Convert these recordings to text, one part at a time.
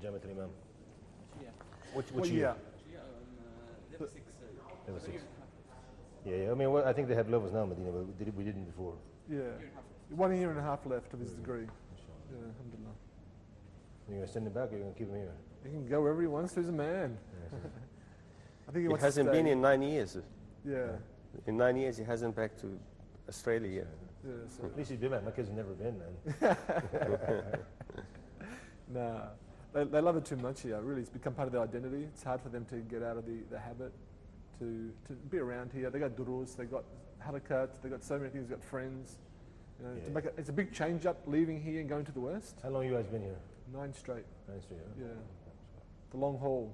Jamiat al-Imam? Yeah. Which year? Level 6. Level 6. Yeah. I mean, I think they have levels now in Medina, but we didn't before. Yeah. 1 year and a half left of his degree. Yeah, alhamdulillah. You're going to send him back or you're going to keep him here? He can go wherever he wants to. He's a man. Yeah, I think he It wants to hasn't stay. been in 9 years. Yeah. In 9 years, he hasn't back to Australia yet. Yeah. So, At least he's been back. My kids have never been, man. nah. They love it too much here. Really, it's become part of their identity. It's hard for them to get out of the habit to be around here. They got durus, they got harakat, they got so many things. They got friends. You know, to make it's a big change up leaving here and going to the west. How long have you guys been here? 9 straight. 9 straight, Yeah. The long haul.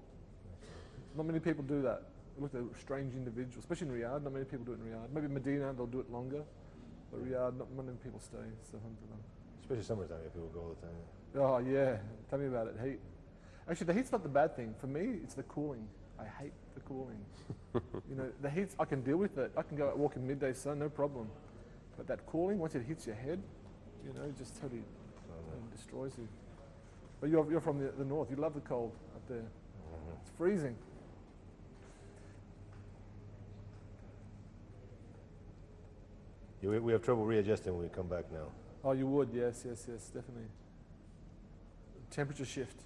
Not many people do that. Look at strange individuals, especially in Riyadh. Not many people do it in Riyadh. Maybe Medina, they'll do it longer. But Riyadh, not many people stay. So, alhamdulillah. Especially summertime, people go all the time. Oh, yeah. Tell me about it. Heat. Actually, the heat's not the bad thing. For me, it's the cooling. I hate the cooling. You know, the heat, I can deal with it. I can go out walk in midday sun, no problem. But that cooling, once it hits your head, you know, it just totally destroys you. But you're from the north. You love the cold up there. It's freezing. Yeah, we have trouble readjusting when we come back now. Oh, you would, yes, definitely. Temperature shift.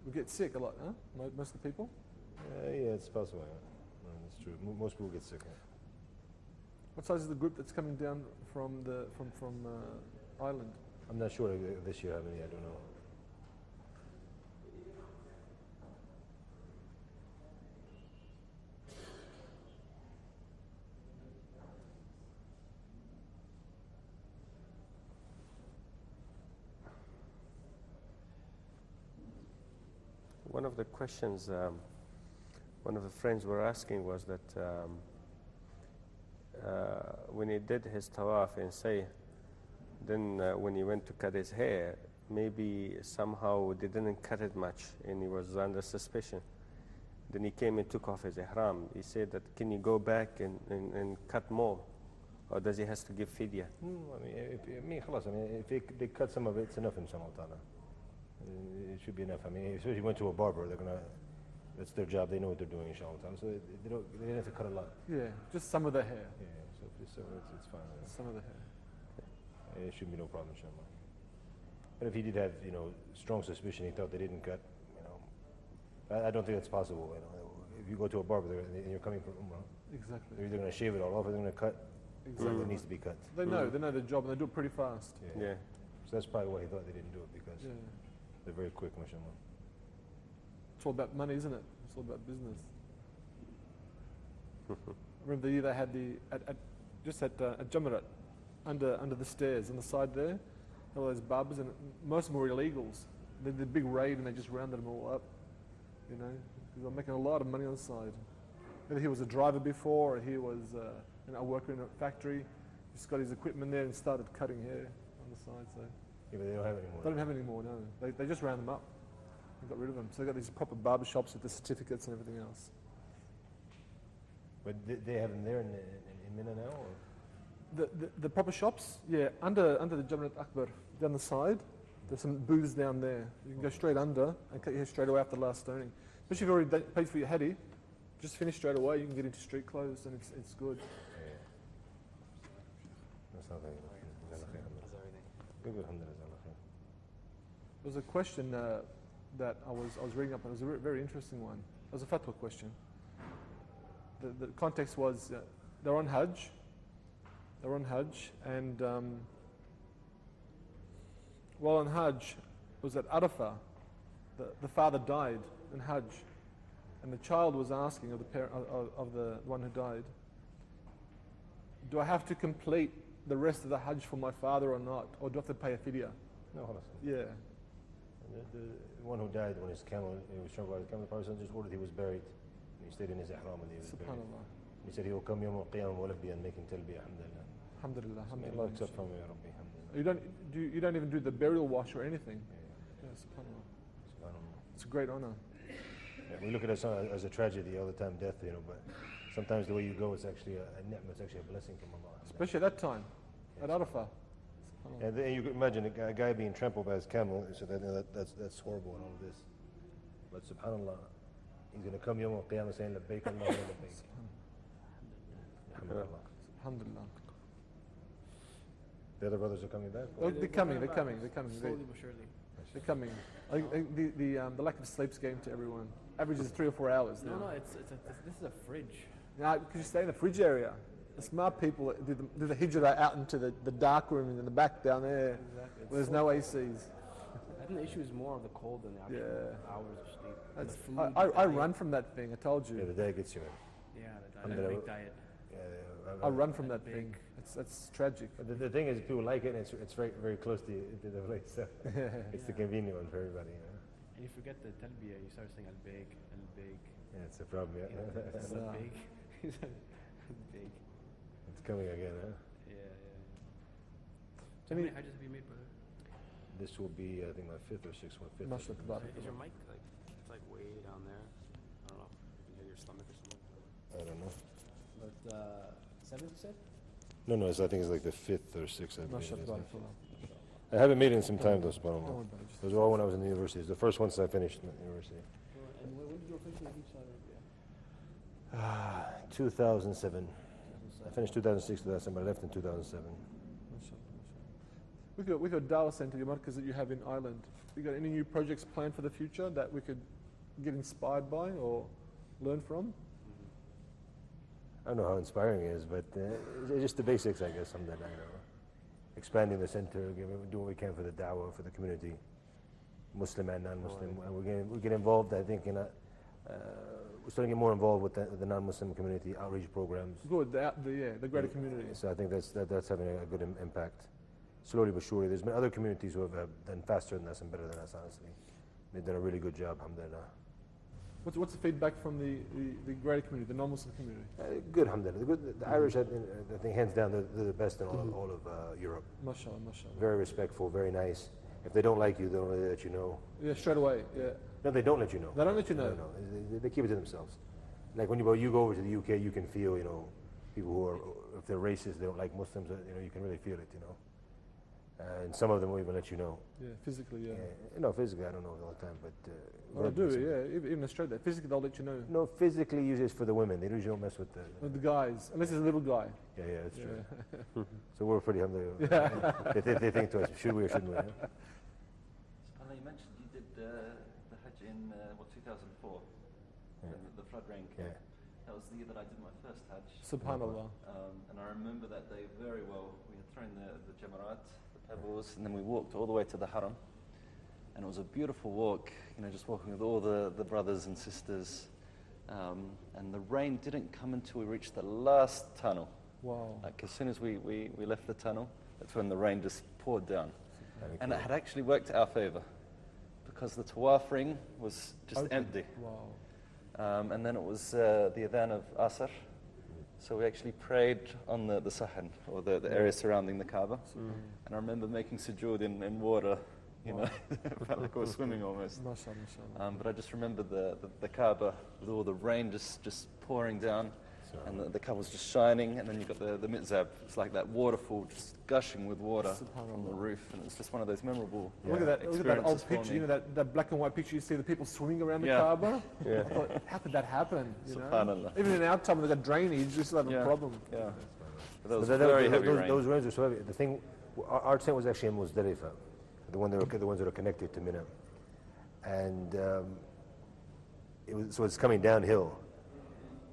We get sick a lot, huh? Most of the people? Yeah, it's possible. Yeah. That's true. Most people get sick. Yeah. What size is the group that's coming down from Ireland? I'm not sure this year how many, I don't know. One of the questions one of the friends were asking was that when he did his tawaf in Say, then when he went to cut his hair, maybe somehow they didn't cut it much and he was under suspicion. Then he came and took off his ihram. He said that, can you go back and cut more? Or does he has to give fidya? If they cut some of it, it's enough inshallah ta'ala. It should be enough. I mean, especially if you went to a barber, that's their job. They know what they're doing, inshallah ta'ala. So they don't have to cut a lot. Yeah, just some of the hair. Yeah, so if just it's fine. Some of the hair. It shouldn't be no problem, inshallah. But if he did have, strong suspicion, he thought they didn't cut, I don't think that's possible. If you go to a barber and you're coming from Umrah, exactly. they're either going to shave it all off or they're going to cut. Exactly. It needs to be cut. They know their job and they do it pretty fast. Yeah. So that's probably why he thought they didn't do it, because they're very quick, mashallah. It's all about money, isn't it? It's all about business. I remember the year they had just at Jamarat, under the stairs on the side there, all those barbers, and most of them were illegals. They did a big raid and they just rounded them all up. They were making a lot of money on the side. Whether he was a driver before or he was a worker in a factory, just got his equipment there and started cutting hair on the side. So Yeah, but they don't have it anymore. they don't have any more, no. They just round them up and got rid of them. So they got these proper barber shops with the certificates and everything else. But they have them there in Mina now? Or? The proper shops, yeah, under the Jamarat Akbar, down the side, there's some booths down there. You can go straight under and cut your hair straight away after the last stoning. Especially if you've already paid for your hadi, just finish straight away, you can get into street clothes and it's good. Yeah. That's not very good. There was a question that I was reading up, and it was a very interesting one. It was a fatwa question. The context was they're on Hajj. And while on Hajj, it was at Arafah. The father died in Hajj, and the child was asking of the one who died, do I have to complete the rest of the Hajj for my father or not, or do I have to pay a fidya? No, hold on. Yeah. The one who died when his camel, he was trying to ride the camel, the Prophet just ordered he was buried. And he stayed in his ihram and he was buried. Subhanallah. He said he will come yawm al-qiyamah mulabbiyan, making talbiyah, alhamdulillah. Alhamdulillah. May Allah Alhamdulillah. accept from you, Rabbi, alhamdulillah. You don't even do the burial wash or anything. Yeah. Yeah, subhanallah. Subhanallah. It's a great honor. Yeah, we look at it as a tragedy all the time, death, but sometimes the way you go is actually a ni'mah, it's actually a blessing from Allah. Especially at that time, at Arafah. And then you could imagine a guy being trampled by his camel, so that's horrible and all of this. But subhanAllah, he's going to come Yawm al-Qiyamah saying, Labbaik Allahumma labbaik. Alhamdulillah. Alhamdulillah. The other brothers are coming back? Oh, they're coming. Slowly but surely. They're coming. I think the lack of sleep's getting to everyone. Average is 3 or 4 hours now. No, this is a fridge. No, because you stay in the fridge area. The smart people do the hijrah out into the dark room in the back down there, Exactly. where there's no ACs. I think the issue is more of the cold than the actual hours of sleep. And the food, I the diet. run from that thing. I told Yeah, you. the day gets you, man. Yeah, the Alhamdulillah. big diet. I run from that thing. That's tragic. But the thing is, people like it, and it's very, very close to the place. So it's the convenient one for everybody. You know? And you forget the talbiyah, you start saying al-big. Yeah, it's a problem. Yeah, It's So- al-big. It's al-big. it's coming again. Huh? Yeah. So Any- how many hajjs have you made, brother? This will be, I think, my fifth or sixth one. Fifth. Mashallah, Is your mic like, it's like way down there? I don't know. You can hear your stomach or something. I don't know. But 7th, you said? No, I think it's like the fifth or sixth. I believe it is. Mashallah. I haven't made it in some time, though, Don't subhanAllah. worry about it. Just- Those were all when I was in the university. It's the first ones I finished in the university. And when did you officially reach Saudi Arabia? 2007. I finished 2006, 2007, but I left in 2007. With your dawah center, your markaz that you have in Ireland, you got any new projects planned for the future that we could get inspired by or learn from? I don't know how inspiring it is, but it's just the basics, I guess, something, you know. Expanding the center, doing what we can for the dawah, for the community, Muslim and non-Muslim. And we get involved, I think, in we're starting to get more involved with the non-Muslim community outreach programs. Good, the greater community. So I think that's having a good impact. Slowly but surely. There's been other communities who have done faster than us and better than us, honestly. They've done a really good job, alhamdulillah. What's the feedback from the greater community, the non-Muslim community? Good, alhamdulillah. The Irish, I think, hands down, they're the best in all of Europe. Mashallah. Very respectful, very nice. If they don't like you, they don't really let you know. Yeah, straight away, yeah. No, they don't let you know. They don't let you know. No. They keep it to themselves. Like when you go over to the UK, you can feel, people who are, if they're racist, they don't like Muslims, you can really feel it, And some of them will even let you know. Yeah, physically, yeah. No, physically, I don't know all the time, but... Well, they do, yeah. Even in Australia, physically they'll let you know. No, physically, usually it's for the women. They usually don't mess with the... With the guys, unless it's a little guy. Yeah, that's true. Yeah. So we're pretty alhamdulillah. They think twice, should we or shouldn't we? Yeah? And you mentioned you did the Hajj in 2004, the flood rain came. Yeah. That was the year that I did my first Hajj. Subhanallah. And I remember that day very well. We had thrown the jamarat, the pebbles, and then we walked all the way to the haram. And it was a beautiful walk, just walking with all the brothers and sisters. And the rain didn't come until we reached the last tunnel. Wow. Like as soon as we left the tunnel, that's when the rain just poured down. And it had actually worked to our favor because the tawaf ring was just Open. empty. Wow. And then it was the adhan of Asr. So we actually prayed on the sahan, or the area surrounding the Kaaba. And I remember making sujood in water, it felt like I was swimming almost. Mashallah. But I just remember the Kaaba with all the rain just pouring down. And the Kaaba was just shining, and then you've got the mitzvah. It's like that waterfall just gushing with water from the roof, and it's just one of those memorable Look at that old experiences for picture, me. that black and white picture you see the people swimming around the Yeah. Kaaba. Yeah. I thought, how could that happen? Subhanallah. Even in our time, when they've got drainage, we still have a problem. Yeah. But that was But very heavy rain. those rains were so heavy. The thing, our tent was actually in Muzdalifah, the ones that are connected to Mina, and it's coming downhill.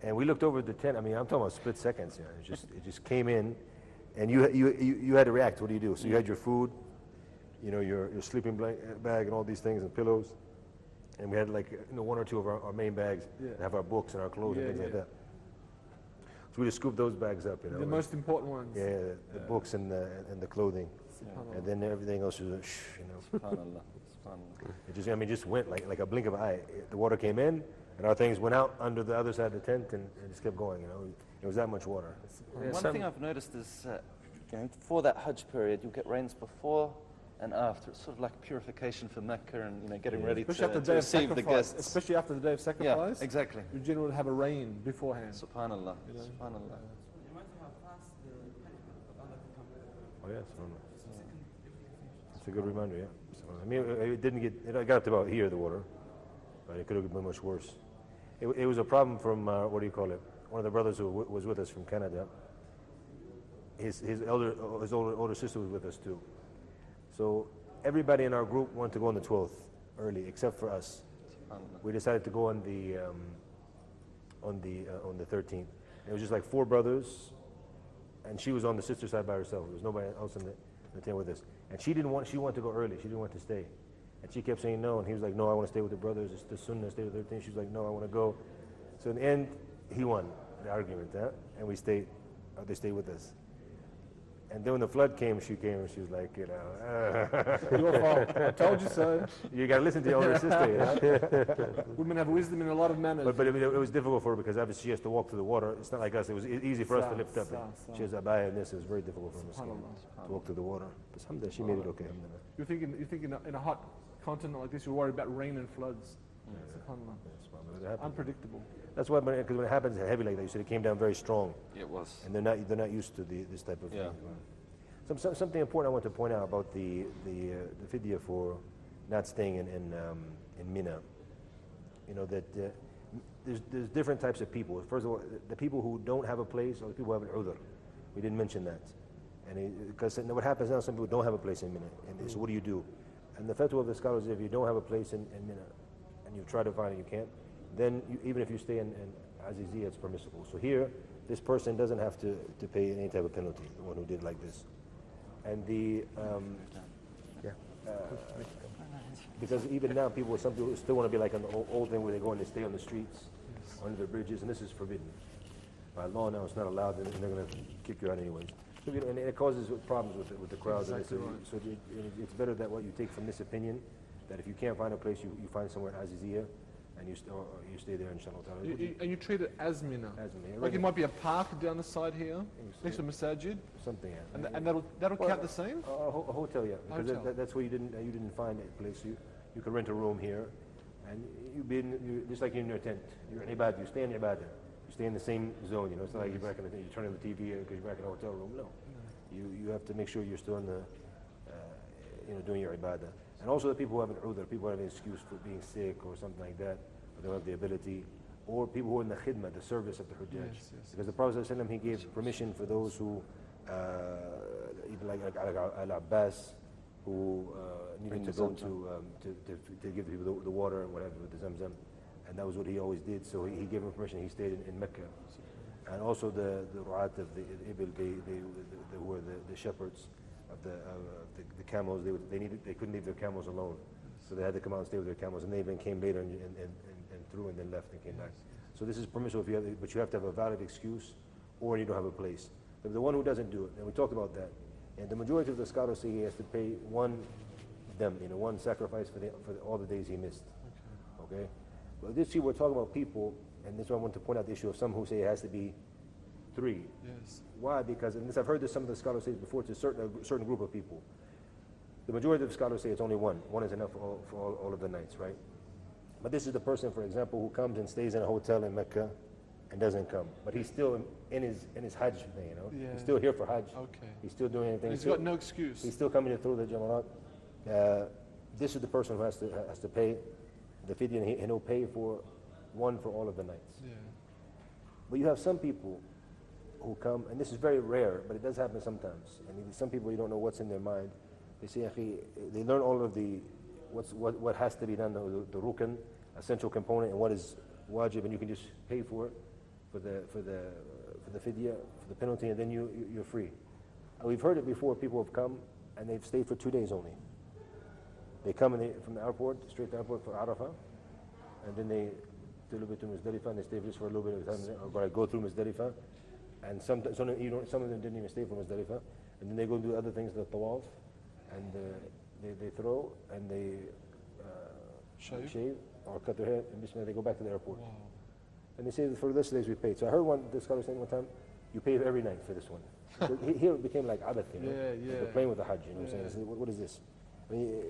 And we looked over at the tent. I mean, I'm talking about split seconds. It just came in, and you had to react. What do you do? So you had your food, your sleeping bag and all these things and pillows, and we had one or two of our main bags that have our books and our clothes and things like that. So we just scooped those bags up. The most important ones. Yeah, the books and the clothing, and then everything else was Subhanallah. Subhanallah. It just went like a blink of an eye. The water came in, and our things went out under the other side of the tent, and it just kept going. It was that much water. One thing I've noticed is, for that Hajj period, you'll get rains before and after. It's sort of like purification for Mecca and getting ready Especially after the to day of receive the sacrifice. guests. Especially after the day of sacrifice. Yeah, exactly. You generally have a rain beforehand. Subhanallah. Subhanallah. It reminds me how fast the Hajj of Allah can come. Oh yes. It's a good reminder, yeah. So, I mean, it didn't get, it got up to about here, the water, but it could have been much worse. It was a problem from, what do you call it? One of the brothers who was with us from Canada. His older sister was with us too. So everybody in our group wanted to go on the 12th early, except for us. We decided to go on the 13th. It was just like 4 brothers, and she was on the sister side by herself. There was nobody else in the tent with us. And she wanted to go early. She didn't want to stay. And she kept saying no, and he was like, no, I want to stay with the brothers. It's the sunnah, stay with the 13th. She was like, no, I want to go. So in the end, he won the argument, and we stayed. They stayed with us. And then when the flood came, she was like, you know, Your fault. I told you so. you got to listen to your older sister, you know? Women have wisdom in a lot of manners. But it was difficult for her because obviously she has to walk through the water. It's not like us. It was easy for us to lift up. She has abaya and this. It was very difficult for her to walk through the water. But alhamdulillah, she made it okay. Alhamdulillah. You think in a hot continent like this, you're worried about rain and floods. SubhanAllah. Yes, Unpredictable. that's why, because when it happens heavy like that, you said it came down very strong. It was. And they're not used to this type of thing. Something important I want to point out about the fidya for not staying in Mina. You know that there's different types of people. First of all, the people who don't have a place, or the people who have an udhr. We didn't mention that. And because what happens now, some people don't have a place in Mina. And so what do you do? And the fatwa of the scholars is if you don't have a place in Mina, and you try to find it, you can't, then even if you stay in Aziziyah, it's permissible. So here, this person doesn't have to pay any type of penalty, the one who did like this. And because even now, some people still want to be like an old thing where they go and they stay on the streets, under the bridges, and this is forbidden. By law now, it's not allowed, and they're going to kick you out anyways. So, and it causes problems with the crowds. Exactly right. So it's better that what you take from this opinion, that if you can't find a place, you find somewhere in Aziziyah, and you stay there, inshallah. And you treat it as Mina. As Mina. Like it might be a park down the side here, next to Masajid. Something, yeah. And that'll count the same? A hotel, yeah. Because Hotel. that's where you didn't find a place. You could rent a room here, and you just like in your tent. You're in ibadah. You stay in ibadah. You stay in the same zone. You know, it's not like you're back in you turn on the TV because you're back in a hotel room. No, you have to make sure you're still in the doing your ibadah. And also the people who have an udhr, people who have an excuse for being sick or something like that, or don't have the ability, or people who are in the khidmah, the service of the Hujjaj. Yes. Because the Prophet ﷺ, he gave permission for those who, even like Al-Abbas, who needed to go to give people the water and whatever with the Zamzam. And that was what he always did. So he gave him permission. He stayed in Mecca. And also the ru'at of the ibil, they were the shepherds of the camels. They couldn't leave their camels alone. So they had to come out and stay with their camels. And they even came later and through and then left and came back. So this is permissible, but you have to have a valid excuse or you don't have a place. But the one who doesn't do it, and we talked about that, and the majority of the scholars say he has to pay one sacrifice for all the days he missed. Okay? But this year we're talking about people, and this is why I want to point out the issue of some who say it has to be 3. Yes. Why? Because, and this I've heard this some of the scholars say before, to a certain group of people. The majority of the scholars say it's only one. One is enough for all of the nights, right? But this is the person, for example, who comes and stays in a hotel in Mecca and doesn't come. But he's still in his Hajj thing, you know? Yeah. He's still here for Hajj. Okay. He's still doing anything. He's got no excuse. He's still coming to throw the Jamarat. This is the person who has to pay the fidya, and he'll pay for one for all of the nights. Yeah. But you have some people who come, and this is very rare, but it does happen sometimes. And some people, you don't know what's in their mind. They say, they learn all of what has to be done, the rukn, essential component, and what is wajib, and you can just pay for it, for the fidya, for the penalty, and then you're free. And we've heard it before. People have come and they've stayed for 2 days only. They come from the airport, straight to the airport for Arafah, and then they do a little bit to Muzdalifah, and they stay just for a little bit of time, or go through Muzdalifah, and some of them didn't even stay for Muzdalifah, and then they go do other things, the tawaf, and they throw, and they shave, or cut their hair, and they go back to the airport. Wow. And they say for the rest of the days we paid. So I heard the scholar saying one time, you pay every night for this one. So here it became like abath, you know? Yeah. Like they're playing with the Hajj, you know what I'm saying? What is this? I mean,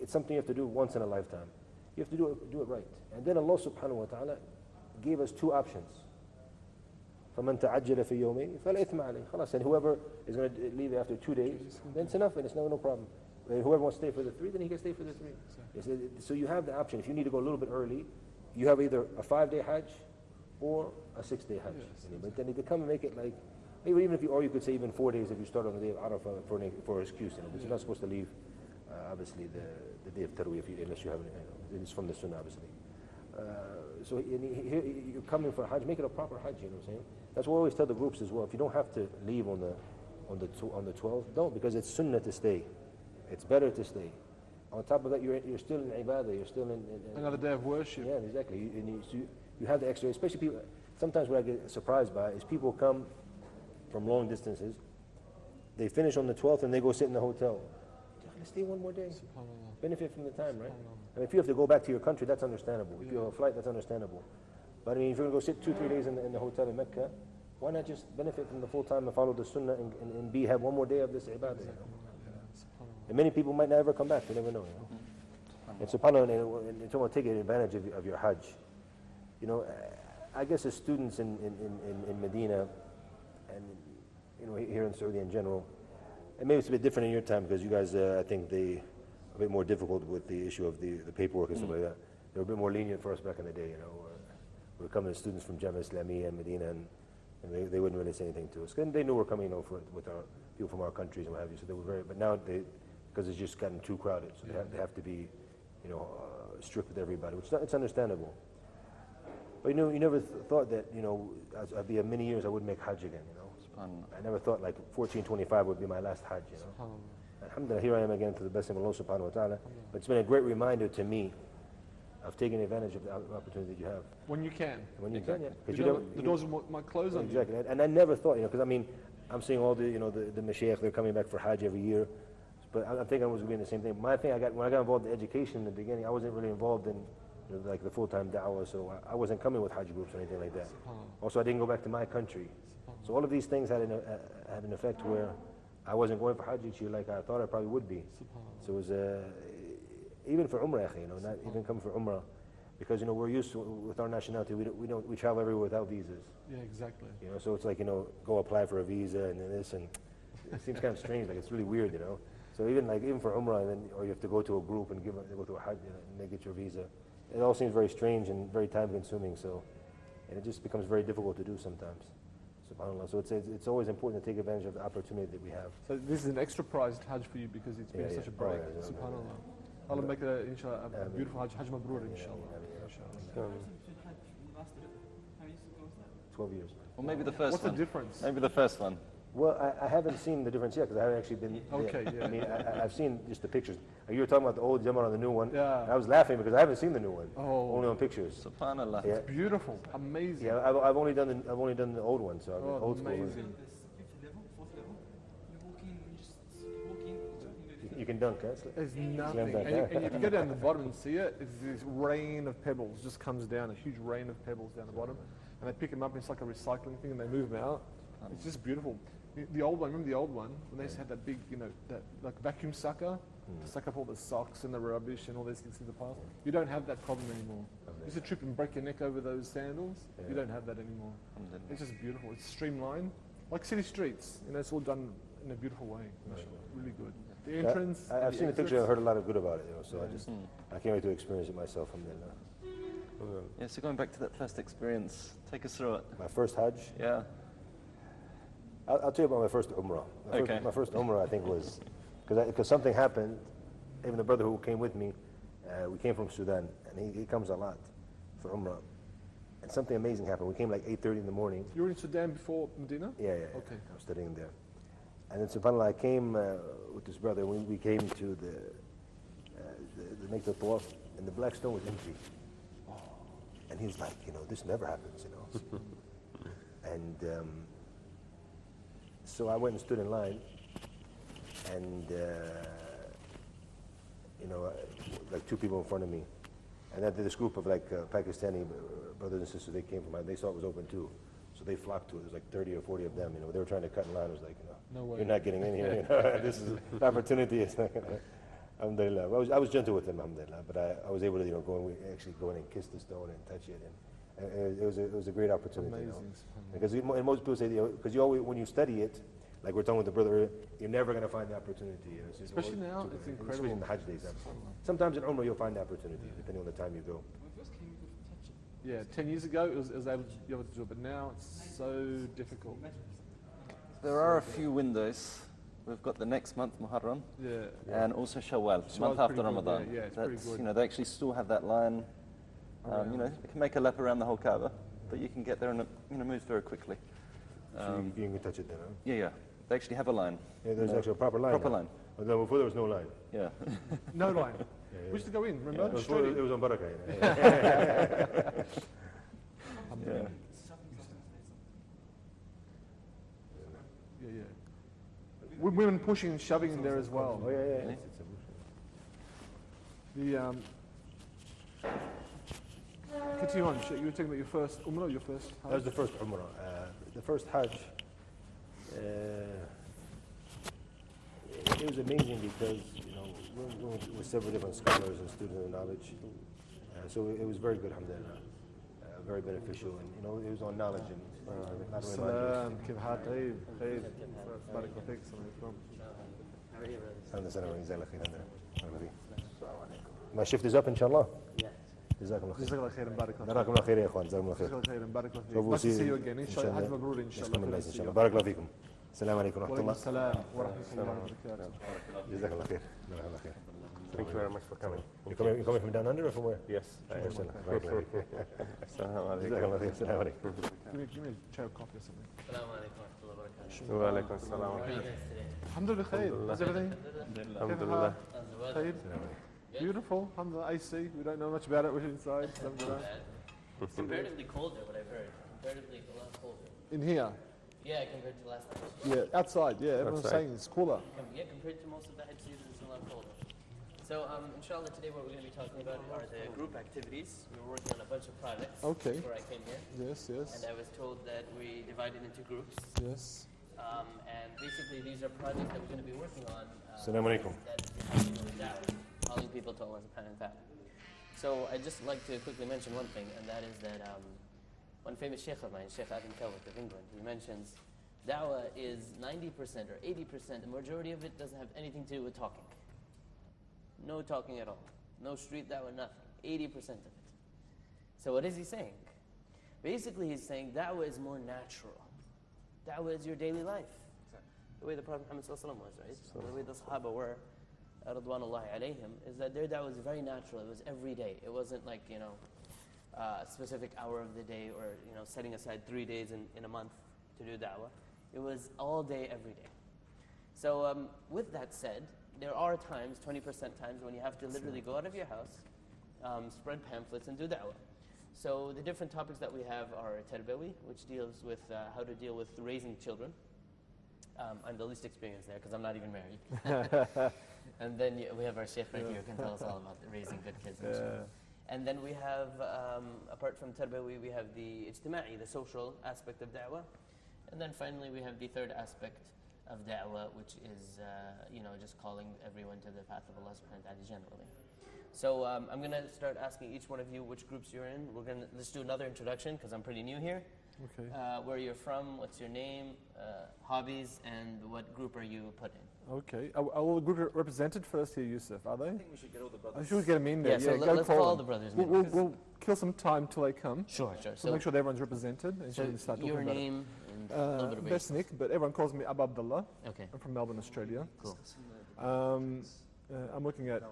it's something you have to do once in a lifetime. You have to do it right. And then Allah subhanahu wa ta'ala gave us 2 options. فَمَنْ تَعَجَّلَ فِي يَوْمَيْنِ فَلَا إِثْمَ عَلَيْهِ خلاص. And whoever is going to leave after 2 days, then it's enough and it's no problem. And whoever wants to stay for the 3, then he can stay for the 3. So you have the option. If you need to go a little bit early, you have either a 5-day Hajj or a 6-day Hajj. But then if you come and make it like, maybe even if you, or you could say even 4 days if you start on the day of Arafah for an excuse. But you're not supposed to leave, obviously, the day of Tarweeh unless you have, it's from the Sunnah, obviously. So here you're coming for Hajj, make it a proper Hajj. You know what I'm saying? That's what I always tell the groups as well. If you don't have to leave on the 12th, don't, because it's Sunnah to stay. It's better to stay. On top of that, you're still in ibadah. You're still in another day of worship. Yeah, exactly. You have the extra, especially people. Sometimes what I get surprised by is people come from long distances. They finish on the 12th and they go sit in the hotel. Let's stay one more day. Benefit from the time, right? I mean, if you have to go back to your country, that's understandable. If you have a flight, that's understandable. But I mean, if you're going to go sit 2-3 days in the hotel in Mecca, why not just benefit from the full time and follow the Sunnah and have one more day of this ibadah? You know? And many people might never come back. You never know. You know? And subhanAllah, and someone taking advantage of your Hajj. You know, I guess as students in Medina and you know here in Saudi in general, and maybe it's a bit different in your time because you guys, I think they a bit more difficult with the issue of the paperwork and stuff like that. They were a bit more lenient for us back in the day. You know, we were coming as students from Jama Islamiyya in Medina, and they wouldn't really say anything to us. And they knew we were coming, you know, with our people from our countries and what have you. So they were very. But now because it's just gotten too crowded, so they have to be, you know, strict with everybody, which it's understandable. But you know, you never thought that, you know, I'd be many years I wouldn't make Hajj again, you know. I never thought like 1425 would be my last Hajj, you know. Alhamdulillah, here I am again through the blessing of Allah subhanahu wa ta'ala. But it's been a great reminder to me of taking advantage of the opportunity that you have. When you can. When you can, yeah. The doors might close on you. Exactly. And I never thought, you know, because I mean, I'm seeing all the, you know, the mashaykh, they're coming back for Hajj every year. But I'm thinking I was doing the same thing. My thing, when I got involved in education in the beginning, I wasn't really involved in, you know, like the full-time da'wah, so I wasn't coming with Hajj groups or anything like that. Also, I didn't go back to my country. So all of these things had an effect where I wasn't going for Hajj each year like I thought I probably would be. So it was, even for Umrah, you know, not even coming for Umrah, because, you know, we're used to, with our nationality, we travel everywhere without visas. Yeah, exactly. You know, so it's like, you know, go apply for a visa and then this, and it seems kind of strange, like it's really weird, you know. So even for Umrah, and then, or you have to go to a group and go to a Hajj, you know, and they get your visa. It all seems very strange and very time-consuming. So, and it just becomes very difficult to do sometimes. SubhanAllah. So it's always important to take advantage of the opportunity that we have. So this is an extra prized Hajj for you because it's been such a break. SubhanAllah. Allah make it, inshallah, a beautiful Hajj. Hajj Mabrur, inshallah. 12 years. Well, maybe the first What's one. the difference? Maybe the first one. Well, I haven't seen the difference yet because I haven't actually been there. Okay, yeah. I mean, I've seen just the pictures. You were talking about the old Jamar and the new one. Yeah. I was laughing because I haven't seen the new one. Oh. Only on pictures. Subhanallah. Yeah. It's beautiful, amazing. Yeah, I've only done the old one, so I've been old school. Amazing. You can dunk, huh? There's nothing. Slam dunk, And if you go down the bottom and see it, it's this rain of pebbles just comes down, a huge rain of pebbles down the bottom. And they pick them up, and it's like a recycling thing, and they move them out. It's just beautiful. The old one, remember the old one? When they used to have that big, you know, that like vacuum sucker to suck up all the socks and the rubbish and all these things in the pile. You don't have that problem anymore. You used to trip and break your neck over those sandals. You don't have that anymore. It's just beautiful. It's streamlined, like city streets. You know, it's all done in a beautiful way. Really good. The entrance. I've seen the picture. I've heard a lot of good about it. You know, so I can't wait to experience it myself. Alhamdulillah. Yeah, so going back to that first experience, take us through it. My first Hajj. Yeah. I'll tell you about my first Umrah. My first Umrah, I think, was because something happened. Even the brother who came with me, we came from Sudan, and he comes a lot for Umrah. And something amazing happened. We came like 8:30 in the morning. You were in Sudan before Medina? Yeah. Okay. I was studying there. And then subhanAllah, I came with this brother. We came to the make the tawaf, and the black stone was empty. And he was like, you know, this never happens, you know. And so I went and stood in line, and you know, like two people in front of me, and then this group of like Pakistani brothers and sisters, they came from, they saw it was open too, so they flocked to it. There was like 30 or 40 of them. You know, they were trying to cut in line. It was like, you know, No way. you're not getting in here. You know, this is an opportunity. It's not gonna, alhamdulillah. I was gentle with them, alhamdulillah, but I was able to, you know, actually go in and kiss the stone and touch it, and it was a great opportunity. Amazing. You know? Because most people say, because you always, when you study it, Like we're talking with the brother, you're never going to find the opportunity. You know, it's just- Especially now, it's especially incredible. in the Hajj days. Sometimes in Umrah you'll find the opportunity, depending on the time you go. Yeah, 10 years ago it was able to be able to do it, but now it's so difficult. There are a few windows. We've got the next month, Muharram, Yeah. and also Shawwal, Shawwal's month pretty after good, Ramadan. yeah, it's pretty good. You know, they actually still have that line. You know, you can make a lap around the whole Kaaba, but you can get there and it, you know, moves very quickly. So you can touch it then, huh? Yeah, yeah. They actually have a line. Yeah, there's actually a proper line. Proper now. line. Well, no, before there was no line. Yeah. No line. We used to go in, remember? Before Straight it in. was on Barakah. Yeah. Yeah, yeah. Women pushing and shoving in there as well. Oh, yeah. It's The continue on. You were talking about your first Umrah, your first Hajj? That was the first Umrah. The first Hajj, it was amazing because, you know, we were with several different scholars and students of knowledge. So it was very good, alhamdulillah. Very beneficial, and you know, it was on knowledge and not only knowledge. سلام كيف حالك؟ طيب خير بارك الله فيك السلام عليكم. My shift is up, inshallah. جزاكم الله خير. جزاك الله خير مبارك الله جزاكم الله خير يا اخوان، جزاكم الله جزاك خير. الله خير مبارك الله فيك. So we'll Nice to see see you you again. إن شاء الله حج مبرور إن شاء نشكر الله. الله ان شاء الله. بارك الله فيكم. السلام عليكم ورحمه وعليكم الله. السلام ورحمة الله وبركاته. جزاك الله خير. جزاك الله خير. Thank you very much for coming. You coming from down under or from where? Yes, I am. بارك الله فيك. Assalamu جزاك الله خير. السلام عليكم. Give me a chair of coffee or something. Assalamu alaikum wa rahmatullahi wa barakatuh. alaikum. Wa alaikum assalam. How are you guys today? Alhamdulillah khair. How's everything? Alhamdulillah. How's the weather? Khair. Beautiful. Alhamdulillah. AC. We don't know much about it. We're inside. Alhamdulillah. It's comparatively colder, what I've heard. Comparatively a lot colder. In here. Yeah, compared to last time. Yeah. Outside. Yeah. Everyone's Outside. saying it's cooler. Yeah, compared to most of the Hajj season, it's a lot colder. So, inshallah, today what we're going to be talking about are the group activities. We were working on a bunch of projects Okay. before I came here. Yes. Yes. And I was told that we divided into groups. Yes. And basically, these are projects that we're going to be working on. السلام عليكم. That is with da'wah, calling people to Allah subhanahu wa ta'ala. So I'd just like to quickly mention one thing, and that is that one famous sheikh of mine, Sheikh Adam Kawak of England, he mentions da'wah is 90% or 80%, the majority of it doesn't have anything to do with talking. No talking at all. No street da'wah, nothing. 80% of it. So what is he saying? Basically he's saying da'wah is more natural. Da'wah is your daily life. The way the Prophet Muhammad ﷺ was, right? The way the Sahaba were, Radwanullahi alayhim, is that their da'wah was very natural. It was every day. It wasn't like, you know, a specific hour of the day or, you know, setting aside 3 days in a month to do da'wah. It was all day, every day. So with that said, there are times, 20% times, when you have to literally go out of your house, spread pamphlets and do da'wah. So the different topics that we have are tarbawi, which deals with how to deal with raising children. I'm the least experienced there because I'm not even married. And then we have our sheikh right here who can tell us all about raising good kids. And then we have, apart from tarbawi, we have the ijtima'i, the social aspect of da'wah. And then finally we have the third aspect of da'wah, which is, you know, just calling everyone to the path of Allah subhanahu wa ta'ala generally. So I'm going to start asking each one of you which groups you're in. Let's do another introduction because I'm pretty new here. Okay. Where you're from, what's your name, hobbies, and what group are you put in? Okay. Are all the group represented first here, Yusuf? Are they? I think we should get all the brothers. I should get them in there. Yeah, so go let's call call them. the brothers. We'll kill some time till they come. Sure. So make sure that everyone's represented. And So then start talking your about it. name and a little bit of Best Nick, but everyone calls me Abu Abdullah. Okay, I'm from Melbourne, Australia. cool. I'm working at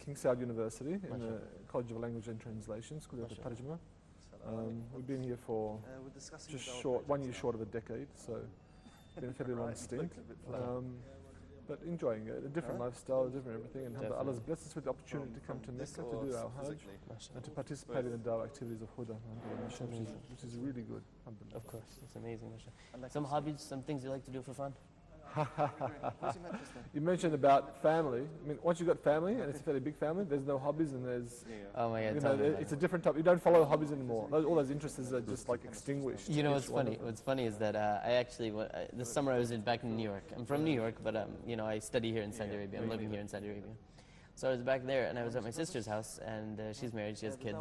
King Saud University in the College of Language and Translation, School of Tarjuma. We've been here for We're discussing just the short, 1 year short of a decade, so it's been a fairly long stint. But enjoying it, a different lifestyle, a different everything, and alhamdulillah, Allah's blessed us with the opportunity to come to Mecca to do our Hajj and to participate in the dawah activities of Huda, which is really good. Alhamdulillah. Of course, it's amazing. Some hobbies, some things you like to do for fun? You mentioned about family. I mean, once you've got family, and it's a fairly big family, there's no hobbies and there's, Oh my God, you tell know, me about it's it. a different type. You don't follow hobbies anymore. All those interests are just like extinguished. You know Each what's one funny? of them. What's funny is that I actually, this summer I was back in New York. I'm from New York, but you know, I study here in Saudi Arabia. I'm living here in Saudi Arabia. So I was back there, and I was at my sister's house, and she's married, she has kids,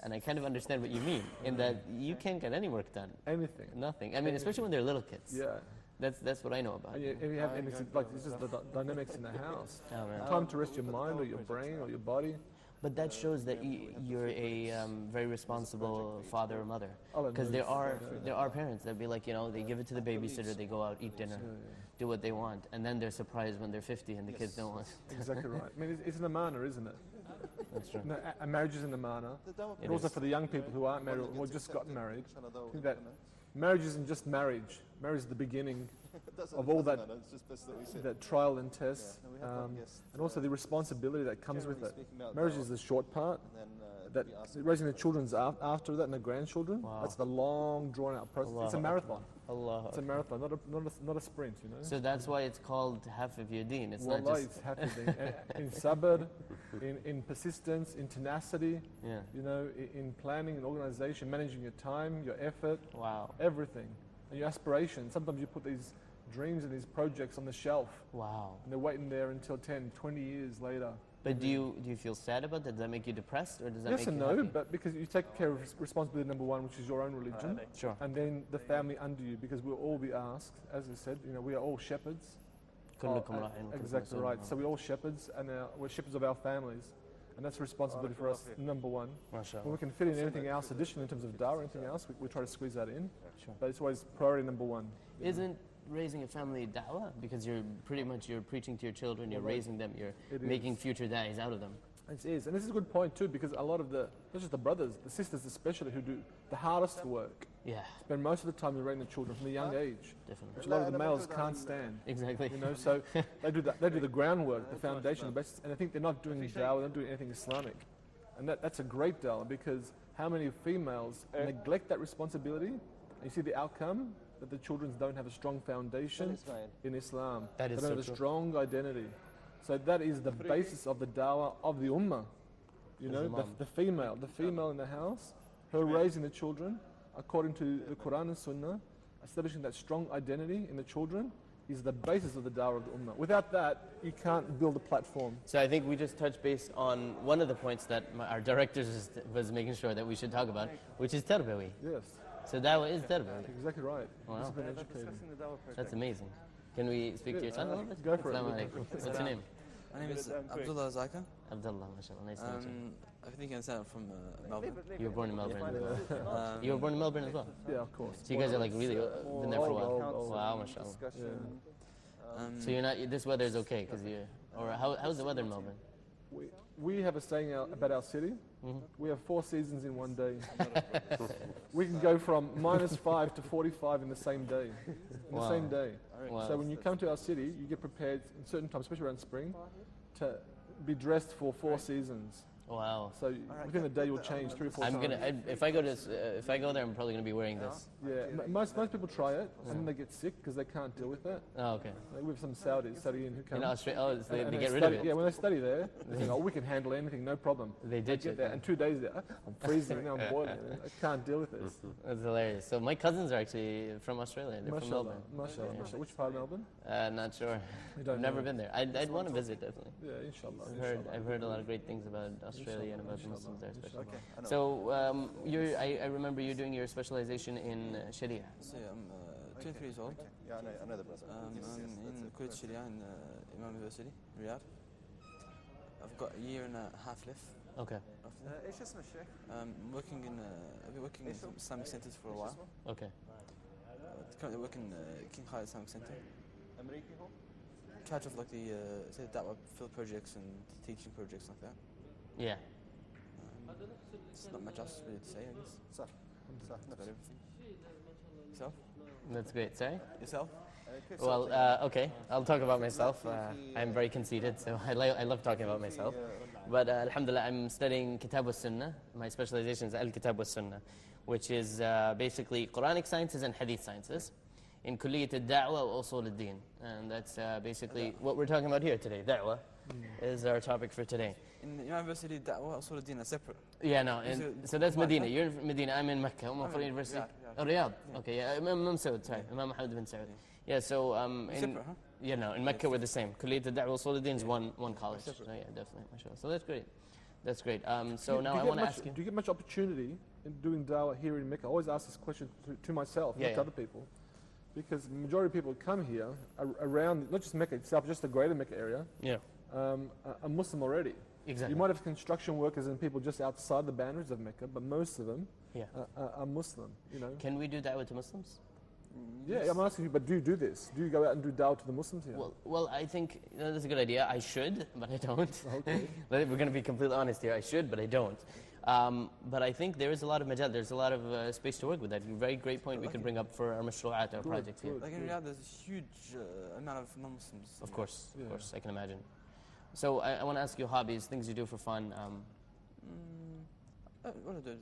and I kind of understand what you mean in that you can't get any work done. Anything. Nothing. I mean, especially when they're little kids. Yeah. That's what I know about. And you have, and it's just the dynamics in the house. Oh, man. Time to rest your mind or your brain or your body. But that shows that you're a very responsible father or mother. Because there are parents that be like, they give it to the babysitter, they go out, eat dinner, do what they want, and then they're surprised when they're 50 and the kids don't want. Exactly right. I mean, it's an amana, isn't it? That's true. No, a marriage is an amana. And also for the young people who aren't married or just got married, I think that marriage isn't just marriage. Marriage is the beginning of all that trial and test, and also the responsibility that comes with it. Marriage is the short part. That raising the children's after that and the grandchildren. Wow. That's the long, drawn-out process. It's a marathon. Allah. It's a marathon, not a sprint. So that's why it's called half of your deen. It's not Wallah, just. it's happening in sabr, in persistence, in tenacity. Yeah. In planning and organization, managing your time, your effort, Wow. everything, and your aspirations. Sometimes you put these dreams and these projects on the shelf, Wow. and they're waiting there until 10, 20 years later. But do you feel sad about that? Does that make you depressed, or does that Yes make and you no, happy? but because you take care of responsibility number one, which is your own religion, Sure. and then the family under you, because we'll all be asked, as I said, we are all shepherds. كلكم راع وكلكم Exactly مسؤول right. عن So we're all shepherds, and we're shepherds of our families, and that's a responsibility for us, number one. MashaAllah. When we can fit in anything else additional in terms of dawah, anything else, we try to squeeze that in. Sure. But it's always priority number one. Isn't raising a family da'wah? Because you're preaching to your children, you're raising them, you're It making is. future days out of them. It is, and this is a good point too, because a lot of not just the brothers, the sisters especially, who do the hardest work, Yeah, spend most of the time raising the children from a young age, definitely. which a lot of the males can't stand. Exactly. So they do the groundwork, the foundation, the basis, and I think they're not doing dawah, they're not doing anything Islamic, and that's a great dawah, because how many females neglect that responsibility, and you see the outcome that the children don't have a strong foundation in Islam. That is they don't so have a true. strong identity. So that is the basis of the dawah of the ummah. The female in the house, her raising the children according to the Quran and Sunnah, establishing that strong identity in the children is the basis of the dawah of the ummah. Without that, you can't build a platform. So I think we just touched base on one of the points that our director was making sure that we should talk about, which is tarbawi. Yes, So dawah is tarbawi. exactly right. Wow. Discipline educating. That's amazing. Can we speak to your son a little bit? Go for it. Assalamu alaikum. What's your name? My name is Abdullah Zaka. Abdullah, mashallah. Nice to meet you. I think you understand I'm from Melbourne. You were born in Melbourne as well. You were born in Melbourne as well? Yeah, of course. So you guys are like really been there for a while? old. Wow, mashallah. Yeah. So you're not, this weather is okay, because how's the weather in Melbourne? We have a saying about our city. We have 4 seasons in one day. We can go from -5 to 45 in the same day. In the same day. Wow. So when you come to our city, you get prepared in certain times, especially around spring, to be dressed for 4 seasons. Wow. So within the day, you'll change 3 or 4 times. If I go there, I'm probably gonna be wearing this. Yeah, most people try it, and then they get sick because they can't deal with it. Oh, okay. Like we have some Saudis studying who come. In Australia, so and they get rid study, of it. Yeah, when they study there, they think, we can handle anything, no problem. They ditch Get it. there, and 2 days there, I'm freezing, now I'm boiling. I can't deal with this. That's hilarious. So my cousins are actually from Australia. They're from Mashallah, Melbourne. mashallah, mashallah. Which part of Melbourne? Not sure. You don't I've never know. been there. I'd want to visit definitely. Yeah, inshallah. I've heard a lot of great things about Australia and about the Muslims there, especially. Okay, I know. So I remember you doing your specialization in Sharia. So I'm 23 years old. Yeah, I know the brother. I'm in Kuwait Sharia in Imam University, Riyadh. I've got a year and a half left. Okay. ايش اسم الشيخ؟ I've been working in some Islamic centers for a while. Okay. Currently working King Khalid Islamic Center. امريكي هو؟ In charge of like the da'wah field projects and teaching projects like that. Yeah. It's not much else really to say, I guess. صح صح About everything. Yourself? That's great. Sorry. Yourself? Well, okay. I'll talk about myself. I'm very conceited, so I love talking about myself. But alhamdulillah, I'm studying Kitab wa Sunnah. My specialization is Al-Kitab wa Sunnah, which is basically Quranic sciences and Hadith sciences in Kulliyat al-Da'wah wa Usul al-Din. And that's basically what we're talking about here today. Da'wah is our topic for today. In Imam University, da'wah, usul al-din are separate. Yeah, no. Is And it so that's Mecca? Medina. You're in Medina. I'm in Mecca. For University. Riyadh. Oh, Riyadh. Okay, yeah. Imam Saud, sorry. Imam Muhammad bin Saud. Yeah, so in, Separate, huh? yeah, no, in Mecca we're the same. Kulliyat al-Da'wah Usul al-Din is one college. So yeah, definitely. MashaAllah. So that's great. That's great. So now I want to ask you. Do you get much opportunity in doing dawah here in Mecca? I always ask this question to myself, Yeah, not to yeah. other people. because the majority of people who come here around, not just Mecca itself, just the greater Mecca area, Yeah. are Muslim already. Exactly. You might have construction workers and people just outside the boundaries of Mecca, but most of them Yeah. are Muslim. You know. Can we do da'wah to Muslims? Yeah, I'm asking you, but do you do this? Do you go out and do da'wah to the Muslims here? Well, I think that's a good idea. I should, but I don't. Okay. We're going to be completely honest here. I should, but I don't. But I think there is a lot of majal, there's a lot of space to work with that. Very great point we could bring up for our mashru'at, our projects here. Like in Riyadh, there's a huge amount of non-Muslims. Of course, I can imagine. So I want to ask you hobbies, things you do for fun. What I do is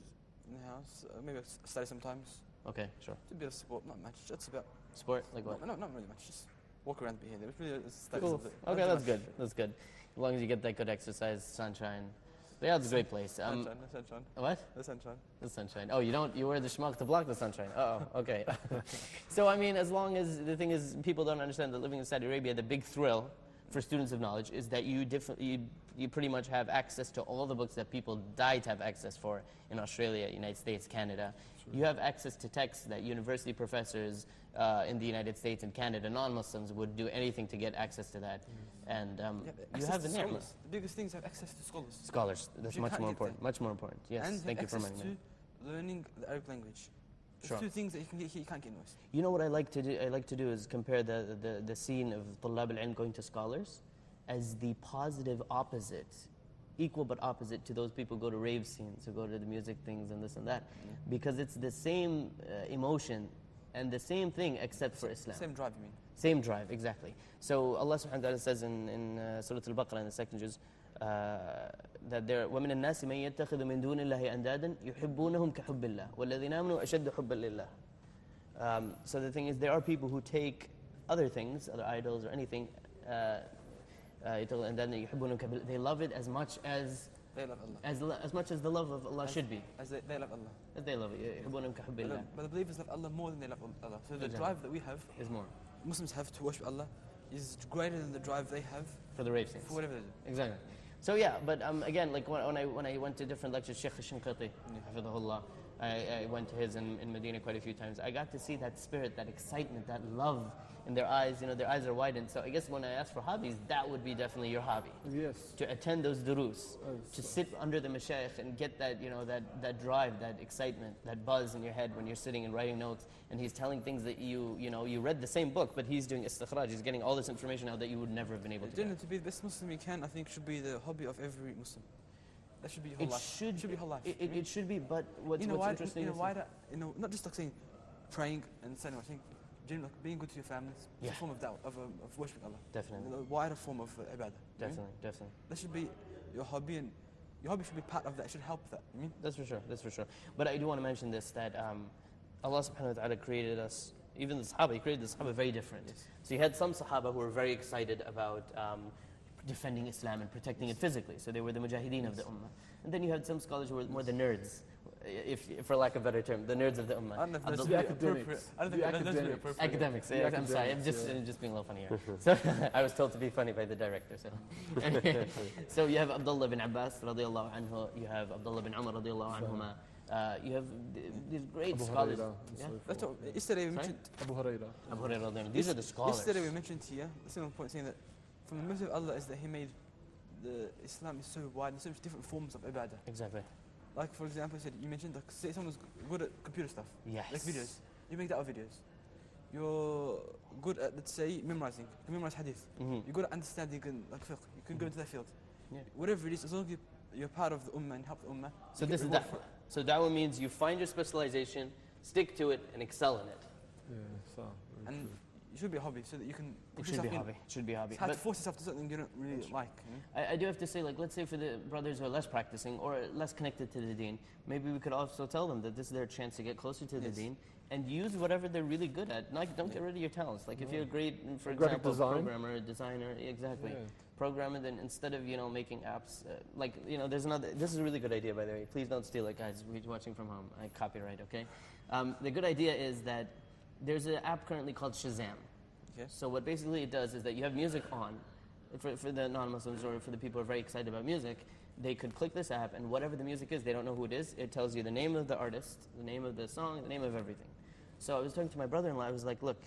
in the house, maybe I study sometimes. Okay, sure. It's a bit of sport, not much. That's about. Sport, like what? No, not really much. Just walk around, be here. It's really study Cool. something. Okay, that's good. That's good. As long as you get that good exercise, sunshine. Riyadh's a great place. Sunshine, the sunshine. What? The sunshine. The sunshine. Oh, you wear the shmuck to block the sunshine. Uh-oh, okay. So, I mean, as long as, the thing is, people don't understand that living in Saudi Arabia, the big thrill for students of knowledge is that you pretty much have access to all the books that people die to have access for in Australia, United States, Canada. Sure. You have access to texts that university professors in the United States and Canada, non-Muslims, would do anything to get access to that. And you have the ni'mah. The biggest thing is have access to scholars. Scholars. That's much more important. Much more important. Yes. And Thank you for access reminding me. to learning the Arabic language. There's Sure. two things that you can get here you can't get in the West. You know what I like to do? I like to do is compare the scene of Tullab al-Ilm going to scholars as the positive opposite, equal but opposite to those people who go to rave scenes, who go to the music things and this and that. Because it's the same emotion and the same thing except for Islam. Same drive, you mean? Same drive, exactly. So Allah subhanahu wa ta'ala says in Surah Al-Baqarah in the second juz that there وَمِنَ النَّاسِ مَن يَتَّخِذُ مِن دُونِ اللَّهِ أَنْدَادًا يُحِبُّونَهُم كَحُبِّ اللَّهِ وَالَّذِينَ آمَنُوا أَشَدُّ حُبًّا لِلَّهِ. So the thing is, there are people who take other things, other idols or anything, and then they love it as much as They love Allah. as much as the love of Allah should be. As they love Allah. As they love it. يُحِبُّونَهُم كَحُبِّ اللَّهِ But the believers love Allah more than they love Allah. So the Exactly. drive that we have, Is more Muslims have to worship Allah, is greater than the drive they have for the rave scenes. for whatever they do. Exactly. So yeah, but again, like when I went to different lectures, Sheikh Shinqiti, hafidhahullah, I went to his in Medina quite a few times. I got to see that spirit, that excitement, that love in their eyes. You know, their eyes are widened. So I guess when I ask for hobbies, that would be definitely your hobby. Yes. To attend those durus, to sit under the mashayikh and get that, you know, that drive, that excitement, that buzz in your head when you're sitting and writing notes, and he's telling things that you read the same book, but he's doing istikhraj. He's getting all this information out that you would never have been able to get. To be the best Muslim you can, I think, should be the hobby of every Muslim. That should be your whole It life. should be your whole life. It should be, but what's interesting is not just like saying praying and saying, I think like being good to your family is a form of da'wah, of worshipping Allah. Definitely. A wider form of ibadah. Definitely. That should be your hobby, and your hobby should be part of that. It should help that. You mean? That's for sure. But I do want to mention this, that Allah subhanahu wa ta'ala created us, even the Sahaba, He created the Sahaba very different. Yes. So you had some Sahaba who were very excited about defending Islam and protecting it physically. So they were the mujahideen of the ummah. And then you had some scholars who were more the nerds, if for lack of a better term, the nerds of the ummah. I don't know if that's The academics. I don't think that's really academics. appropriate. Academics. The Yeah, I'm sorry. I'm academics, just being a little funny here. So I was told to be funny by the director. So, so you have Abdullah bin Abbas radiallahu anhu. You have Abdullah bin Umar radiallahu anhuma. You have these great Abu scholars. Hurairah, Yeah? That's what, yesterday we Sorry? mentioned. Abu Hurairah. Abu Hurairah radiallahu anhu. These are the scholars. Yesterday we mentioned here the same point, saying that from the mercy of Allah is that He made the Islam is so wide and so much different forms of ibadah. Exactly. Like for example, you mentioned like say someone's good at computer stuff, Yes. like videos. You make da'wah videos. You're good at, let's say, memorizing. You can memorize hadith. Mhm. You're good at understanding like fiqh. You can go into that field. Yeah. Whatever it is, as long as you're part of the ummah and help the ummah. So you this get is reward da'wah. for it. So da'wah means you find your specialization, stick to it, and excel in it. Yeah, so. And it should be a hobby so that you can It push should be yourself a in. hobby. It should be a hobby. It's hard But to force yourself to something you don't really like. You know? I do have to say, like, let's say for the brothers who are less practicing or less connected to the deen, maybe we could also tell them that this is their chance to get closer to the Yes. deen and use whatever they're really good at. Like, don't get rid of your talents. Like, if you're great, for Graphic example, design. programmer, designer, exactly. Yeah. Programmer, then instead of, making apps, there's another, this is a really good idea, by the way. Please don't steal it, guys. We're watching from home. I copyright, okay? The good idea is that there's an app currently called Shazam. Okay. So what basically it does is that you have music on. For the non-Muslims or for the people who are very excited about music, they could click this app, and whatever the music is, they don't know who it is, it tells you the name of the artist, the name of the song, the name of everything. So I was talking to my brother-in-law, I was like, look,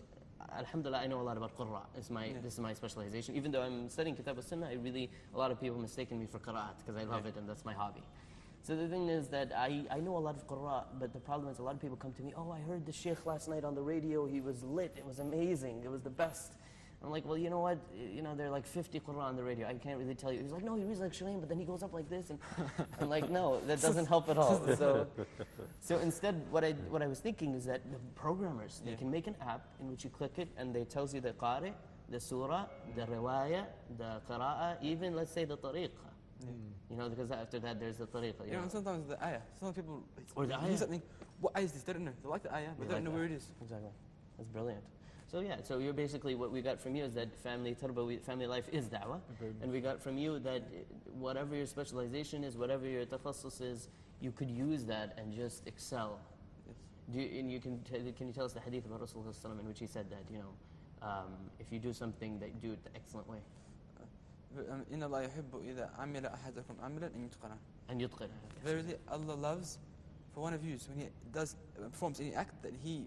alhamdulillah, I know a lot about Qurra. This is my specialization. Even though I'm studying Kitab al-Sunnah, a lot of people mistaken me for Qira'at because I love it and that's my hobby. So the thing is that I know a lot of Qurra, but the problem is a lot of people come to me, oh, I heard the Sheikh last night on the radio, he was lit, it was amazing, it was the best. I'm like, well, you know what? There are like 50 Qur'an on the radio. I can't really tell you. He's like, no, he reads like Shireen, but then he goes up like this. And I'm like, no, that doesn't help at all. So instead, what I was thinking is that the programmers, they can make an app in which you click it and they tells you the qari, the surah, the riwayah, the qira'ah, even let's say the tariqah. Because after that there's the tariqah. And sometimes the ayah. Some people or the ayah. hear something. What ayah is this? They don't know. They like the ayah, but they don't know where it is. Exactly. That's brilliant. So you're basically, what we got from you is that family life is da'wah. And we got from you that whatever your specialization is, whatever your takhassus is, you could use that and just excel. Yes. Can you tell us the hadith about Rasulullah in which he said that, if you do something, that do it the excellent way. إن الله يحب إذا عمل أحدكم عملا أن يتقنه. Verily, Allah loves for one of you when he performs any act that he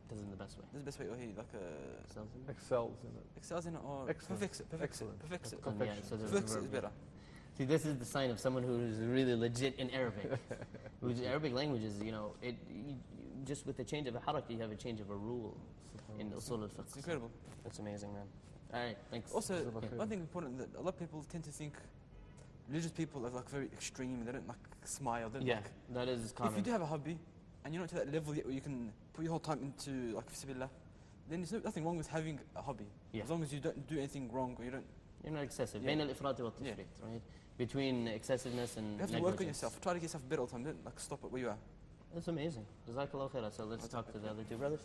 does in the best way. This is the best way, or he Excels in it. Excels in it, or perfects it. Perfects it. Perfects it is better. See, this is the sign of someone who is really legit in Arabic. Arabic language is, just with the change of a harakah, you have a change of a rule in usul al-fiqh. It's incredible. That's amazing, man. All right, thanks. Also, one thing important that a lot of people tend to think religious people are like very extreme and they don't like smile. That is common. If you do have a hobby and you're not to that level yet where you can put your whole time into like fisabilillah, then there's nothing wrong with having a hobby. As long as you don't do anything wrong or you're not excessive. بين الإفراط والتفريط, right? Between excessiveness and you have to work on yourself. Try to get yourself better all the time. Don't stop it where you are. That's amazing. Jazakallah khairah. So let's talk to the other two brothers.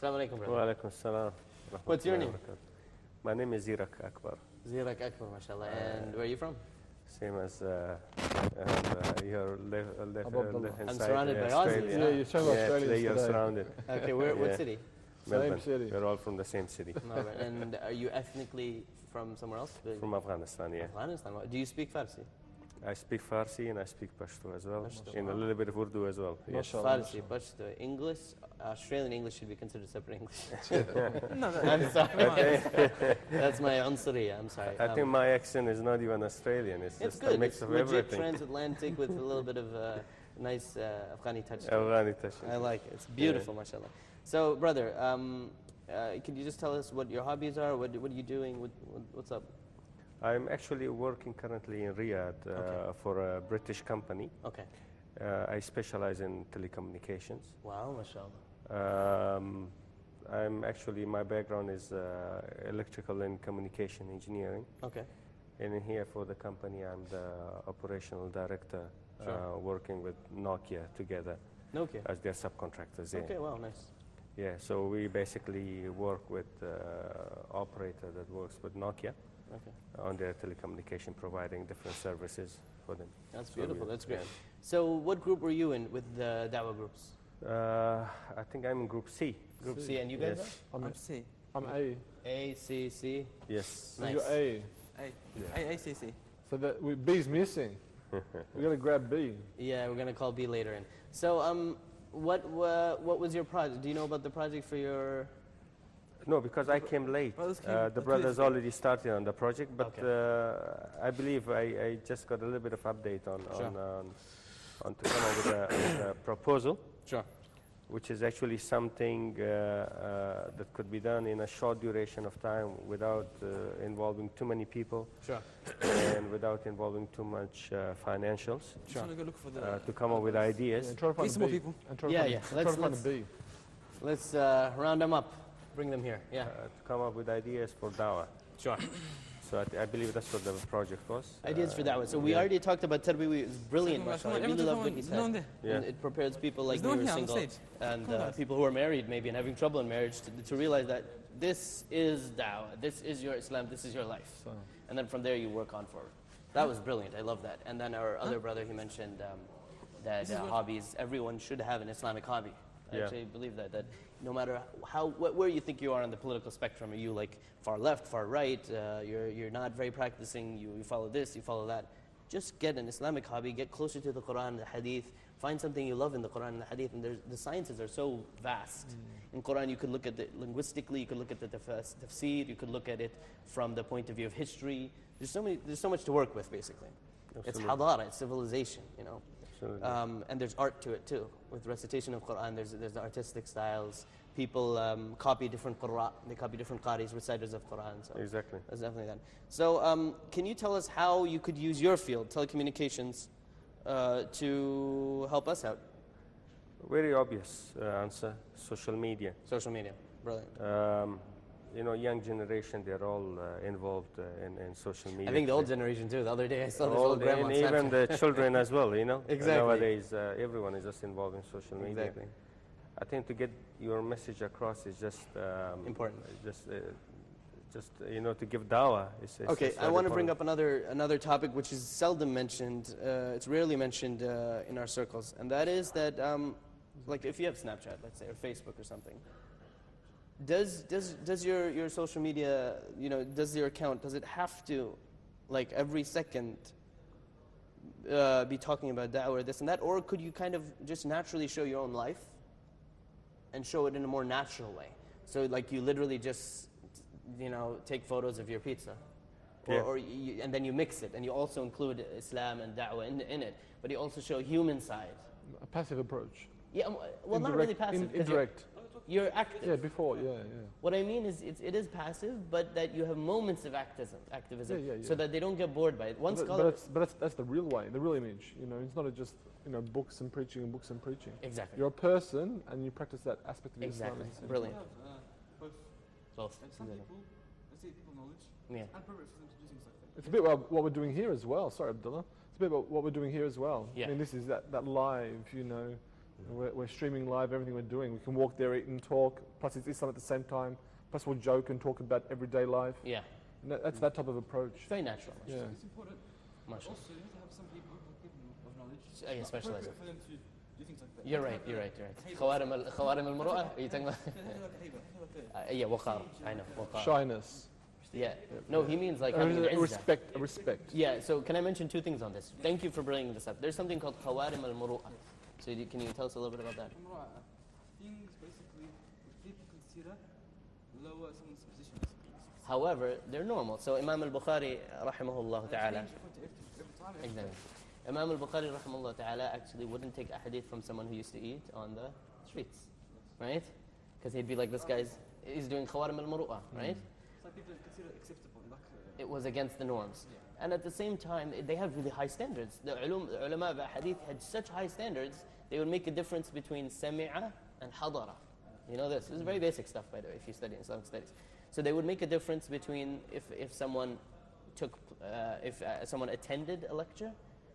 Assalamu alaikum, brother. Wa alaikum assalam. What's your name? My name is Zirak Akbar. Zirak Akbar, mashallah. And where are you from? Same as your left hand I'm side. surrounded by Aussies. Yeah, you're showing Australians you're today. surrounded. Okay, what city? Melbourne. Same city. We're all from the same city. And are you ethnically from somewhere else? From Afghanistan, yeah. Afghanistan. Do you speak Farsi? I speak Farsi and I speak Pashto as well, and a little bit of Urdu as well. Yes. Farsi, Pashto, English, Australian English should be considered separate English. No, I'm sorry. That's my unsuriya, I'm sorry. I think my accent is not even Australian. It's just good. a mix It's of legit everything. transatlantic with a little bit of nice Afghani touch. Afghani touch. I like it. It's beautiful, mashallah. So, brother, can you just tell us what your hobbies are? What are you doing? What's up? I'm actually working currently in Riyadh for a British company. Okay. I specialize in telecommunications. Wow, mashallah. My background is electrical and communication engineering. Okay. And in here for the company, I'm the operational director, working with Nokia together as their subcontractors. Yeah. Okay, wow, nice. Yeah, so we basically work with operator that works with Nokia on their telecommunication, providing different services for them. That's beautiful. That's great. So what group were you in with the Dawah groups? I think I'm in Group C. Group C, and you guys I'm C. I'm A. A, C, C. Yes. Nice. You're A. A, C, C. So B's missing. We got to grab B. Yeah, we're gonna call B later in. So what was your project? Do you know about the project for your? No, because I came late. The brothers already started on the project, but I believe I just got a little bit of update on to come up with a proposal. Sure. Which is actually something that could be done in a short duration of time without involving too many people. Sure. And without involving too much financials. Sure. Go look for to come up with ideas. And try to find some more people. Let's round them up. Bring them here. Yeah. To come up with ideas for dawah. Sure. So I believe that's what the project was. Ideas for dawah. So we already talked about Tarbiwi. It's brilliant, mashallah. I really love what he said. And it prepares people like me who are single and people who are married maybe and having trouble in marriage to realize that this is dawah, this is your Islam, this is your life. And then from there you work on forward. That was brilliant. I love that. And then our other brother, he mentioned that hobbies, everyone should have an Islamic hobby. I actually believe that no matter where you think you are on the political spectrum, are you like far left, far right, you're not very practicing, you follow this, you follow that, just get an Islamic hobby, get closer to the Quran and the Hadith, find something you love in the Quran and the Hadith, and the sciences are so vast. In Quran, you could look at it linguistically, you could look at the tafsir, you could look at it from the point of view of history. There's so much to work with, basically. It's hadara, it's civilization, you know. And there's art to it too. With recitation of Quran, there's the artistic styles. People copy different qurra, they copy different qaris, reciters of Quran. So Exactly. that's definitely that. So can you tell us how you could use your field, telecommunications, to help us out? Very obvious answer, social media. Social media, brilliant. You know, young generation, they're all involved in social media. I think the old generation too. The other day I saw this old grandma on and even Snapchat. the children as well, you know. Exactly. Nowadays, everyone is just involved in social media. Exactly. I think to get your message across is just Important. Just you know, to give dawah. Okay, I want to bring up another topic which is seldom mentioned. It's rarely mentioned in our circles, and that is that, like, if you have Snapchat, let's say, or Facebook or something, does your social media, you know, does your account, does it have to, like, every second be talking about da'wah or this and that, or could you kind of just naturally show your own life and show it in a more natural way? So, like, you literally just, you know, take photos of your pizza, and then you mix it, and you also include Islam and da'wah in it, but you also show human side. A passive approach. Yeah, well, not really passive. Indirect. You're active. Yeah, before, yeah. What I mean is, it is passive, but that you have moments of activism, Yeah. so that they don't get bored by it. One But scholar, that's the real way, the real image. You know, it's not just, you know, books and preaching and books and preaching. exactly, You're a person, and you practice that aspect of exactly, Islam. brilliant. Both. Both. Like some people, let's say people knowledge, Yeah. and purpose for them to do things like that. It's a bit about what we're doing here as well. Sorry, Abdullah. It's a bit about what we're doing here as well. Yeah. I mean, this is that live, you know. We're streaming live everything we're doing. We can walk there, eat and talk. Plus it's Islam at the same time. Plus we'll joke and talk about everyday life. Yeah, And that's that type of approach. it's very natural. Yeah. It's important. Mashallah. Also, you have to have some people of knowledge. Yeah, It's not specialized. appropriate for them to do things like that. You're right. خوارم المروءة. Are you talking about? Yeah, waqar. I know. Waqar. Shyness. Yeah. No, he means like having an izzah. Respect. Yeah, so can I mention two things on this? Thank you for bringing this up. There's something called Khawarim al-Muru'ah. So can you tell us a little bit about that? Things basically which people consider lower someone's position. However, they're normal. So Imam al-Bukhari, rahimahullah ta'ala. Every time. Exactly. Imam al-Bukhari, rahimahullah ta'ala, actually wouldn't take a hadith from someone who used to eat on the streets. Right? Because he'd be like, this guy's, he's doing Khawarim al-Muru'ah, right? Some people consider it acceptable. Like, It was against the norms. And at the same time, they have really high standards. The ulama of hadith had such high standards, they would make a difference between sami'a and hadara. You know this is very basic stuff, by the way, if you study Islamic studies. So they would make a difference between if someone someone attended a lecture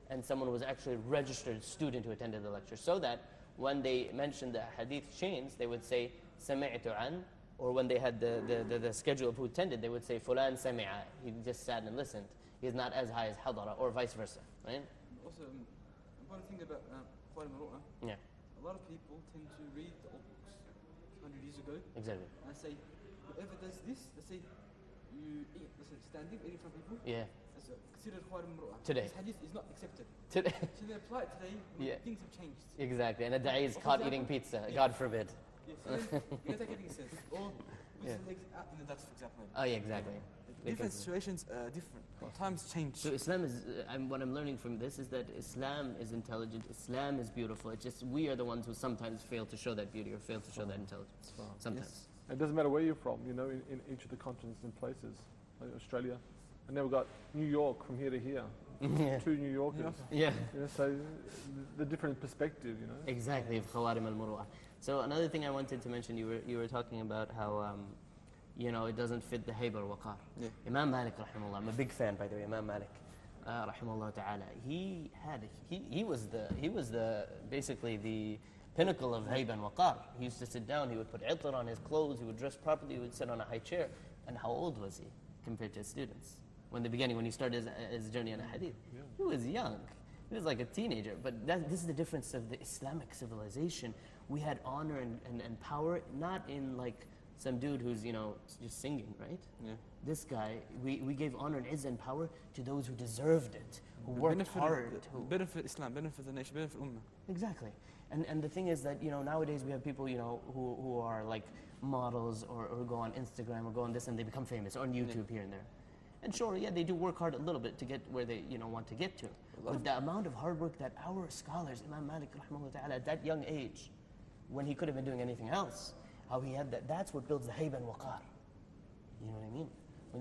and someone was actually a registered student who attended the lecture, so that when they mentioned the hadith chains, they would say sami'tu an, or when they had the schedule of who attended, they would say fulan sami'a, he just sat and listened. He's not as high as hadara, or vice versa, right? Also, important thing about Khawarim al-Muru'ah, Yeah, a lot of people tend to read the old books 100 years ago exactly. and say, whoever does this, let's say you eat, let's say standing, eating from people, Yeah, that's considered Khawarim al-Muru'ah. Today. This hadith is not accepted. today. So they apply it today when Yeah. things have changed. Exactly, and a da'i is caught eating pizza, God forbid. Yeah, so then you don't take anything sense. Or with Yeah. the legs out in the dust, for example. Oh yeah, exactly. Different situations are different. Times change. So Islam is, what I'm learning from this is that Islam is intelligent, Islam is beautiful. It's just we are the ones who sometimes fail to show that beauty or fail to show that intelligence. Sometimes. It doesn't matter where you're from, you know, in each of the continents and places, like Australia. And then we've got New York from here to here. Yeah. 2 New Yorkers. Yeah. You know, so the different perspective, you know. Exactly, of Khawarim al-Muru'ah. So another thing I wanted to mention, you were talking about how, you know, it doesn't fit the hayb al-waqar. Yeah. Imam Malik, rahimahullah, I'm a big fan, by the way, Imam Malik, rahimahullah ta'ala. He was the basically the pinnacle of hayb and waqar. He used to sit down, he would put itar on his clothes, he would dress properly, he would sit on a high chair. And how old was he compared to his students? When he started his journey on a hadith, he was young. He was like a teenager. But this is the difference of the Islamic civilization. We had honor and power, not in like some dude who's, you know, just singing, right? Yeah. this guy, we gave honor and izzah and power to those who deserved it, who worked hard. Benefit Islam, benefit the nation, benefit Ummah. Exactly. And the thing is that, nowadays we have people, who are like models or go on Instagram or go on this and they become famous, or on YouTube here and there. And sure, yeah, they do work hard a little bit to get where they, want to get to. But the amount of hard work that our scholars, Imam Malik rahimahullah ta'ala, at that young age, when he could have been doing anything else, how he had that's what builds the hayb and waqar. You know what I mean?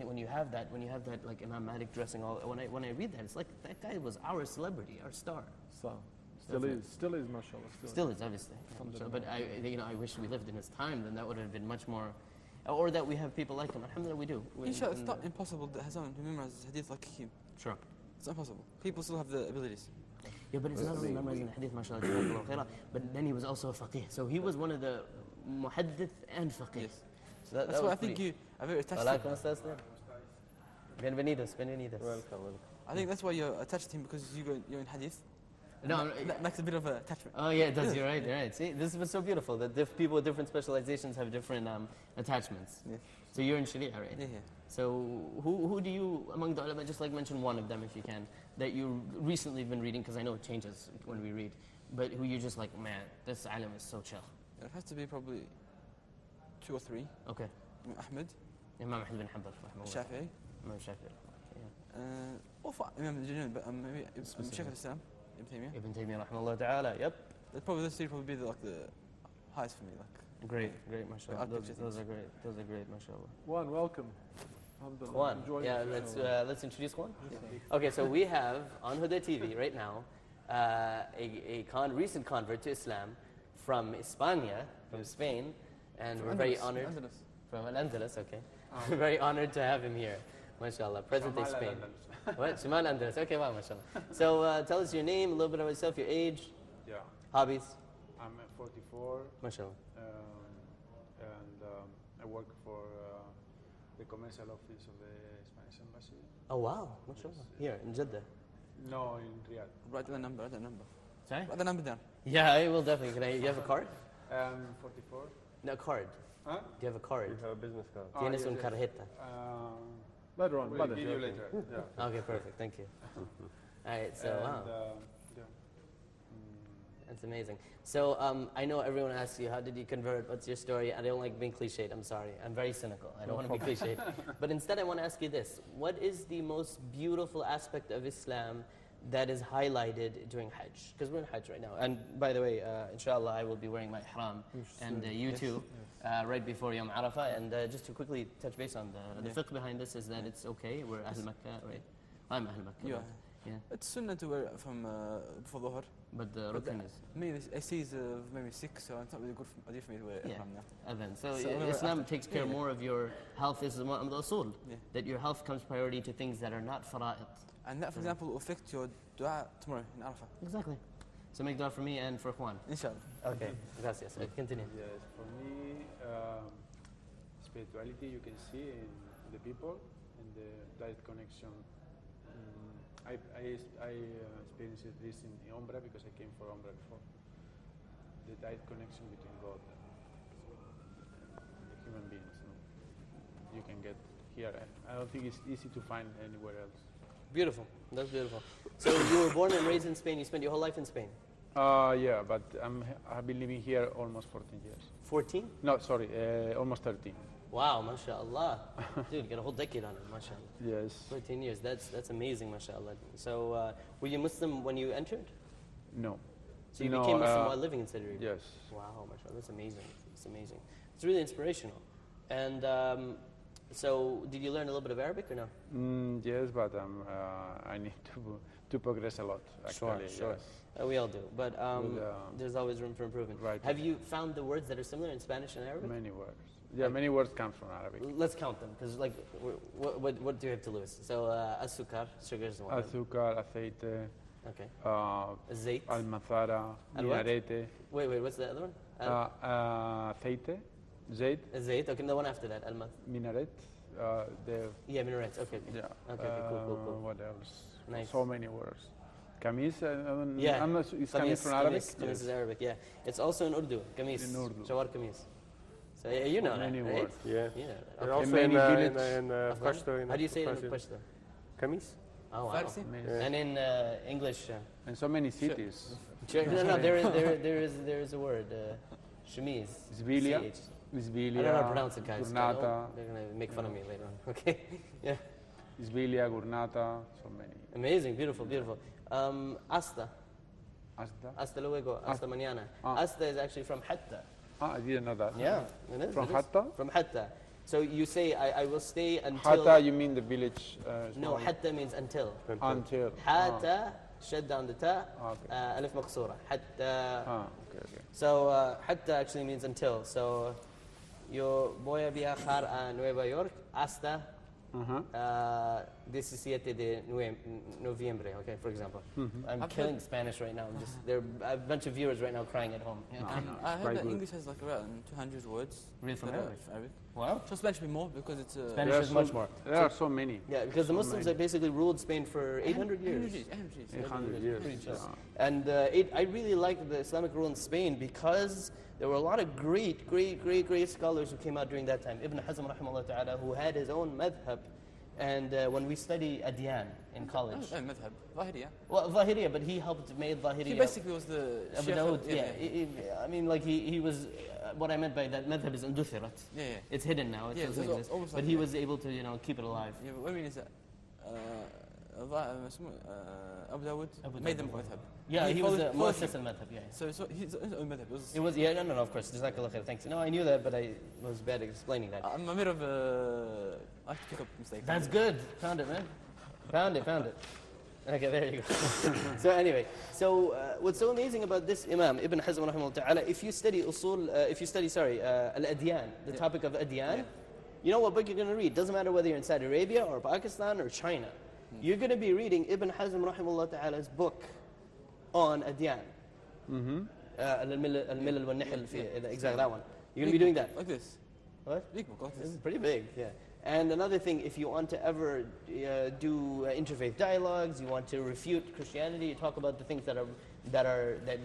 When you have that, like Imam Malik dressing all, when I read that, it's like that guy was our celebrity, our star. So, still is, mashallah. Still is, obviously. So, but I wish we lived in his time, then that would have been much more, or that we have people like him. Alhamdulillah, we do. Inshallah, it's not impossible that Hassan who memorizes hadith like him. Sure. It's not possible. People still have the abilities. Yeah, but it's not only memorizing the hadith, mashallah, jazakallahu khairah, but then he was also a faqih. So he was one of the muhaddith and faqih. Yes. So That's why I think you are very attached to him. Bienvenidos. Welcome. I think that's why you're attached to him, because you're in hadith. No, That makes a bit of an attachment. oh yeah, it does. You're right. See, this is so beautiful that people with different specializations have different attachments. Yes. So you're in Sharia, right? Yeah. So who do you, among the ulama, just like mention one of them if you can, that you recently been reading, because I know it changes when we read, but who you're just like, man, this alim is so chill. It has to be probably 2 or 3. Okay. Ahmed, Imam Ahmed bin Hanbal, rahimahullah. Shafi'i, Imam Shafi'i. Yeah. or Imam al-Junun, but maybe Shaykh al-Islam, Ibn Taymiyyah. Ibn Taymiyyah, rahimahullah ta'ala, yep. Probably those 3 probably be like the highest for me. Like Great, mashallah. Architecture Those are great, mashallah. Juan, welcome. Alhamdulillah. Juan, Enjoy yeah, it. let's introduce Juan. Okay, so we have on Huda TV right now a recent convert to Islam from España, from Spain, and we're very honored. From Al-Andalus, okay. We're very honored to have him here, mashallah. Present-day Spain. What? Shimal Andalus, okay, wow, mashallah. So tell us your name, a little bit about yourself, your age, Yeah, hobbies, I'm 44, mashallah. and I work for the commercial office of the Spanish embassy. Oh wow, mashallah. Here in Jeddah. No, in Riyadh. write the number. Sorry? Write the number down. Yeah, I will definitely. You have a card? I'm 44. No, card. Huh? Do you have a card? You have a business card. Tienes yes, un yes. tarjeta. Later on, We'll later. give you later. Yeah. Okay, perfect. Thank you. All right, so And, wow, yeah. that's amazing. So I know everyone asks you, how did you convert? What's your story? I don't like being cliched. I'm sorry. I'm very cynical. I don't want to be cliched. But instead, I want to ask you this: what is the most beautiful aspect of Islam that is highlighted during Hajj? Because we're in Hajj right now. And by the way, inshallah, I will be wearing my ihram, and you too, right before Yom Arafah. And just to quickly touch base on the fiqh behind this is that it's okay. We're Ahl Makkah, right? I'm Ahl Makkah. You but- are. Yeah. It's sunnah to wear it from before Dhuhr. But the But rukn is. Me, I see is maybe 6, so it's not really good idea for me to wear Yeah. ihram now. Adhan. So, So, Islam after- takes care yeah. more of your health. This is one of the usul. Yeah. That your health comes priority to things that are not fara'id. And that, for example, will affect your dua tomorrow in Arafah. Exactly. So make dua for me and for Juan. Inshallah. Okay. Gracias. Continue. Yes, for me, spirituality you can see in the people and the direct connection. I experienced this in Umrah because I came for Umrah before. The direct connection between God and the human beings. You can get here. I don't think it's easy to find anywhere else. Beautiful. That's beautiful. So you were born and raised in Spain. You spent your whole life in Spain. Yeah, but I've been living here almost 14 years. 14? No, sorry, almost 13. Wow, mashallah. Dude, you got a whole decade on it, mashallah. Yes. 14 years. That's amazing, mashallah. So were you Muslim when you entered? No. So you No, became Muslim while living in Saudi Arabia? Yes. Wow, mashallah, that's amazing. It's amazing. It's really inspirational. And so, did you learn a little bit of Arabic or no? Yes, but I need to progress a lot. Actually, Sure. Yes. We all do. But With, there's always room for improvement. right. Have you found the words that are similar in Spanish and Arabic? Many words. Yeah, many words come from Arabic. Let's count them, because like, what do you have to lose? So, azúcar, sugar is one. Azúcar, aceite, Okay. uh, Zayt. almazara, And what? minarete, Wait, what's the other one? aceite, zayt, Zayt. Okay, the one after that, almaz. minaret, Yeah, minarets. Okay. yeah. Okay, cool. What else? Nice. So many words. Kamis, Yeah. I'm not sure, is Kamis from Arabic? Kamis is Arabic, yeah. It's also in Urdu, kamis. In Urdu. Shawar kamis. So you know Many that, right? words. Yeah. You know that. And Okay. also many in villages. Pashto. How do you say it in Pashto? Kamis? Oh, wow. Farsi? Many- And in English? And so many cities. No, there is a word. Shamiz. Isbilia. CH. Isbilia. I don't know how to pronounce it, guys. Gurnata. They're going to make fun of me later on. Okay. Yeah. Isbilia, Gurnata, so many. Amazing. Beautiful, beautiful. Asta. Asda. Hasta luego. Hasta mañana. Ah. Hasta is actually from Hatta. I didn't know that. Yeah, it is. From it is. Hatta? From Hatta. So you say, I will stay until... Hatta, you mean the village? No, Hatta means until. Until. Hatta, shad on the ta, Okay. alif maqsura. Hatta. Okay. So Hatta actually means until. So yo voy a viajar a Nueva York hasta 17 de noviembre, okay, for example. I'm killing Spanish right now. There are a bunch of viewers right now crying at home. Yeah. I heard that good. English has like around 200 words. Really from that are Arabic? Arabic. Wow. So Spanish will be more because it's Spanish There is are much so- more. There are so many. Yeah, because the So Muslims many. have basically ruled Spain for 800 years. 800 years. Yeah. And I really liked the Islamic rule in Spain because there were a lot of great scholars who came out during that time. Ibn Hazm rahimahullah ta'ala, who had his own madhab. And when we study Adyan in college, madhab. Zahiriya. well, Zahiriya, but he helped make Zahiriya. He basically was the Abu sheikh Dawood, of- I mean, like he was, what I meant by that madhab is unduthirat. Yeah. It's hidden now, it Yeah, doesn't it's exist. almost But like he that. was able to, keep it alive. Yeah, but what I mean is that Abu Dawood Abu made Dawud. them madhab. Yeah, he was the followed Muassas him. al-madhab, yeah. So his own madhab. It was, yeah, no, of course. Jazakallah khair, thanks. No, I knew that, but I was bad at explaining that. I'm a bit of a... I have to pick up mistakes. That's good. Found it, man. Found it. Okay, there you go. So anyway, what's so amazing about this Imam, Ibn Hazm rahimahullah ta'ala, if you study Al-Adyan, the topic of Adyan, you know what book you're going to read. Doesn't matter whether you're in Saudi Arabia or Pakistan or China. You're going to be reading Ibn Hazm rahimahullah ta'ala's book on Adyan. Al-Milal wal-Nihl, exactly that one. You're going to be doing that. Like this. What? Big book like This this. is pretty big, yeah. And another thing, if you want to ever do interfaith dialogues, you want to refute Christianity, you talk about the things that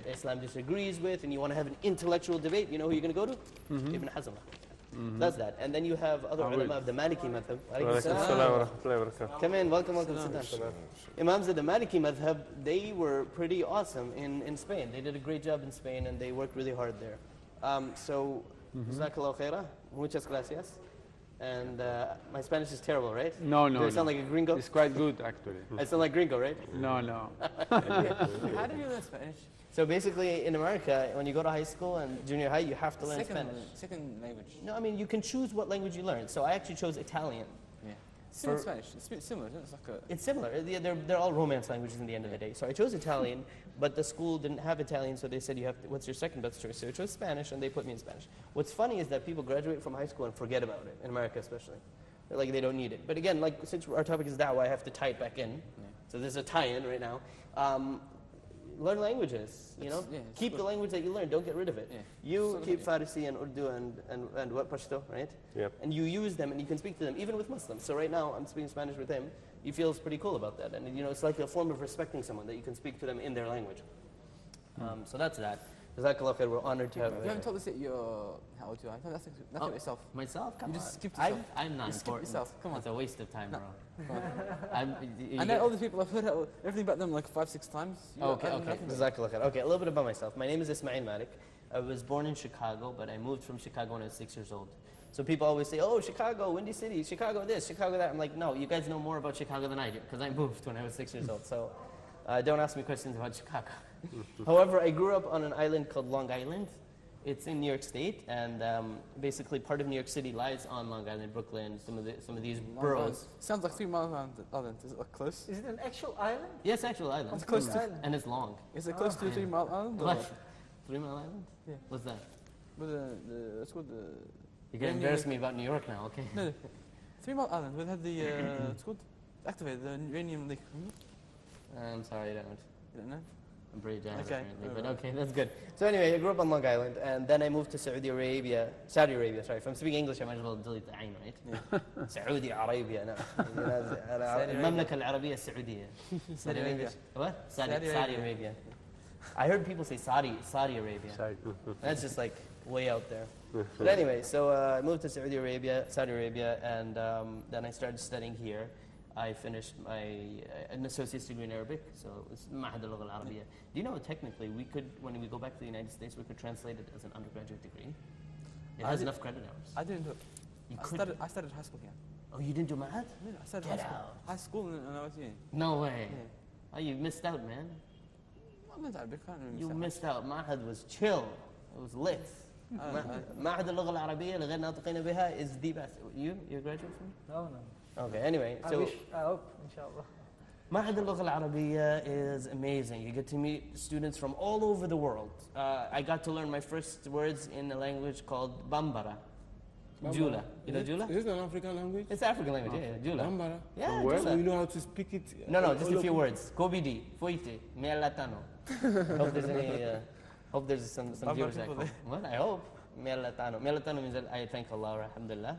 Islam disagrees with, and you want to have an intellectual debate, you know who you're going to go to? Ibn Hazm. That's that. And then you have other ulama of the Maliki madhab. Alaykum salam. Come in, welcome, sit down. Imams of the Maliki madhab, they were pretty awesome in Spain. They did a great job in Spain, and they worked really hard there. Jazakallahu khairah, muchas gracias. And my Spanish is terrible, right? No. Do I sound like a gringo? It's quite good, actually. I sound like gringo, right? No. How do you learn Spanish? So basically, in America, when you go to high school and junior high, you have to learn Spanish. Second language. No, I mean, you can choose what language you learn. So I actually chose Italian. Yeah. Similar For- Spanish. It's similar, isn't it? It's like a... It's similar. They're all Romance languages in the end of the day. So I chose Italian, but the school didn't have Italian, so they said, what's your second best choice? So I chose Spanish, and they put me in Spanish. What's funny is that people graduate from high school and forget about it, in America especially. They're like, they don't need it. But again, like, since our topic is da'wah, I have to tie it back in. Yeah. So there's a tie-in right now. Learn languages, it's keep good. the language that you learn, don't get rid of it. Yeah. You keep Farsi and Urdu and what, Pashto, right? Yep. And you use them and you can speak to them, even with Muslims. So right now, I'm speaking Spanish with him. He feels pretty cool about that. And it's like a form of respecting someone, that you can speak to them in their language. So that's that. Jazakallah khair, we're honored to have You haven't told us that you're... How old you are. Nothing about yourself. Myself? Come You on. just skipped yourself. I'm not You skipped important. yourself. Come on. It's a waste of time, bro. Come on. You I know all these people, I've heard everything about them like 5-6 times. Okay. Nothing. Jazakallah khair. Okay, a little bit about myself. My name is Ismail Malik. I was born in Chicago, but I moved from Chicago when I was 6 years old. So people always say, oh, Chicago, Windy City, Chicago this, Chicago that. I'm like, no, you guys know more about Chicago than I do, because I moved when I was 6 years old. So don't ask me questions about Chicago. However, I grew up on an island called Long Island. It's in New York State, and basically part of New York City lies on Long Island, Brooklyn, some of these boroughs. Sounds like 3 miles around the island. Is it like close? Is it an actual island? Yes, actual island. It's close to... And it's long. Is it close to 3 Mile Island? Or What? 3 Mile Island? Yeah. What's that? With it's called the... You're going to embarrass me about New York now, okay? No. 3 Mile Island. We had the... it's called... Activated, the uranium leak. I'm sorry, I don't. You don't know? I'm pretty jazzed Okay. apparently, but okay, that's good. So anyway, I grew up on Long Island, and then I moved to Saudi Arabia, sorry. If I'm speaking English, I might as well delete the ayn, right? Yeah. Saudi Arabia, no. المملكة العربية السعودية. Saudi Arabia. What? Saudi Saudi Arabia. I heard people say Saudi Arabia. Sorry. That's just like way out there. But anyway, so I moved to Saudi Arabia, and then I started studying here. I finished an associate's degree in Arabic, so it's Mahad al-Lugha al-Arabiya. Do you know technically we could, when we go back to the United States, we could translate it as an undergraduate degree? It has enough credit hours. I didn't do it. You I started high school here. Oh, you didn't do Mahad? Yeah, I started Get high school. out. High school and I was here. No way. Yeah. Oh, you missed out, man. I'm not Arabic. I don't You understand. missed out. Mahad was chill. It was lit. معهد اللغة العربية لغير ناطقين بها is the best. You a graduate from? No. Okay, anyway. I So wish, I hope, inshallah. معهد اللغة العربية is amazing. You get to meet students from all over the world. I got to learn my first words in a language called Bambara. Jula. You know Jula? Is it an African language? It's African language, yeah, Jula. Bambara. Yeah, Where? Jula. So you know how to speak it? No, just all a few of- words. Kobidi, Foite, Melatano. Hope there's some viewers at home. What? I hope. Melatano. Melatano means that I thank Allah, alhamdulillah.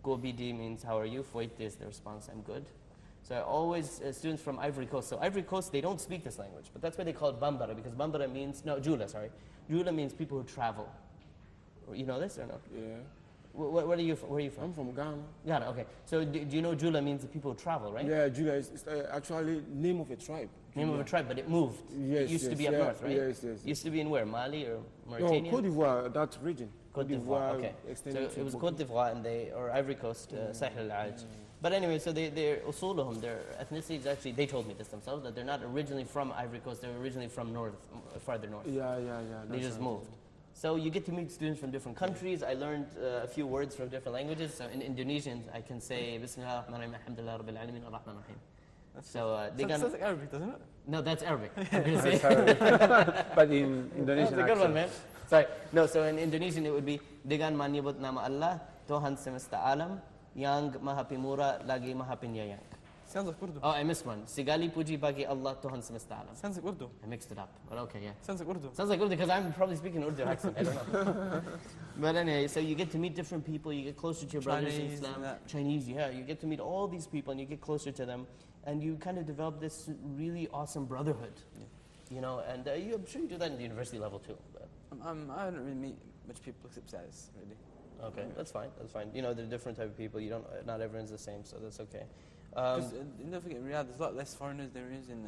Kobidi means how are you? Foite is the response, I'm good. So I always, students from Ivory Coast. So Ivory Coast, they don't speak this language, but that's why they call it Bambara, because Bambara means, no, Jula, sorry. Jula means people who travel. You know this or no? Yeah. Where are you from? Where are you from? I'm from Ghana. Ghana, okay. So do you know Jula means the people who travel, right? Yeah, Julia is actually name of a tribe. Name of a tribe, but it moved. Yes, It used to yes, be up yeah, north, right? yes, yes. Used to be in where? Mali or No, Mauritania? Côte d'Ivoire, that region. Côte d'Ivoire, okay. So extended to it was Burkina. Côte d'Ivoire and or Ivory Coast, Sahel al-Aj. But anyway, so they're usuluhum, their ethnicities actually, they told me this themselves, that they're not originally from Ivory Coast, they're originally from north, farther north. Yeah. They that's just right. moved. So you get to meet students from different countries. I learned a few words from different languages. So in Indonesian, I can say Bismillah ar-Rahman ar-Rahim, alhamdulillah rabbil alamin ar-Rahman ar-Rahim. So they got Sounds like Arabic, doesn't it? no, that's Arabic. I'm gonna say. But in Indonesian That's a good one, accent. man. Sorry. No, so in Indonesian it would be dengan menyebut nama Allah, Tuhan semesta alam, yang maha pemurah lagi maha penyayang. Sounds like Urdu. Oh, I missed one. Segala puji bagi Allah, Tuhan semesta alam. Sounds like Urdu. I mixed it up, but okay, yeah. Sounds like Urdu. Sounds like Urdu because I'm probably speaking Urdu accent. I don't know. But anyway, so you get to meet different people. You get closer to your brothers in Chinese Islam. and that. Chinese, yeah. You get to meet all these people and you get closer to them, and you kind of develop this really awesome brotherhood. You know, and I'm sure you do that in the university level too. But. I don't really meet much people except Saris, really. Okay, that's fine. That's fine. You know, they're different type of people. You don't. Not everyone's the same, so that's okay. Because don't forget, in Riyadh, there's a lot less foreigners there is in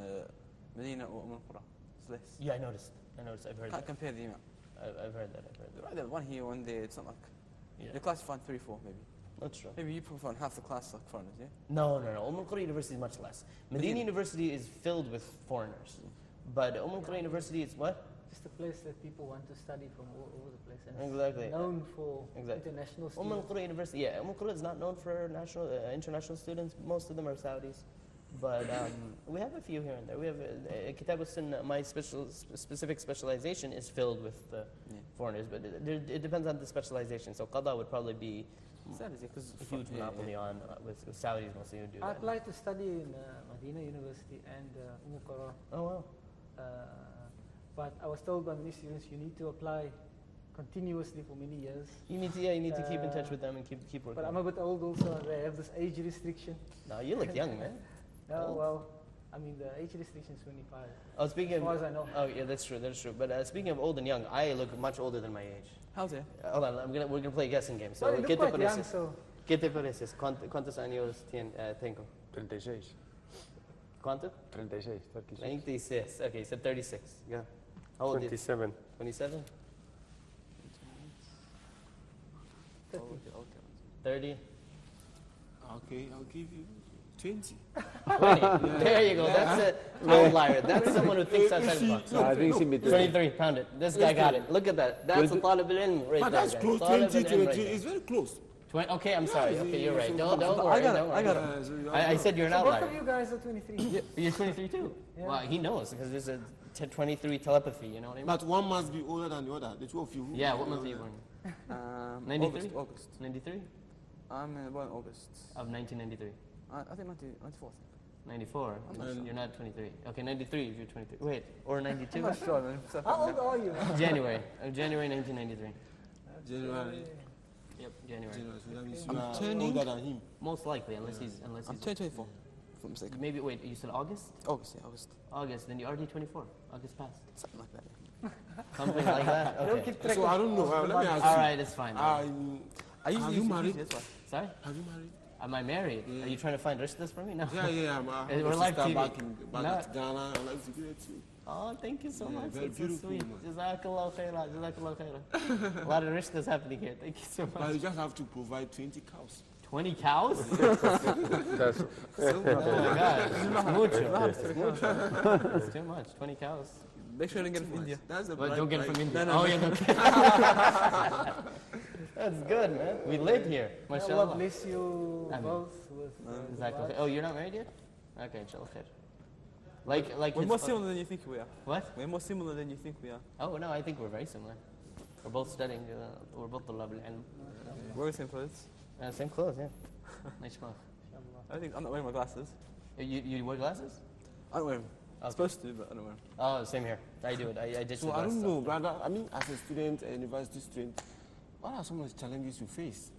Medina or Al-Qura. It's less. Yeah, I noticed. I've heard Can't that. compare the amount. I've heard that. Right there, one here, one there. It's not like Yeah, the class you find 3, 4 maybe. that's true. Maybe you probably find half the class like foreigners, yeah. No. Al-Qura University is much less. Medina University is filled with foreigners, but Qura University is what? Just a place that people want to study from all over the place. And Exactly. It's known for Exactly. international students. Qura University, yeah. Qura is not known for international students. Most of them are Saudis. But we have a few here and there. We have Kitab al-Sunnah. My specific specialization is filled with foreigners, but it depends on the specialization. So Qada would probably be Saris, yeah, because a huge monopoly on with Saudis mostly who do I that. applied to study in Medina University and Qura. Oh wow. But I was told by many students you need to apply continuously for many years. You need to keep in touch with them and keep working. But I'm a bit old also, and they have this age restriction. No, you look young, man. No, Old? well, I mean the age restriction is 25. Oh, speaking As of, far as I know. oh yeah, that's true. But speaking of old and young, I look much older than my age. How's it? Hold on, we're gonna play a guessing game. So, Well, you ¿qué look te quite young, pareces? so ¿Qué te pareces? ¿Cuántos años tengo? 36. ¿Cuánto? 36. 36. 96. Okay, so 36. Yeah. How old are you? 27. 27? 30. 30? Okay, I'll give you 20. 20. There you go. That's an outlier. That's someone who thinks outside the box. I think it's in between. 23. Pound it. This guy got it. Look at that. That's a talib al-ilm right But there. that's guys. close, Talib 20, al-ilm right 20. there. It's very close. Okay, I'm sorry. Okay, you're right. Don't I worry. got it, don't worry. I got it. So you I said you're an So both outlier. of you guys are 23. You're 23 too. Yeah. Wow, he knows because there's a 23 telepathy. You know what I mean? But one must be older than the other. The two of you. Yeah. What month are you born? 93? August. 93 I'm born in August. of 1993. I think 94. 94. I'm not sure. You're not 23. Okay, 93 if you're 23. Wait, or 92? I'm not sure, man. How old are you? January. January 1993. January. Yep, January. January. So that means I'm you are turning- older than him. Most likely, unless I'm he's 24. If I'm mistaken. maybe. Wait, you said August? August, yeah, August. August. Then you're already 24. August passed. Something like that. Yeah. Something like that? Don't Okay. keep track So I don't know. of the Let me months. ask All you. right, it's fine. I Have usually you use married? That's why. Sorry? Have you married? Am I married? Are you trying to find rishtas for me? No. Yeah. We're My live sister TV. back No. at Ghana. I like to do it too. Oh, thank you so Yeah, much. very That's so beautiful sweet. woman. Jazakallah khairan. Jazakallah khairan. A lot of rishtas happening here. Thank you so But you much. just have to provide 20 cows. 20 cows? That's Oh my God. It's mucho. It's mucho. It's too much. 20 cows. Make sure you don't get it from India. That's the But don't get it from India. No, Oh, yeah, okay. That's good, man. We live here. Allah MashaAllah. bless you Amin. both with Jazakallah khair. Oh, you're not married yet? Okay, inshallah khair. Like We're his more fa- similar than you think we are. What? We're more similar than you think we are. Oh, no, I think we're very similar. We're both studying, we're both the level and We're the same clothes. same clothes, yeah. Nice mouth. I think I'm not wearing my glasses. You wear glasses? I don't wear them. Okay. I'm supposed to, but I don't wear them. Oh, same here. I do it. I ditch So the I glasses. don't know, brother. I mean, as a student, a university student, what are some of the challenges you face?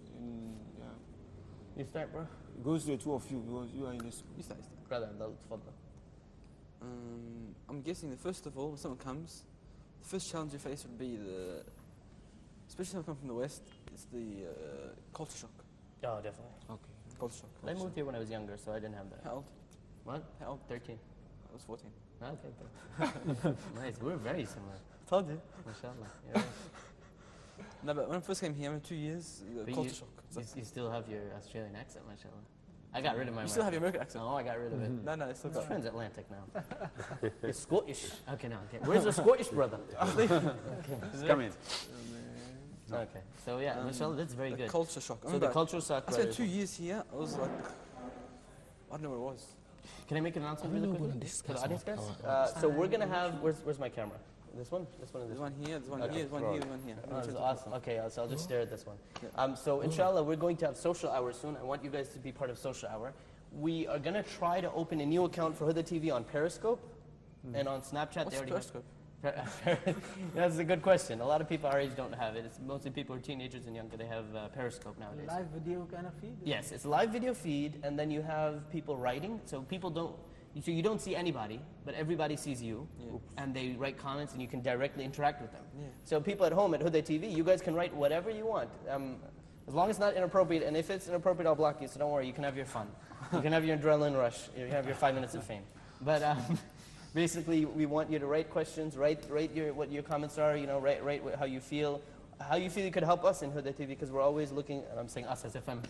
You start, bro. It goes to the two of you because you are in the school. You start. Brother, تفضل. I'm guessing that first of all, when someone comes, the first challenge you face would be especially when someone comes from the West, it's the culture shock. Oh, definitely. Okay. Culture shock. I moved here when I was younger, so I didn't have that. How old? What? How old? 13. I was 14. Okay, bro. Nice. We're very similar. Told you. MashaAllah. Yeah. No, but when I first came here, after 2 years, But culture shock. You still have your Australian accent, mashallah. I got rid of my You still have your American. American accent. No, I got rid of it. No, it's still It's got. transatlantic now. It's Scottish. Okay, no, okay. Where's the Scottish brother? Come in. Okay, so yeah, mashallah, that's very The good. culture shock. I So the remember cultural shock. I spent right, 2 years here. I was like, I don't know what it was. Can I make an announcement I don't really know quickly? what For the this audience, guys? is. So we're gonna have, where's my camera? This one? This one? Or There's this one? one here, there's one Okay. here, there's one here, there's one here. Oh, this is awesome. Okay, so I'll just stare at this one. So inshallah, we're going to have social hour soon. I want you guys to be part of social hour. We are going to try to open a new account for Huda TV on Periscope and on Snapchat. What's They already Periscope? That's a good question. A lot of people our age don't have it. It's mostly people who are teenagers and younger. They have Periscope nowadays. live video kind of feed. Yes, it's a live video feed, and then you have people writing. So people don't, so you don't see anybody, but everybody sees you, and they write comments, and you can directly interact with them. Yeah. So people at home at Huda TV, you guys can write whatever you want, as long as it's not inappropriate. And if it's inappropriate, I'll block you. So don't worry, you can have your fun, you can have your adrenaline rush, you can have your 5 minutes of fame. But basically, we want you to write questions, write what your comments are. You know, write how you feel. How you feel you could help us in Huda TV, because we're always looking, and I'm saying us as if I'm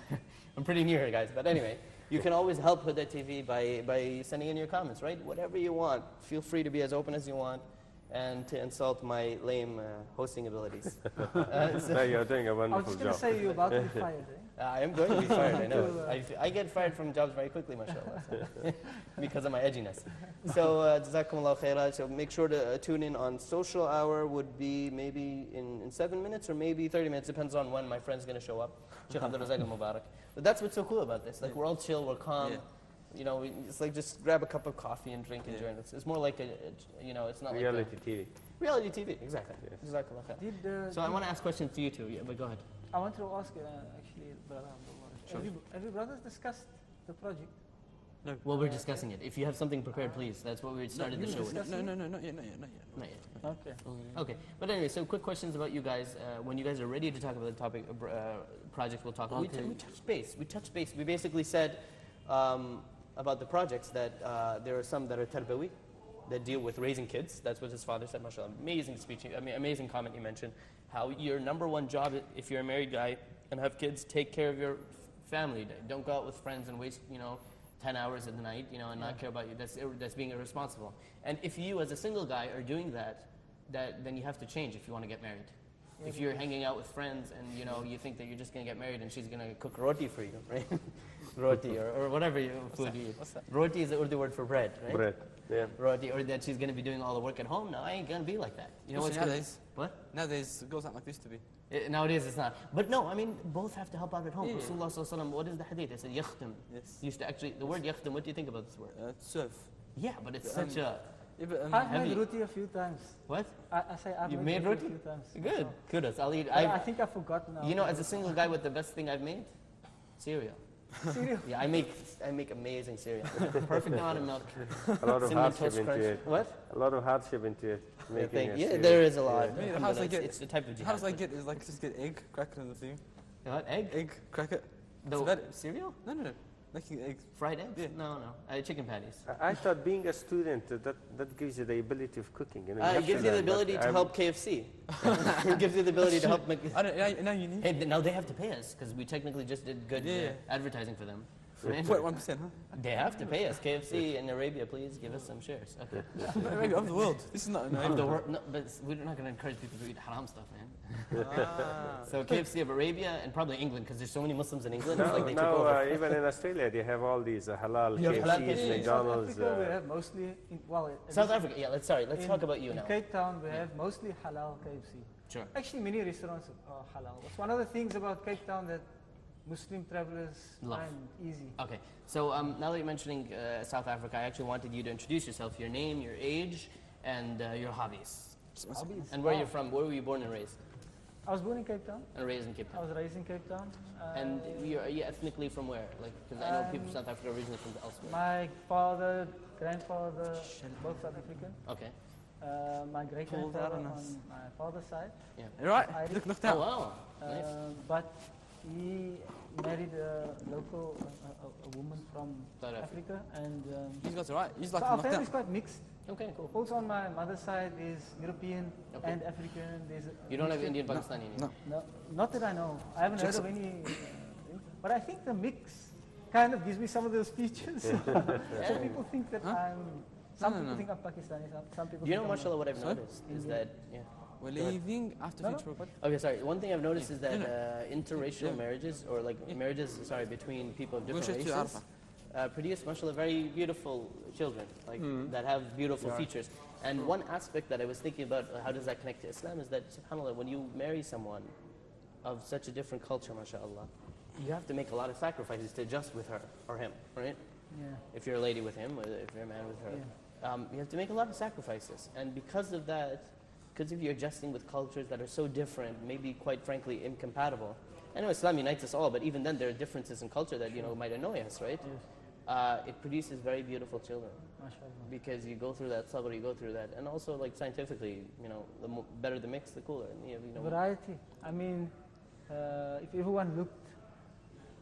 pretty new here, guys. But anyway, you can always help Huda TV by sending in your comments, right? Whatever you want. Feel free to be as open as you want, and to insult my lame hosting abilities. No, you're doing a I was wonderful just going job. to say you're about to be fired, eh? I am going to be fired, I know. I get fired from jobs very quickly, mashallah, so because of my edginess. So, jazakumullah khairah. So make sure to tune in on social hour. Would be maybe in 7 minutes or maybe 30 minutes, depends on when my friend's going to show up. Sheikh Abdul Razak al-Mubarak. But that's what's so cool about this. Like, we're all chill, we're calm. Yeah. You know, it's like just grab a cup of coffee and drink and join. It's more like you know, it's not Reality like TV. reality TV, exactly. Yes. Jazakallah khair. Did, So I want to ask questions to you too, yeah, but go ahead. I want to ask actually, Brother Abdullah, have you brothers discussed the project? No. Well, we're discussing it. If you have something prepared, please. That's what we started the show with. No, not yet. Not yet. Okay. Okay. But anyway, so quick questions about you guys. When you guys are ready to talk about the topic, project, we'll talk. We touched base. We basically said about the projects that there are some that are tarbawi, that deal with raising kids. That's what his father said, mashallah. Amazing speech. I mean, amazing comment you mentioned. How your number one job, if you're a married guy and have kids, take care of your family. Don't go out with friends and waste, 10 hours in the night, and not care about you. That's being irresponsible. And if you, as a single guy, are doing that, then you have to change if you want to get married. If you're hanging out with friends and you think that you're just going to get married and she's going to cook roti for you, right? Roti or whatever food you eat. What's that? Roti is the Urdu word for bread, right? Bread. Yeah. Roti, or that she's going to be doing all the work at home. No, I ain't going to be like that. You know what's Especially gonna- nowadays. What? Nowadays, girls aren't like this to be. Nowadays it's not. But no, I mean, both have to help out at home. Yeah. Rasulullah sallallahu alaihi wasallam, what is the hadith? It said yakhtim. Yes. Used to actually, the word yakhtim, what do you think about this word? Serve. Yeah, but it's such a, Yeah, but, I've Have made you- roti a few times. what? I say I've You made made roti roti? a few times. Good. myself. Kudos. I'll eat. But I think I forgot now. You know, as a single guy, what the best thing I've made? Cereal. Cereal. Yeah, I make amazing cereal. Perfect amount of milk. A lot of Cinnamon hardship Toast into Crunch. it. What? A lot of hardship into it. Yeah, Making a yeah, cereal. there is a lot. Yeah. Yeah, how does I get- It's the type of jihad. How does I get is like just get egg, crack it in the thing. What? Egg? Egg, crack it. The Is that it? cereal? No. Making eggs. Fried eggs? Yeah. No. Chicken patties. I thought being a student, that gives you the ability of cooking. You know, It have gives to you the learn, but ability to I'm- help KFC. It gives you the ability to help make. I don't. Now you need. Hey, now they have to pay us because we technically just did good Yeah. advertising for them. Right? What 1%? Huh? They have to pay us. KFC in Arabia, please give us some shares. Okay. Maybe of the world. This is not. Of the no, but we're not going to encourage people to eat haram stuff, man. So KFC of Arabia and probably England because there's so many Muslims in England. It's like they took over. Even in Australia, they have all these halal You have halal KFCs, KFCs. McDonald's. South Africa, we have mostly, South Africa, yeah. Let's in- talk about you in now. Cape Town, we have mostly halal KFC. Sure. Actually, many restaurants are halal. It's one of the things about Cape Town that Muslim travelers Love. find easy. Okay. So now that you're mentioning South Africa, I actually wanted you to introduce yourself, your name, your age, and your hobbies. Hobbies. And where you're from. Where were you born and raised? I was born in Cape Town. And raised in Cape I Town. was raised in Cape Town. And are you ethnically from where? Like, because I know people from South Africa are originally from elsewhere. My father, grandfather, both South African. Okay. My great Pulled out grandfather on on us. my father's side. Yeah. Right. Irish. Look Oh down. wow. Nice. But he married a local a woman from South Africa, and These guys are right. He's so like our knocked family's out. quite mixed. Okay, cool. Also on my mother's side is European Okay. and African. There's You don't have mixture. Indian Pakistani anymore. No. No, not that I know. I haven't heard of any. But I think the mix kind of gives me some of those features. So people think that I'm. Some No, no, people no. think I'm Pakistani. Some people. You know, think I'm mashallah, what I've Sorry? noticed is that, yeah. We're Go ahead. leaving after No, no, future. Okay, sorry. One thing I've noticed is that Yeah. interracial Yeah. marriages, or like marriages, sorry, between people of different We'll shift to races, produce, mashallah, very beautiful children, like that have beautiful features. And one aspect that I was thinking about, how does that connect to Islam, is that, subhanAllah, when you marry someone of such a different culture, mashallah, you have to make a lot of sacrifices to adjust with her or him, right? Yeah. If you're a lady with him, or if you're a man with her. You have to make a lot of sacrifices. And because of that, because if you're adjusting with cultures that are so different, maybe quite frankly incompatible. I know Islam unites us all, but even then there are differences in culture that might annoy us, right? It produces very beautiful children. MashaAllah. Because you go through that sabr, you go through that. And also like scientifically, the better the mix, the cooler. Variety. I mean, if everyone looked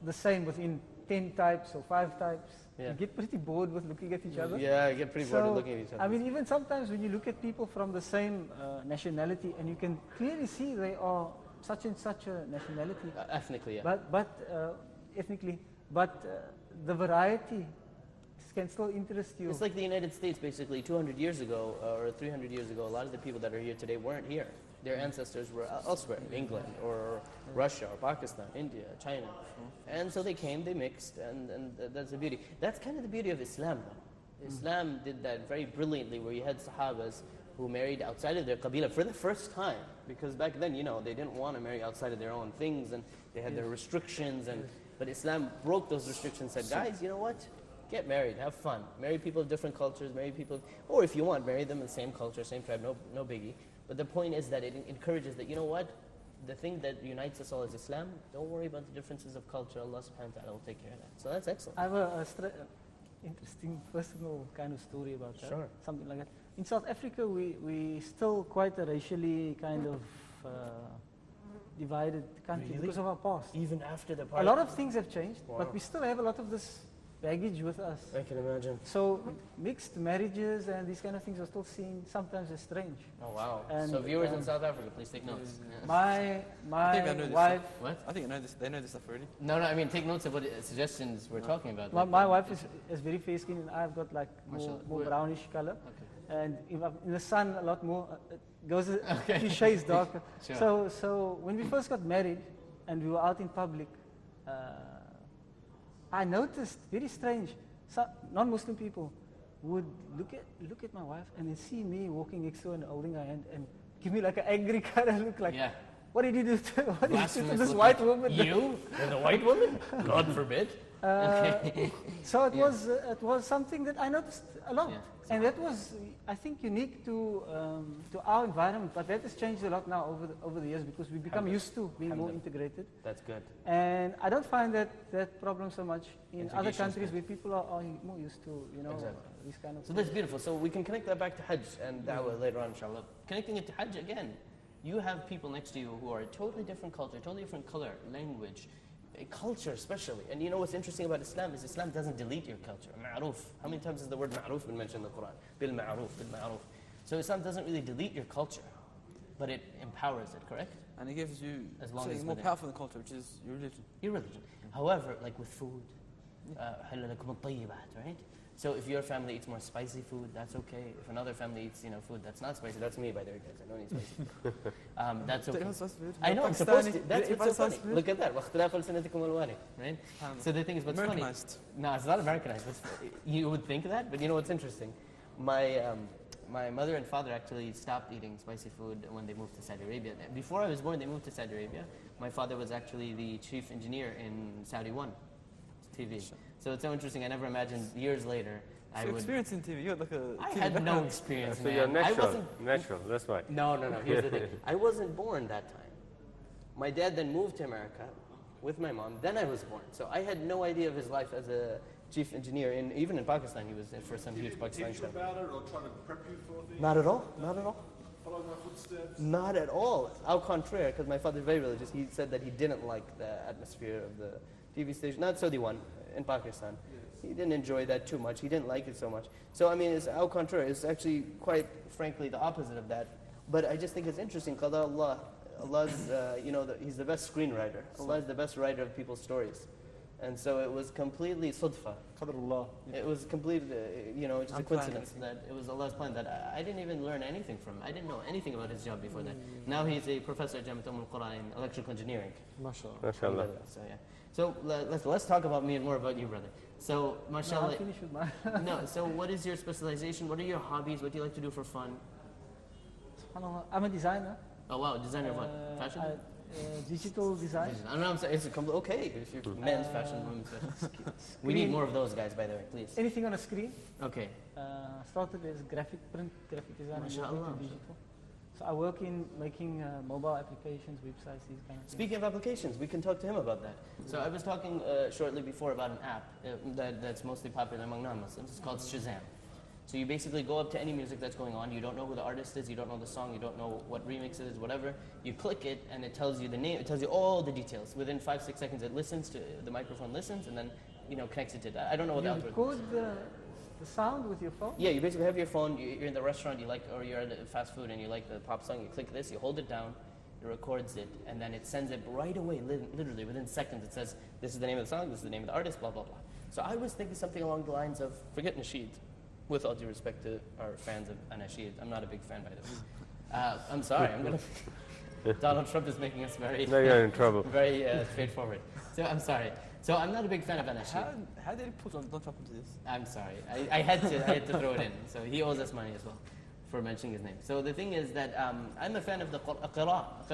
the same within 10 types or 5 types, Yeah. you get pretty bored with looking at each other. Yeah, I get pretty bored of looking at each other. I mean, even sometimes when you look at people from the same nationality, and you can clearly see they are such and such a nationality, ethnically, yeah. but ethnically, but the variety can still interest you. It's like the United States, basically, 200 years ago or 300 years ago. A lot of the people that are here today weren't here. Their ancestors were elsewhere, England or Russia or Pakistan, India, China. And so they came, they mixed, and that's the beauty. That's kind of the beauty of Islam, though. Islam did that very brilliantly, where you had Sahabas who married outside of their qabila for the first time. Because back then, they didn't want to marry outside of their own things, and they had their restrictions. But Islam broke those restrictions, said, guys, you know what? Get married, have fun. Marry people of different cultures, marry people, or if you want, marry them in the same culture, same tribe, no biggie. But the point is that it encourages that, the thing that unites us all is Islam. Don't worry about the differences of culture. Allah subhanahu wa ta'ala will take care of that. So that's excellent. I have a interesting personal kind of story about that. Sure. Something like that. In South Africa, we still quite a racially kind of divided country Really? because of our past. Even after the A party. lot of things have changed, Wow. but we still have a lot of this baggage with us. I can imagine. So mixed marriages and these kind of things are still seen sometimes as strange. Oh, wow. And, So viewers in South Africa, please take notes. Yeah. My I know this wife, What? I think they know this stuff already. No, I mean, take notes of what suggestions we're talking about. my wife is very fair skinned and I've got like more Mashallah. brownish color. Okay. And in the sun a lot more, it goes Okay. a few shades darker. Sure. So when we first got married and we were out in public, I noticed, very strange, some non-Muslim people would look at my wife and then see me walking next to her and holding her hand and give me like an angry kind of look, like, what did you do to, what did you do to Blasphemous this look white like, woman? You? And the white woman? God forbid. So it was something that I noticed a lot, Yeah. and that was, I think, unique to our environment. But that has changed a lot now over the years because we become used to being more integrated. That's good. And I don't find that problem so much in other Integration is countries good. where people are more used to, Exactly. these kind of So things. that's beautiful. So we can connect that back to Hajj and Da'wah later on, inshallah. Connecting it to Hajj again, you have people next to you who are a totally different culture, totally different color, language, a culture especially. And you know what's interesting about Islam is Islam doesn't delete your culture. Ma'ruf. How many times has the word ma'ruf been mentioned in the Quran? Bil ma'ruf, bil ma'ruf. So Islam doesn't really delete your culture, but it empowers it, correct? And it gives you As long something as more within- powerful than culture, which is your religion. Your religion. However, like with food, حل لكم الطيبات, right? So if your family eats more spicy food, that's okay. If another family eats, food that's not spicy, that's me, by the way, guys. I don't eat spicy food. That's okay. I know, I'm supposed to. That's what's so funny. Look at that. واختلاف ألسنتكم وألوانكم, right? So the thing is, what's funny? Americanized. No, it's not Americanized. You would think that, but you know what's interesting? My mother and father actually stopped eating spicy food when they moved to Saudi Arabia. Before I was born, they moved to Saudi Arabia. My father was actually the chief engineer in Saudi One TV. So it's so interesting. I never imagined years later I would. Experience in TV, you had like a. I TV had no background. experience. So man. you're I natural. wasn't. Natural, that's why. No. Here's the thing. I wasn't born that time. My dad then moved to America with my mom. Then I was born. So I had no idea of his life as a chief engineer. Even in Pakistan, he was for some huge Pakistani show. about it or trying to prep you for things? Not at all. Not at all. Follow my footsteps? Not at all. Au contraire, because my father's very religious. He said that he didn't like the atmosphere of the TV station, not Saudi One, in Pakistan. He didn't enjoy that too much. He didn't like it so much. So, I mean, it's au contraire. It's actually, quite frankly, the opposite of that. But I just think it's interesting. Qada Allah. Allah's, He's the best screenwriter. Allah is the best writer of people's stories. And so it was completely sudfa. Qadarullah. It was complete, just a Unplanned. coincidence that it was Allah's plan that I didn't even learn anything from him. I didn't know anything about his job before that. Now he's a professor at Jamiat al-Quran in electrical engineering. MashaAllah. MashaAllah. So yeah. So let's talk about me and more about you, brother. So No, I'll mashallah. finish with my. No. So what is your specialization? What are your hobbies? What do you like to do for fun? SubhanAllah, I'm a designer. Oh wow, designer of what? Fashion? Digital design. I don't know. I'm saying it's okay. If you're men's fashion, women's fashion. We need more of those guys, by the way, please. Anything on a screen. Okay. Started as graphic design, and moved MashaAllah. into digital. So I work in making mobile applications, websites, these kind of things. Speaking of applications, we can talk to him about that. So I was talking shortly before about an app that's mostly popular among non-Muslims. It's called Shazam. So you basically go up to any music that's going on. You don't know who the artist is. You don't know the song. You don't know what remix it is, whatever. You click it, and it tells you the name. It tells you all the details. Within 5-6 seconds, it listens to the microphone, listens, and then connects it to that. I don't know what the You algorithm is. record the sound with your phone. Yeah, you basically have your phone. You're in the restaurant. Or you're at fast food, and you like the pop song. You click this. You hold it down. It records it, and then it sends it right away. Literally within seconds, it says, "This is the name of the song. This is the name of the artist." Blah blah blah. So I was thinking something along the lines of, forget nasheed, with all due respect to our fans of Anashid. I'm not a big fan, by the way. I'm sorry. Donald Trump is making us very, Now you're in trouble. very straightforward. So I'm sorry. So I'm not a big fan of Anashid. How did he put Donald Trump into this? I'm sorry. I had to throw it in. So he owes us money as well for mentioning his name. So the thing is that I'm a fan of the qira'at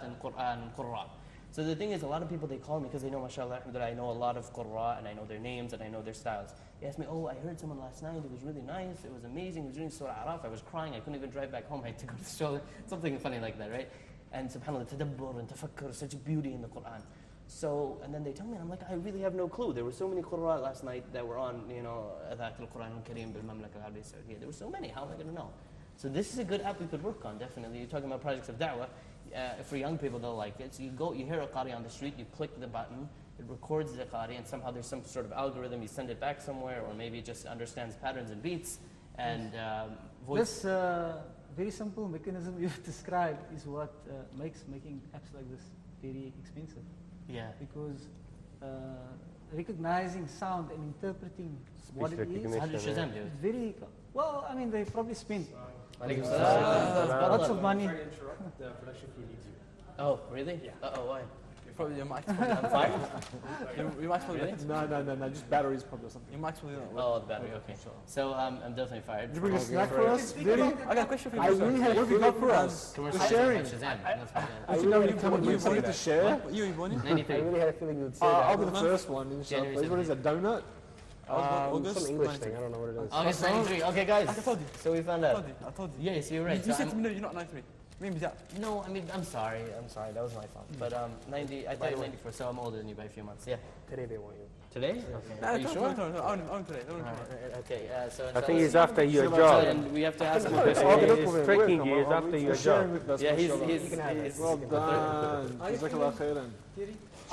and Qur'an and Qurra. So the thing is, a lot of people, they call me because they know, mashallah, alhamdulillah, I know a lot of Qurra and I know their names and I know their styles. They asked me, oh, I heard someone last night, it was really nice, it was amazing, he was reading Surah Araf, I was crying, I couldn't even drive back home, I had to go to the show, something funny like that, right? And subhanAllah, tadabbur and tafakkur, such beauty in the Qur'an. So, and then they tell me, I'm like, I really have no clue. There were so many Qurra last night that were on, Adhat al-Quran al-Kareem bil-Mamlaka al-Arabiya Saudiya. There were so many, how am I going to know? So this is a good app we could work on, definitely. You're talking about projects of da'wah. For young people, they'll like it. So you hear a qari on the street, you click the button, it records the qari, and somehow there's some sort of algorithm, you send it back somewhere, or maybe it just understands patterns and beats, and voice. This very simple mechanism you've described is what makes making apps like this very expensive. Yeah. Because recognizing sound and interpreting what it is, How does Shazam do it? it's very, well, I mean, they probably spend Alaikum lots of money. Sorry to interrupt. The production crew needs you. Oh, really? Yeah. Uh-oh, why? Probably your mic's probably I'm fine. your mic's probably Really? No, just batteries probably or something. Your mic's probably not Oh, working. the battery. Okay. So I'm definitely fired. Did you bring a snack for us? Really? I got a question for you. I Musa. really What had have you got for us? Commercial The sharing. Shazam. That's what I You know, really you had come and a bring feeling something you'd to say share. What year were you born in? I 93. really had a feeling you'd say I'll that. be the first one, inshallah. January What is a donut? August. Some English thing, I don't know what it is. August 93. Okay, guys. I told you. So we found I out. told you. I told you. Yes, you're right. You So said to I'm- me, no, you're not 93. Maybe that. No, I mean, I'm sorry. That was my fault. But 90, I thought you were 94, so I'm older than you by a few months. Yeah. Today they want you. Today? No, Are you sure? No, I own today. Don't worry. Okay, so I think he's after your job. and we have to ask him a It's question. all good. He's tricking you. He's after your Sharing job. with us. Yeah, mashallah. he's Well done. Jazakallah khairan.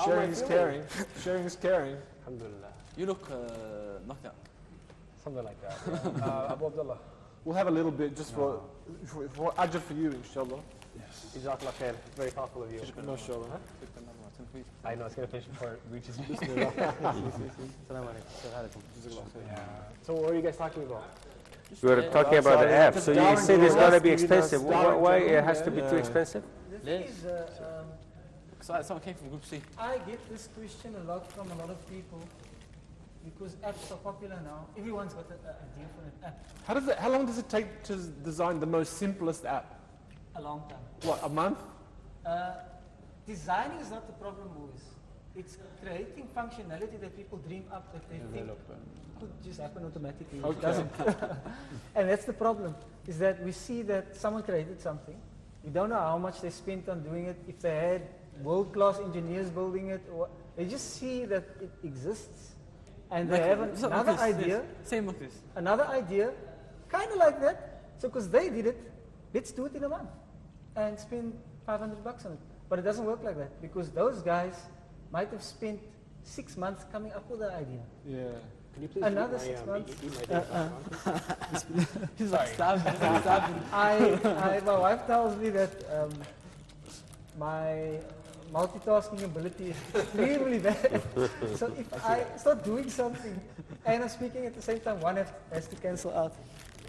Sharing is caring. Sharing is caring. Alhamdulillah. You look knocked out. Something like that. Yeah. Abu Abdullah. We'll have a little bit just for ajr for you, inshallah. Jazakallah khair. Very thoughtful of you. Mashallah. I know it's going to finish before it reaches me. So what are you guys talking about? We were talking about the app. So you said it's going to be expensive. Why it has to be too expensive? The Liz. thing is, So someone came from Group C. I get this question a lot from a lot of people because apps are popular now. Everyone's got a different app. How long does it take to design the most simplest app? A long time. What, a month? Designing is not the problem, boys. It's creating functionality that people dream up that they think could just happen automatically. It Okay. doesn't. And that's the problem, is that we see that someone created something. We don't know how much they spent on doing it, if they had world-class engineers building it, or they just see that it exists. And they have another idea, Same like this. another idea, kind of like that. So because they did it, let's do it in a month and spend $500 on it. But it doesn't work like that because those guys might have spent 6 months coming up with the idea. Yeah. Can you please Another eat 6 months. eat my He's like stabbing. My wife tells me that my multitasking ability is extremely bad. So if I start doing something and I'm speaking at the same time, one has to cancel out.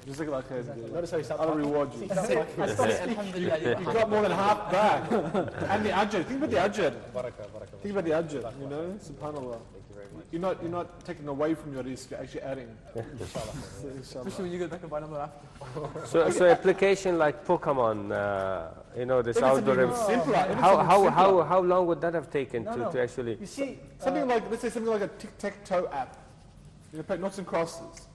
Jazakallah khairan. Notice how you stopped I'll talking. reward you. I stop speaking. Alhamdulillah. You got more than half back. And the ajr. Think about the ajr. Barakah. Think about the ajr. You know, subhanallah. Thank you very much. You're not taking away from your risk. You're actually adding. Inshallah. Especially when you go back and buy another after. So application like Pokemon, this outdoor. Simpler. How long would that have taken No. to actually? You see, Something like, let's say something like a tic-tac-toe app. Put knots and crosses.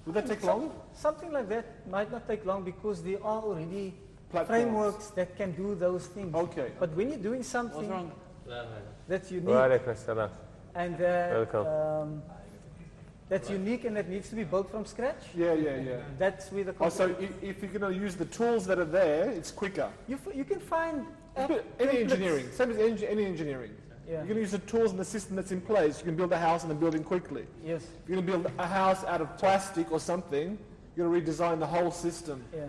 Would that take long? something like that might not take long because there are already Platforms. frameworks that can do those things. Okay. But when you're doing What's something wrong? that's unique Wa alaikum assalam. and Welcome. that's unique and that needs to be built from scratch, Yeah. that's where the Also, if you're going to use the tools that are there, it's quicker. you can find Any templates. engineering, same as any engineering. Yeah. You're going to use the tools and the system that's in place. You can build a house and a building quickly. Yes. If you're going to build a house out of plastic or something, you're going to redesign the whole system. Yeah.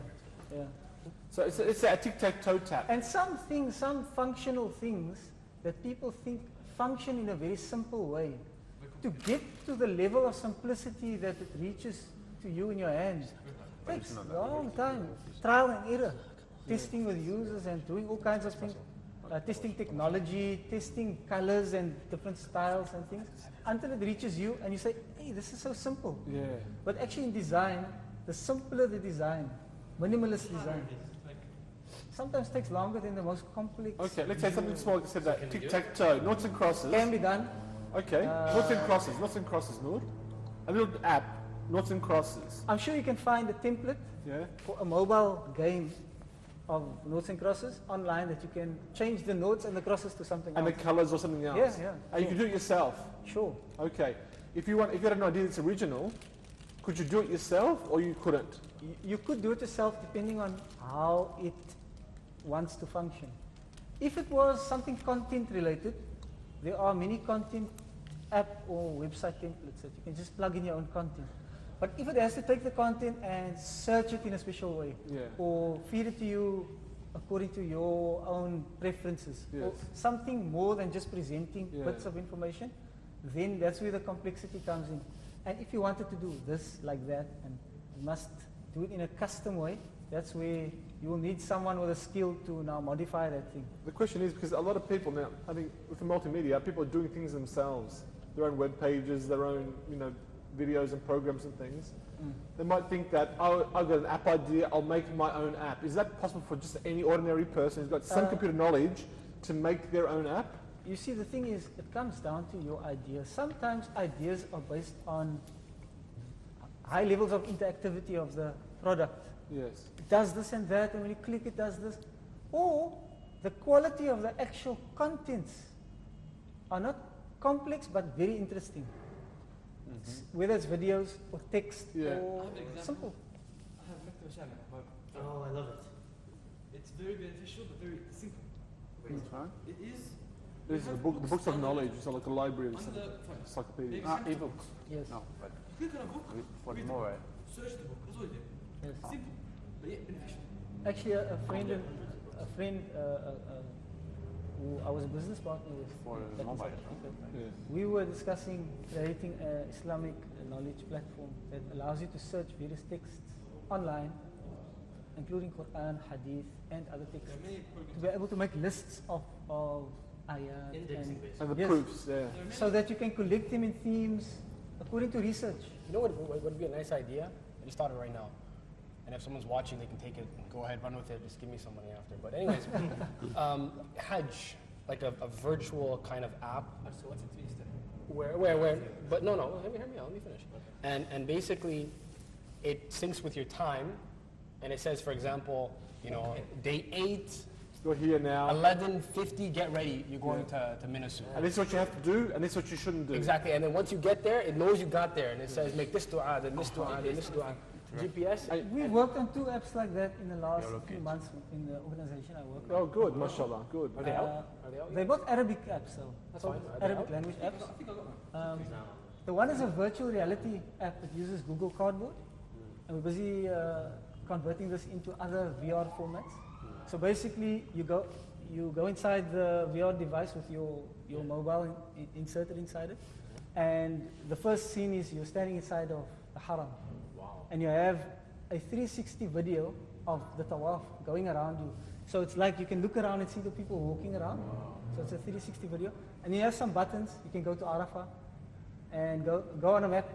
So it's a tic-tac-toe tap. And some things, some functional things that people think function in a very simple way. To get to the level of simplicity that it reaches to you in your hands takes a long time. Trial and error. Testing with users and doing all kinds of things. Testing technology, testing colors and different styles and things. Until it reaches you and you say, hey, this is so simple. Yeah. But actually in design, the simpler the design, minimalist design, sometimes takes longer than the most complex. Okay, let's say something small, said that tic-tac-toe, noughts and crosses. Can be done. Okay, noughts and crosses, Noor. A little app, noughts and crosses. I'm sure you can find a template Yeah. for a mobile game of notes and crosses online that you can change the notes and the crosses to something And the else. colors or something else. Yeah. And you can do it yourself. Sure. Okay. If you had an idea that's original, could you do it yourself or you couldn't? You could do it yourself depending on how it wants to function. If it was something content related, there are many content app or website templates that you can just plug in your own content. But if it has to take the content and search it in a special way, Yeah. or feed it to you according to your own preferences, or Yes. something more than just presenting Yeah. bits of information, then that's where the complexity comes in. And if you wanted to do this like that, and you must do it in a custom way, that's where you will need someone with a skill to now modify that thing. The question is, because a lot of people now, I think with the multimedia, people are doing things themselves, their own web pages, their own, videos and programs and things. They might think that, oh, I've got an app idea, I'll make my own app. Is that possible for just any ordinary person who's got some computer knowledge to make their own app? You see, the thing is, it comes down to your idea. Sometimes ideas are based on high levels of interactivity of the product. Yes. It does this and that, and when you click, it does this. Or the quality of the actual contents are not complex, but very interesting. Whether it's videos or text or simple. I have Maktab Shamil at home. Oh, I love it. It's very beneficial, but very simple. It is. This is the books of knowledge. It's like a library of encyclopedia. E-books. Yes. No, but You click on a book, for read more. the book, search the book. That's all you do. Yes. Simple, but yet beneficial. Actually, a friend who I was a business partner with. For back in mobile, South Africa, Yeah. we were discussing creating an Islamic knowledge platform that allows you to search various texts online, including Quran, Hadith, and other texts, to be able to make lists of ayat Indexing, and, basically. And the Yes. proofs, yeah. so that you can collect them in themes according to research. You know what would be a nice idea? I just thought of it right now. And if someone's watching, they can take it and go ahead, run with it, just give me some money after. But anyways, Hajj, like a virtual kind of app. So what's it to study? Where, but no, let me hear me out, let me finish. And basically, it syncs with your time, and it says, for example, day 8, You're here now. 11:50, get ready, you're going to Minasu. And this is what you have to do, and this is what you shouldn't do. Exactly, and then once you get there, it knows you got there, and it says, make this dua, then this dua, then this dua. GPS. We worked on 2 apps like that in the last few months in the organization I work with. Oh, good, mashallah, good. Are they out? Are they out? They're both Arabic apps, though. That's fine. Are they Arabic out? language apps. The one is a virtual reality app that uses Google Cardboard, and we're busy converting this into other VR formats. So basically, you go inside the VR device with your mobile inserted inside it, and the first scene is you're standing inside of the haram. And you have a 360 video of the tawaf going around you. So it's like you can look around and see the people walking around. So it's a 360 video. And you have some buttons. You can go to Arafah and go on a map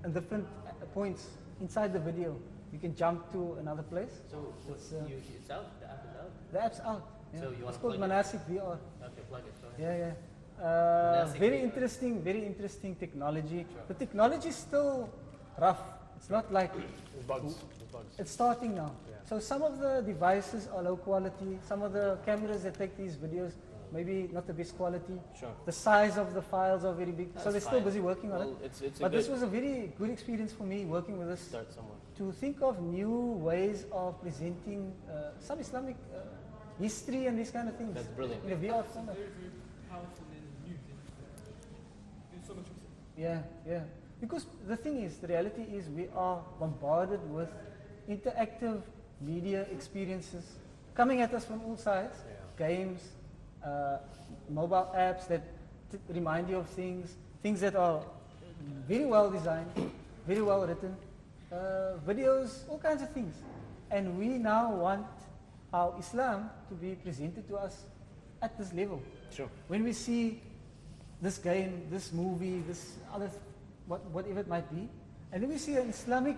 and different points inside the video. You can jump to another place. So It's, it's out? The app is out? The app's out. Yeah. So you wanna it's called plug it? Manasik VR. Okay, plug it. Go ahead. Yeah. Manasik Very VR. very interesting technology. The technology is still rough. It's not like There's bugs. it's starting now. So some of the devices are low quality. Some of the cameras that take these videos, maybe not the best quality. Sure. The size of the files are very big. so That's they're still fine. busy working on it. Well, it's a But good this was a very good experience for me working with this start somewhere. to think of new ways of presenting some Islamic history and these kind of things. That's brilliant. In a VR format. Very, very powerful and new. There's so much research. Yeah. Because the thing is, the reality is we are bombarded with interactive media experiences coming at us from all sides. Games, mobile apps that remind you of things that are very well designed, very well written, videos, all kinds of things. And we now want our Islam to be presented to us at this level. Sure. When we see this game, this movie, this other, whatever it might be, and then we see an Islamic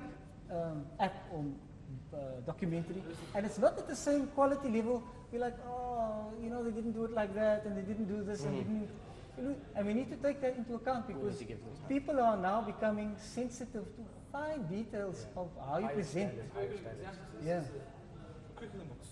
app or documentary, and it's not at the same quality level, we're like, oh, they didn't do it like that, and they didn't do this, and didn't. And we need to take that into account because people are now becoming sensitive to fine details of how you present. Yeah. Curriculum books.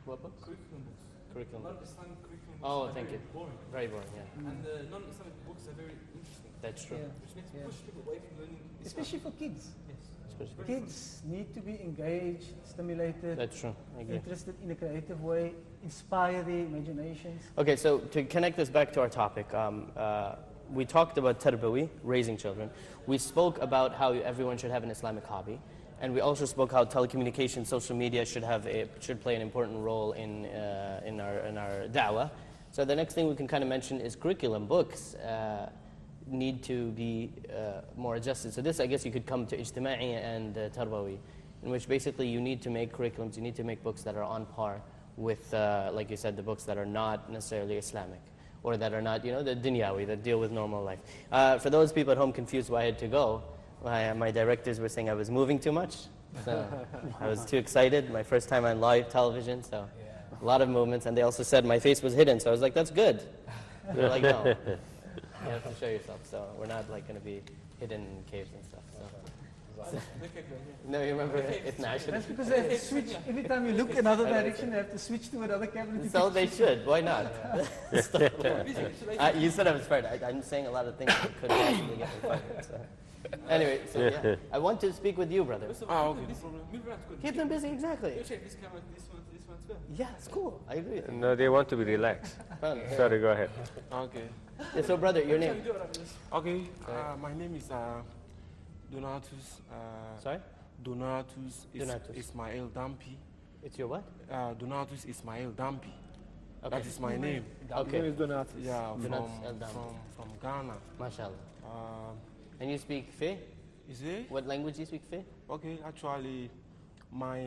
What books? Curriculum books. Curriculum. A lot of Islamic curriculum books Oh, are thank very you. boring. Very boring, yeah. And the non-Islamic books are very interesting. That's true. Yeah. Which makes Yeah. push people away from learning Islam. Especially for kids. Yes. Especially- Kids need to be engaged, stimulated, That's true. I agree. interested in a creative way, inspire their imaginations. Okay, so to connect this back to our topic, we talked about tarbawi, raising children. We spoke about how everyone should have an Islamic hobby, and we also spoke how telecommunications, social media should play an important role in our da'wah. So the next thing we can kind of mention is curriculum. Books need to be more adjusted. So this, I guess, you could come to ijtima'i and tarbawi. in which basically you need to make curriculums, you need to make books that are on par with, like you said, the books that are not necessarily Islamic, or that are not, the dunyawi, that deal with normal life. For those people at home confused why I had to go, my directors were saying I was moving too much. So I was too excited, my first time on live television, so a lot of movements, and they also said my face was hidden, so I was like, that's good. They're like, no, you have to show yourself, so we're not like going to be hidden in caves and stuff. So. No, you remember it naturally. That's because they have to switch. Every time you look another direction, they have to switch to another camera. So they should. Why not? You said I was fired. I'm saying a lot of things that could possibly get me fired. So. Anyway, so yeah. I want to speak with you, brother. Okay. Keep them busy, exactly. This camera, this one as well. Yeah, it's cool. I agree with you. No, they want to be relaxed. Sorry, go ahead. Okay. Yeah, so, brother, your name? Okay. My name is Donatus. Sorry? Donatus Donatus. Ismail Dampi. It's your what? Donatus Ismail Dampi. Okay. That is my name. Okay. My name is Donatus. Yeah, Donatus El Dampi. from Ghana. MashaAllah. And you speak Fi? Is it? What language do you speak Fi? Okay, actually, my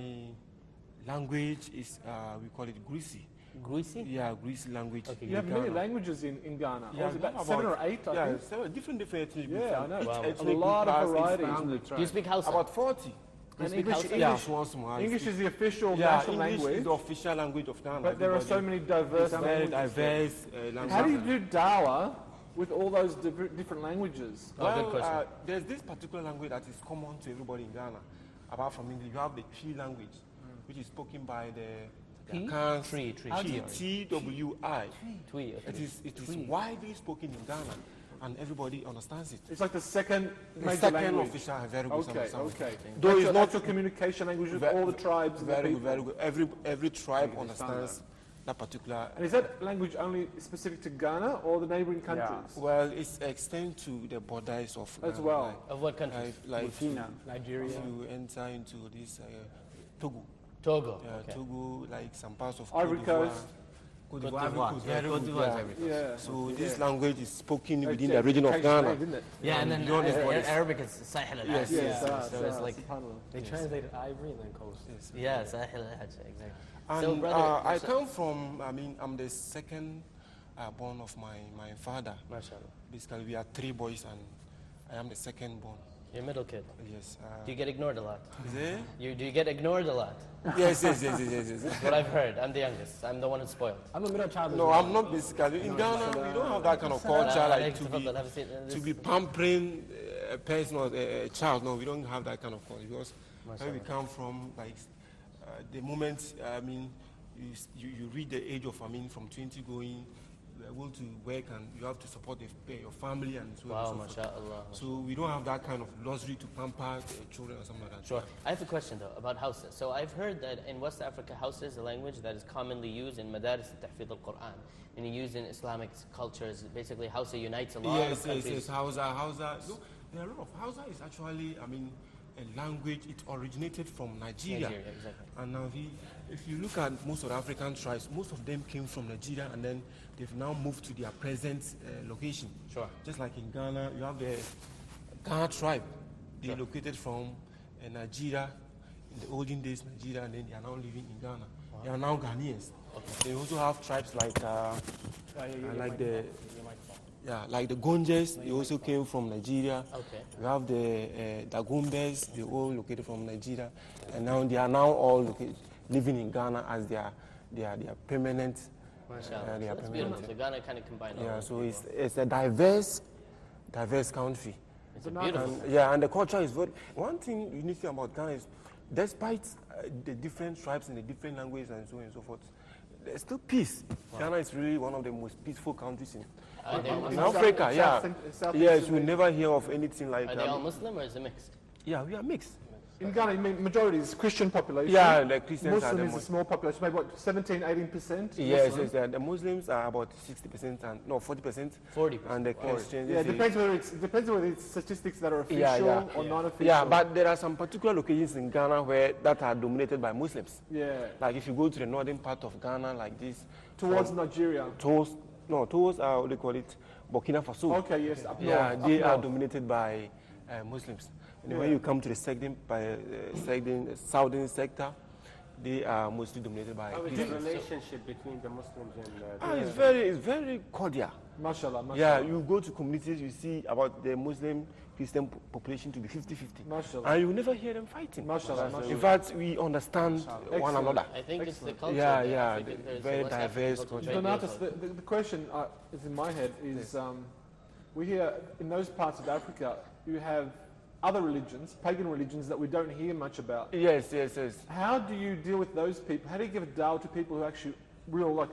language is, we call it Greasy. Greasy? Yeah, Greasy language. You have many languages in Ghana. Yeah, Was it about 7 or 8, I think? Yeah, different ethnic groups. Yeah, I know. Each Wow. ethnic A lot group of has its varieties. language. Do you speak Hausa? About 40. And speak English, Hausa? English, Once more. English is the official yeah, national English language. is the official language of Ghana. But there are so many diverse It's very languages. diverse languages. How do you do dawah with all those different languages? Oh, good question. There's this particular language that is common to everybody in Ghana. Apart from English, you have the Twi language, which is spoken by the Akans. Tree. T-W-I. Twi. It is widely spoken in Ghana, and everybody understands it. It's like the second The major second language. official, very good. Okay. Though That's it's your not actual communication language with Ve- all the tribes and the very people. good, very good. Every tribe understands that particular. And is that language only specific to Ghana or the neighboring countries? Well, it's extend to the borders of As Ghana, well. Of what country? like Nigeria. if you enter into this Togo. Togo. Yeah, Okay. Togo, like some parts of Ivory Côte d'Ivoire. Coast. Côte Côte d'Ivoire, d'Ivoire. very Côte good, d'Ivoire is yeah. Ivory Coast. Yeah. So this language is spoken It's within the region of education Ghana. aid, isn't it? Yeah, and then You don't have borders. Arabic is Sahel al-Hajj. Yes, yes. So it's like, They translated ivory and then coast. yeah, Sahel al-Hajj, exactly. And So, brother, I come from, I'm the second born of my father. MashaAllah. Basically, we are 3 boys, and I am the second born. You're a middle kid. Yes. Do you get ignored a lot? Is it? Do you get ignored a lot? Yes. That's what I've heard. I'm the youngest. I'm the one who's spoiled. I'm a middle child. as No, well. I'm not basically. In Ghana, we don't have that kind of culture, like to be pampering a person or a child. No, we don't have that kind of culture, because where we come from, like the moment, you reach the age of, from 20 going, you are able to work and you have to support your family and so on Wow, and so forth. mashallah. So we don't have that kind of luxury to pamper children or something like that. Sure. I have a question though about Hausa. So I've heard that in West Africa, Hausa is a language that is commonly used in Madaris al-Tahfidh al-Quran, and used in Islamic cultures. Basically, Hausa unites a lot of countries. Yes. Hausa. No, there are a lot of Hausa is actually, a language. It originated from Nigeria. Exactly. And now, if you look at most of the African tribes, most of them came from Nigeria, and then they've now moved to their present location. Sure. Just like in Ghana, you have the Ghana tribe. They located from Nigeria in the olden days, Nigeria, and then they are now living in Ghana. Wow. They are now Ghanaians. Okay. They also have tribes like like the Gonjes. They also came from Nigeria. Okay. We have the Dagombes. They all located from Nigeria, and now they are now all living in Ghana as their permanent. Mashallah. That's beautiful. So Ghana kind of combined all Yeah, of so these. it's a diverse country. It's a beautiful. And the culture is very. One thing you need to think about Ghana is, despite the different tribes and the different languages and so on and so forth, there's still peace. Wow. Ghana is really one of the most peaceful countries in Africa. Yes, we never hear of anything like that. Are they all Muslim or is it mixed? Yeah, we are mixed. In Ghana, majority is Christian population. Yeah, the Christians are the Muslim is a small population, maybe what, 17, 18%? Yes, the Muslims are about 60% and 40%. 40%. And the Christians. Yeah, it depends whether it's statistics that are official or non-official. Yeah, but there are some particular locations in Ghana that are dominated by Muslims. Yeah. Like if you go to the northern part of Ghana, like this. Towards Nigeria. Towards what they call it, Burkina Faso. Okay, yes, up north. Yeah, up they are north. dominated by Muslims. And then when you come to the southern sector, they are mostly dominated by How is the Christians. relationship between the Muslims and It's very cordial. Mashallah, mashallah. Yeah, you go to communities, you see about the Muslim Christian population to be 50-50. Mashallah. And you never hear them fighting. Mashallah, mashallah. In fact, we understand one another. I think it's the culture. Yeah, the yeah, African- there's very West African diverse culture, culture. very Donatus, beautiful. the question is in my head is we hear in those parts of Africa you have other religions, pagan religions that we don't hear much about. Yes, yes, yes. How do you deal with those people? How do you give a dawah to people who actually real like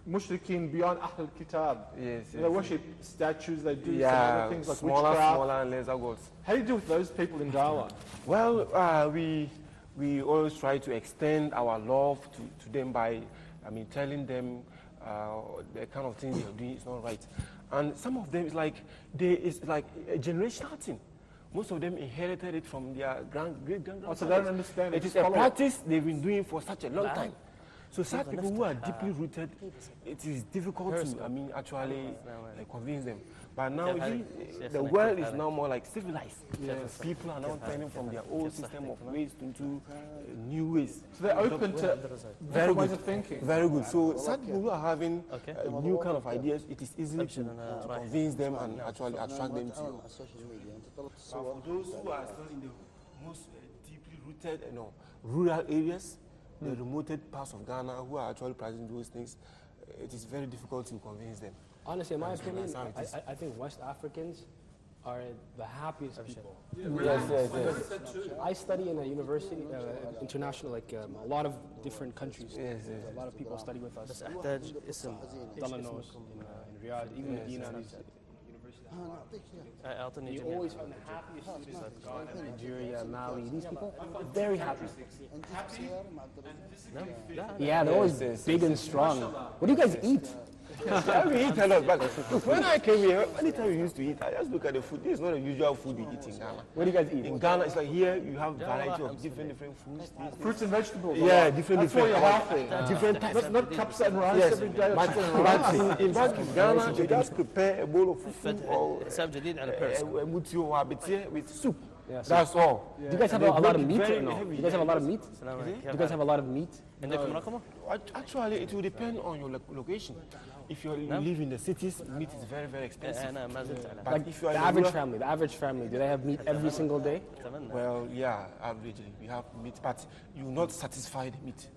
mushrikeen beyond Ahl Kitab? Yes, They yes. worship statues, they do some Yeah, other things like smaller witchcraft. and lesser gods. How do you deal with those people in dawah? Well, we always try to extend our love to them by, telling them the kind of things they are doing is not right. And some of them, it's like a generational thing. Most of them inherited it from their great-grandparents. So they don't understand it. It is just a follow it. practice they've been doing for such a long time. So such people who are deeply rooted, it is difficult to, actually convince them. But now the world is now more like civilized. Yes. People are now turning from their old system of ways into new ways. So they're open to Very different ways good. of thinking. Very good. So such people who are having new kind of ideas, it is easy to convince them and actually attract them to you. But for those who are still in the most deeply rooted, rural areas, the remote parts of Ghana who are actually practicing those things, it is very difficult to convince them. Honestly, in my opinion, That's how it is. I think West Africans are the happiest people. Yes. I study in a university, international, like a lot of different countries. Yes. A lot of people study with us. بس أحتاج اسم Dalanos in Riyadh, even Medina, these أعطني you جميع. always find the happiest students like Ghana, Nigeria, Mali. These people, very happy. Yeah, they're always big and strong. What do you guys eat? We eat a lot, but when I came here, anytime we used to eat, I just look at the food. This is not the usual food we eat in Ghana. What do you guys eat? In Ghana, it's like here you have variety of different foods. Fruits and vegetables. Yeah, different. That's why you're healthy. Different types. Not cups and rice Yes, every day. but in fact, in Ghana, they just prepare a bowl of food or حساب جديد على بيرس. mutio or abetie with soup. Yeah, so That's all. do you guys have a lot of meat or no? Do you guys have a lot of meat? السلام عليكم. Do you guys have a lot of meat? عندكم رقمه؟ Actually, it will depend on your location. If you live in the cities, meat is very, very expensive. أنا ما زلت على. But if you are The in a average rural- family, do they have meat every single day? أتمنى. Well, yeah, averagely we have meat, but you will not satisfy the meat.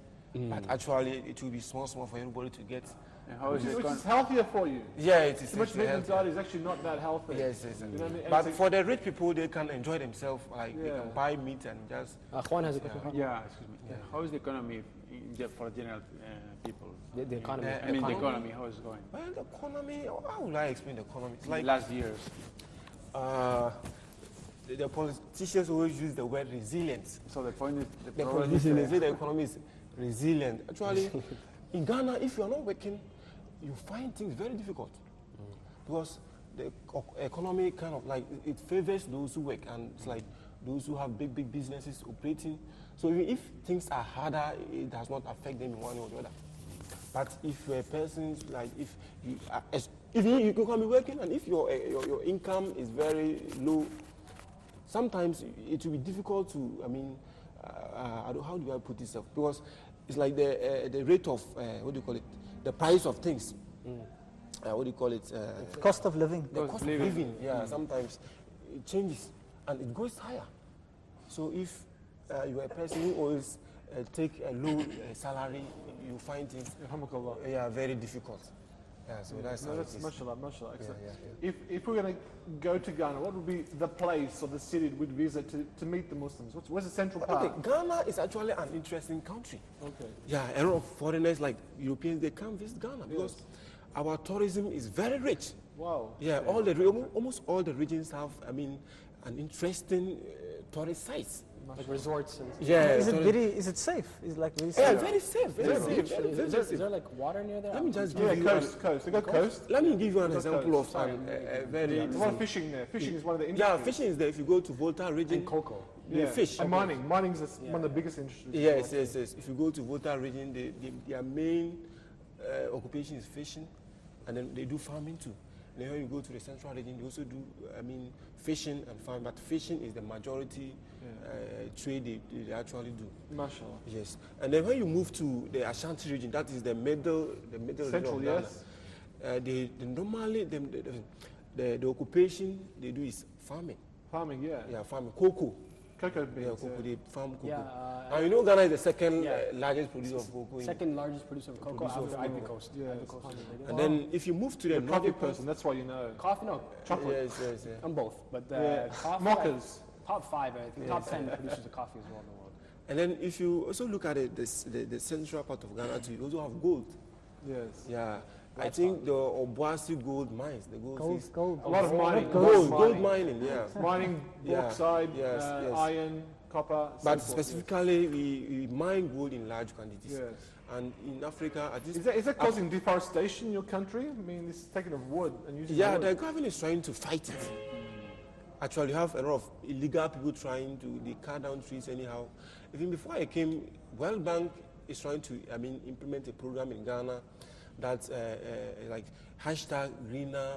But actually, it will be small for everybody to get. And how is it Which going? is healthier for you. Yeah, it is. Too much it's meat in healthy. diet is actually not that healthy. Yes. You know what I mean? And But it's for the rich people, they can enjoy themselves. Like they Yeah. can buy meat and just. Juan has a question. Yeah, excuse me. How is the economy for general people? The economy. I mean, the economy, how is it going? Well, the economy. How would I explain the economy? It's like Last years. the politicians always use the word resilience. So the point is, The politicians they say the economy is resilient. Actually, in Ghana, if you are not working, you find things very difficult because the economy kind of like it favors those who work, and it's like those who have big businesses operating. So even if things are harder, it does not affect them in one way or the other. But if you're a person like if you can be working, and if your income is very low, sometimes it will be difficult to. How do I put this up? Because it's like the rate of what do you call it? The price of things. What do you call it? Cost of living. The cost of living. Yeah, sometimes it changes and it goes higher. So if you are a person who always take a low salary, you find things very difficult. Yeah, so that's how it is. Mashallah, mashallah. Yeah. If we're going to go to Ghana, what would be the place or the city we'd visit to meet the Muslims? Where's the central part? Okay, Ghana is actually an interesting country. Okay. Yeah, a lot of foreigners like Europeans, they come visit Ghana because our tourism is very rich. Wow. Yeah, almost all the regions have, an interesting tourist sites. Like resorts and Yeah. Is it safe? Is it like very safe? Yeah, very safe. Very safe. Is there like water near there? Let me just Yeah, give you coast. They got coast. Let me give you an Got example coast, of sorry. a very. There's a lot of fishing there. Fishing is one of the Yeah, industries. fishing is there. If you go to Volta region, And cocoa. they fish. And mining. Mining is one of the biggest industries. Yes. If you go to Volta region, their main occupation is fishing, and then they do farming too. Then when you go to the central region, they also do, fishing and farming. But fishing is the majority trade they actually do. Mashallah. Yes. And then when you move to the Ashanti region, that is the middle Central, region of Ghana. yes. Normally the occupation they do is farming. Farming, yeah. Yeah, farming. Cocoa. Cocoa beans. Yeah, cocoa. They farm cocoa. Yeah, and you know Ghana is the second yeah. Largest producer of cocoa. Second largest producer of cocoa after Ivory Coast. Yeah, Ivory Coast is the biggest. And then if you move to the You're a coffee northern part, person, that's why you know. Coffee, no. Chocolate. yes. I'm both. But Yeah. coffee, Mochas. top 5, I think. Top 10 producers of coffee as well in the world. And then if you also look at the central part of Ghana too, you also have gold. Yes. Yeah. I think the Obuasi gold mines, the gold. is- Gold. A lot of mining. Gold mining, yeah. Mining, Yeah. bauxite, Yes, yes. iron, copper. But so forth, specifically, we mine gold in large quantities. Yes. And in Africa, at this Is that causing deforestation in your country? I mean, it's taking of wood and using yeah, wood. the government is trying to fight it. Actually, you have a lot of illegal people they cut down trees anyhow. Even before I came, World Bank is trying to, implement a program in Ghana that's like hashtag greener,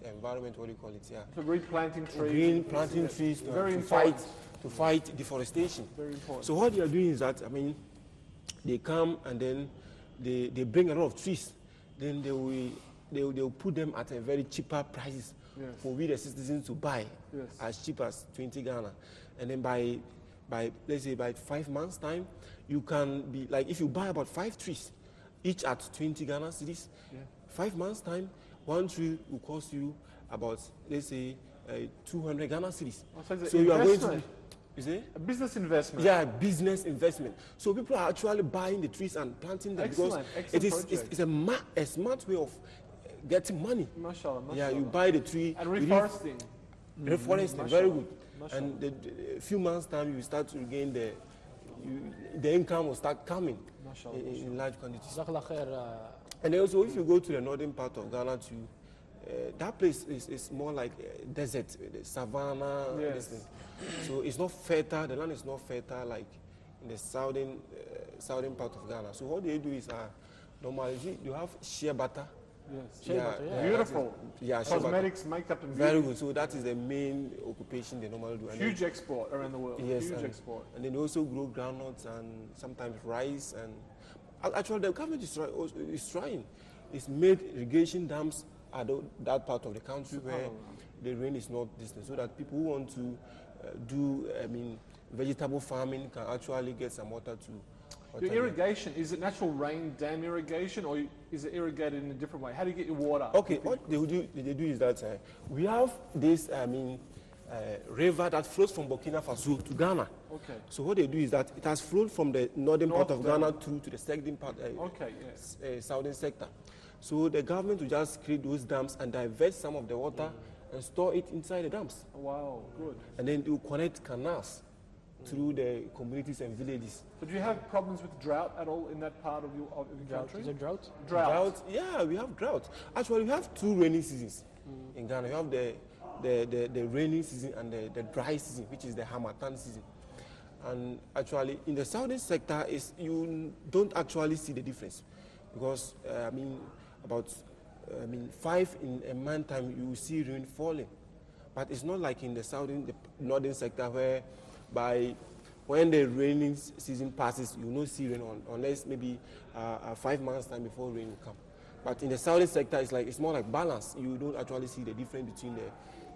environment, yeah. So replanting trees. Green planting trees Very to important. fight deforestation. Very important. So what they are doing is that, they come and then they bring a lot of trees. Then they'll put them at a very cheaper prices Yes. for we the citizens to buy Yes. as cheap as 20 Ghana. And then by let's say by 5 months time, you can be like, if you buy about 5 trees, each at 20 Ghana cedis, 5 months time, 1 tree will cost you about, let's say, 200 Ghana cedis. So it's So an you are going to, investment. is it? A business investment. Yeah, business investment. So people are actually buying the trees and planting them Excellent, because excellent it's project. a smart way of getting money. Mashallah, Yeah, you mashallah. buy the tree. And you leave- reforesting. Reforesting, very Mashallah, good. And a few months time, you start to regain the income will start coming Mashallah, in large quantities. Jazakallah khair. And then also, if you go to the northern part of Ghana too, that place is more like desert, the savannah. Yes. This thing. So it's not fertile. The land is not fertile like in the southern part of Ghana. So what they do is normally you have shea butter. Yes. Shea butter, yeah. Beautiful. Yeah, shea butter. Cosmetics, makeup, and Very beauty. good. So that is the main occupation they normally do. And Huge export around the world. Yes, Huge and, export. and then they also grow groundnuts and sometimes rice. And actually, the government is trying. It's made irrigation dams at that part of the country where the rain is not distant, so that people who want to do, vegetable farming can actually get some water to. Your irrigation, is it natural rain dam irrigation or is it irrigated in a different way? How do you get your water? Okay, what they do is that we have this, river that flows from Burkina Faso to Ghana. Okay. So what they do is that it has flowed from the northern part of down. Ghana to the southern part, Okay, yes. southern sector. So the government will just create those dams and divert some of the water and store it inside the dams. Wow, good. And then they will connect canals through the communities and villages. So do you have problems with drought at all in that part of your country? Is there drought? Drought. Yeah, we have drought. Actually, we have 2 rainy seasons in Ghana. We have the rainy season and the dry season, which is the Harmattan season. And actually, in the southern sector, you don't actually see the difference because about 5 in a month time you will see rain falling, but it's not like in the northern sector where when the raining season passes you will not see rain unless maybe 5 months time before rain will come. But in the southern sector it's more like balance. You don't actually see the difference between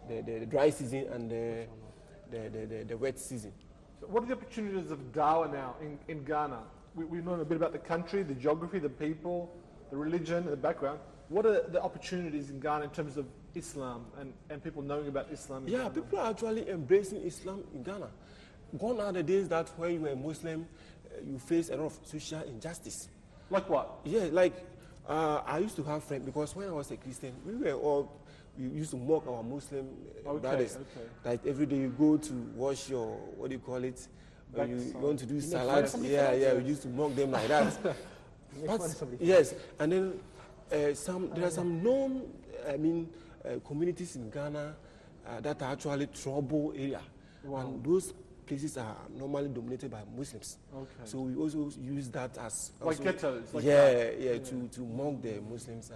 the dry season and the wet season. So what are the opportunities of dawah now in Ghana? We've known a bit about the country, the geography, the people, the religion, the background. What are the opportunities in Ghana in terms of Islam and people knowing about Islam? In Ghana? People are actually embracing Islam in Ghana. Gone are the days that when you were a Muslim, you face a lot of social injustice. Like what? Yeah, I used to have friends because when I was a Christian, we used to mock our Muslim brothers. Okay. Like every day you go to wash your, what do you call it? When you want to do salad. Yeah, we used to mock them like that. Yes, and then there are some known, communities in Ghana that are actually trouble area. Wow. And those places are normally dominated by Muslims. Okay. So we also use that as Like also, ghettos, like yeah, that. yeah, to mock the Muslims,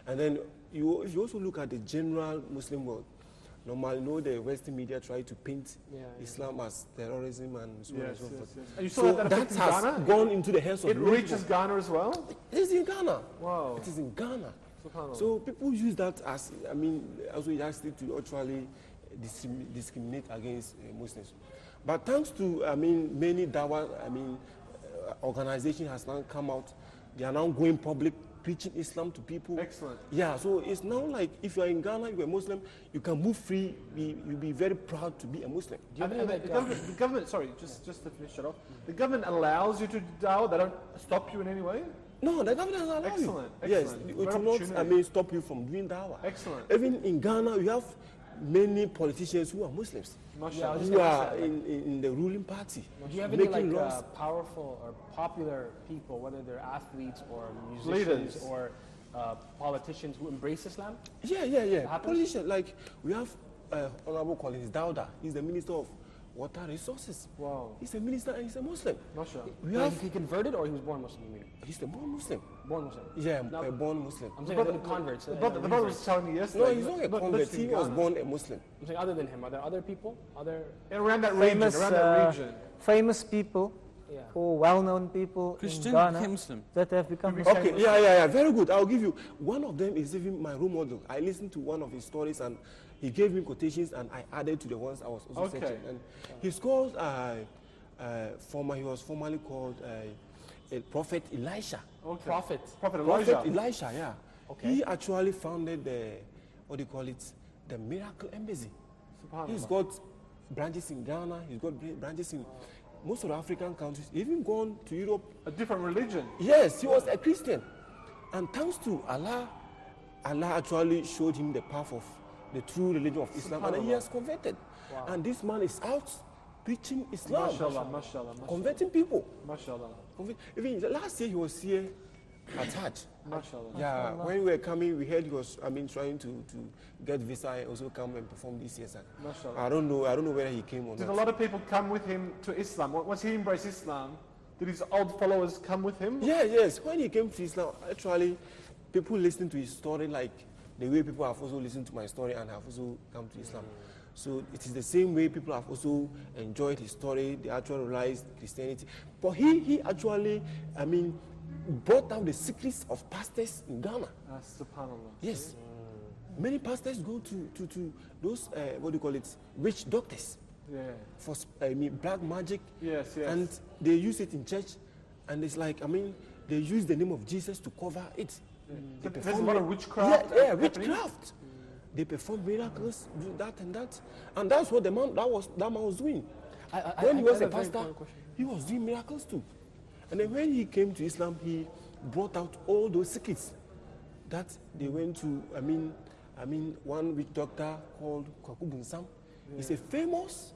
and then if you also look at the general Muslim world, normally, the Western media try to paint Islam as terrorism and so on and so forth. Yes. And you saw So that that in has Ghana? gone into the hands of It many reaches people. Ghana as well? It is in Ghana. Wow. It is in Ghana. SubhanAllah. So people use that as, also just to actually discriminate against Muslims. But thanks to, many Dawah, organization has now come out. They are now going public, preaching Islam to people. Excellent. Yeah, so it's now like if you are in Ghana, you're a Muslim, you can move free, you'll be very proud to be a Muslim. Do you And have the, any, the government, sorry, just to finish it off, the government allows you to dawah, they don't stop you in any way? No, the government allows you. Excellent, Yes, excellent. it Great will not, opportunity. stop you from doing dawah. Excellent. Even in Ghana, you have many politicians who are Muslims, Mashallah. just who gonna are ask that, in the ruling party. Do you have any making like laws. powerful or popular people, whether they're athletes or Leaders. musicians or politicians who embrace Islam? Yeah. happens? Politicians, like we have Honorable Collins Dauda. He's the Minister of Water Resources. Wow. He's a minister and he's a Muslim. Mashallah. We Like, have, he converted or he was born Muslim? You mean? he's a born Muslim. Born Muslim. Yeah, Now- a born Muslim. I'm saying other than converts. The brother was telling me yesterday. No, he's not a but convert. that's in He was Ghana. born a Muslim. I'm saying other than him. Are there other people? Other? Around that Famous, region, around that region. famous people Yeah. or well-known people Christian in Ghana became Muslim. that have become became Muslim. Okay, yeah, very good. I'll give you. One of them is even my role model. I listened to one of his stories and he gave me quotations and I added to the ones I was also Okay. searching. And he's called, he was formerly called Prophet Elisha. Okay. Prophet. Prophet Elijah. Prophet Elisha, yeah. Okay. He actually founded the Miracle Embassy. SubhanAllah. He's got branches in Ghana, he's got branches in most of the African countries, even gone to Europe. A different religion. Yes, he was a Christian. And thanks to Allah, Allah actually showed him the path of the true religion of Islam, and he has converted. And this man is out preaching Islam, Mashallah. converting people. Mashallah. Even last year he was here at Hajj. Mashallah. Yeah, when we were coming, we heard he was, trying to get visa and also come and perform this year. Mashallah. I don't know whether he came or Did a not. lot of people come with him to Islam? Once he embraced Islam, did his old followers come with him? Yes. When he came to Islam, actually, people listened to his story like the way people have also listened to my story and have also come to Islam. So it is the same way people have also enjoyed his story. They actually realized Christianity. But he actually, brought out the secrets of pastors in Ghana. SubhanAllah. Yes. Many pastors go to those, witch doctors Yeah. for black magic. Yes. And they use it in church. And it's like, they use the name of Jesus to cover it. They There's perform a lot of witchcraft. Yeah, happening. witchcraft. They perform miracles, do that and that. And that's what that man was doing. When he was a pastor, he was doing miracles too. And then when he came to Islam, he brought out all those secrets that they went to, one witch doctor called Kwaku Sam. He's a famous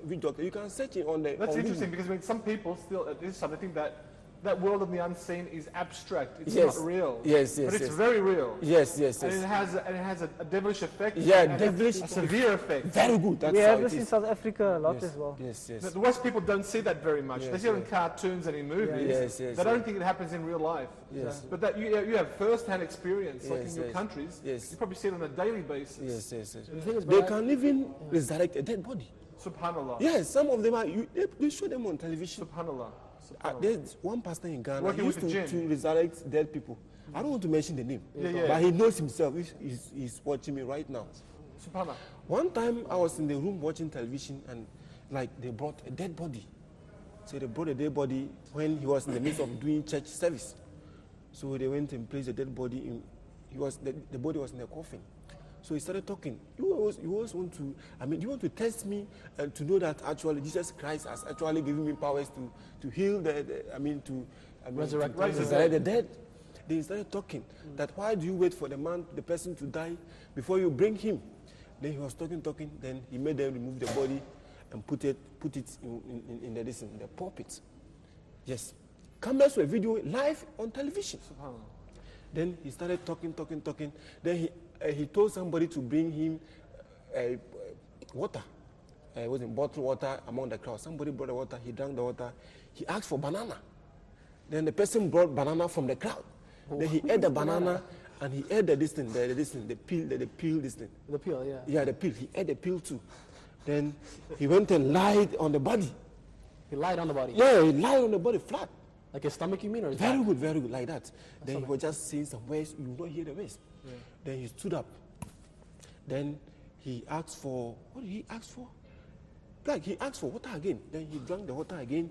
witch doctor. You can search it on the. That's on interesting Google. because some people still at this time they think that world of the unseen is abstract. It's Yes. not real. Yes, But it's yes. very real. Yes. And it has a devilish effect. Yeah, and devilish a severe effect. Very good. That's We how have it this in is. South Africa a lot Yes, as well. Yes. The West people don't see that very much. Yes, they see it in yes. cartoons and in movies. Yes, They don't think it happens in real life. Yes. But that you have first-hand experience, like in Yes, your yes. countries. Yes. You probably see it on a daily basis. Yes. The thing is, They but can even resurrect a dead body. Subhanallah. Yes, some of them they show them on television. Subhanallah. There's one pastor in Ghana Working used with the to jinn. resurrect dead people. I don't want to mention the name, Yeah. but he knows himself. He's watching me right now. Subhanallah. One time I was in the room watching television and they brought a dead body. So they brought a dead body when he was in the midst of doing church service. So they went and placed the dead body in. The body was in a coffin. So he started talking. You always want to. You want to test me and to know that actually Jesus Christ has actually given me powers to heal Resurrect the dead. They started talking that why do you wait for the person to die before you bring him? Then he was talking. Then he made them remove the body and put it in the pulpit. Yes, cameras were video live on television. Subhanallah. Then he started talking. Then he told somebody to bring him water. was in bottled water among the crowd. Somebody brought the water, he drank the water. He asked for banana. Then the person brought banana from the crowd. Then he ate the banana and he ate the peel, this thing. The peel, yeah. Yeah, the peel. He ate the peel too. Then he went and lied on the body. He lied on the body? Yeah, he lied on the body flat. Like his stomach, you mean, or his Very back? good, like that. Then he was just saying some words, you will not hear the words. Yeah. Then he stood up. Then he asked for, what did he ask for? Like he asked for water again. Then he drank the water again.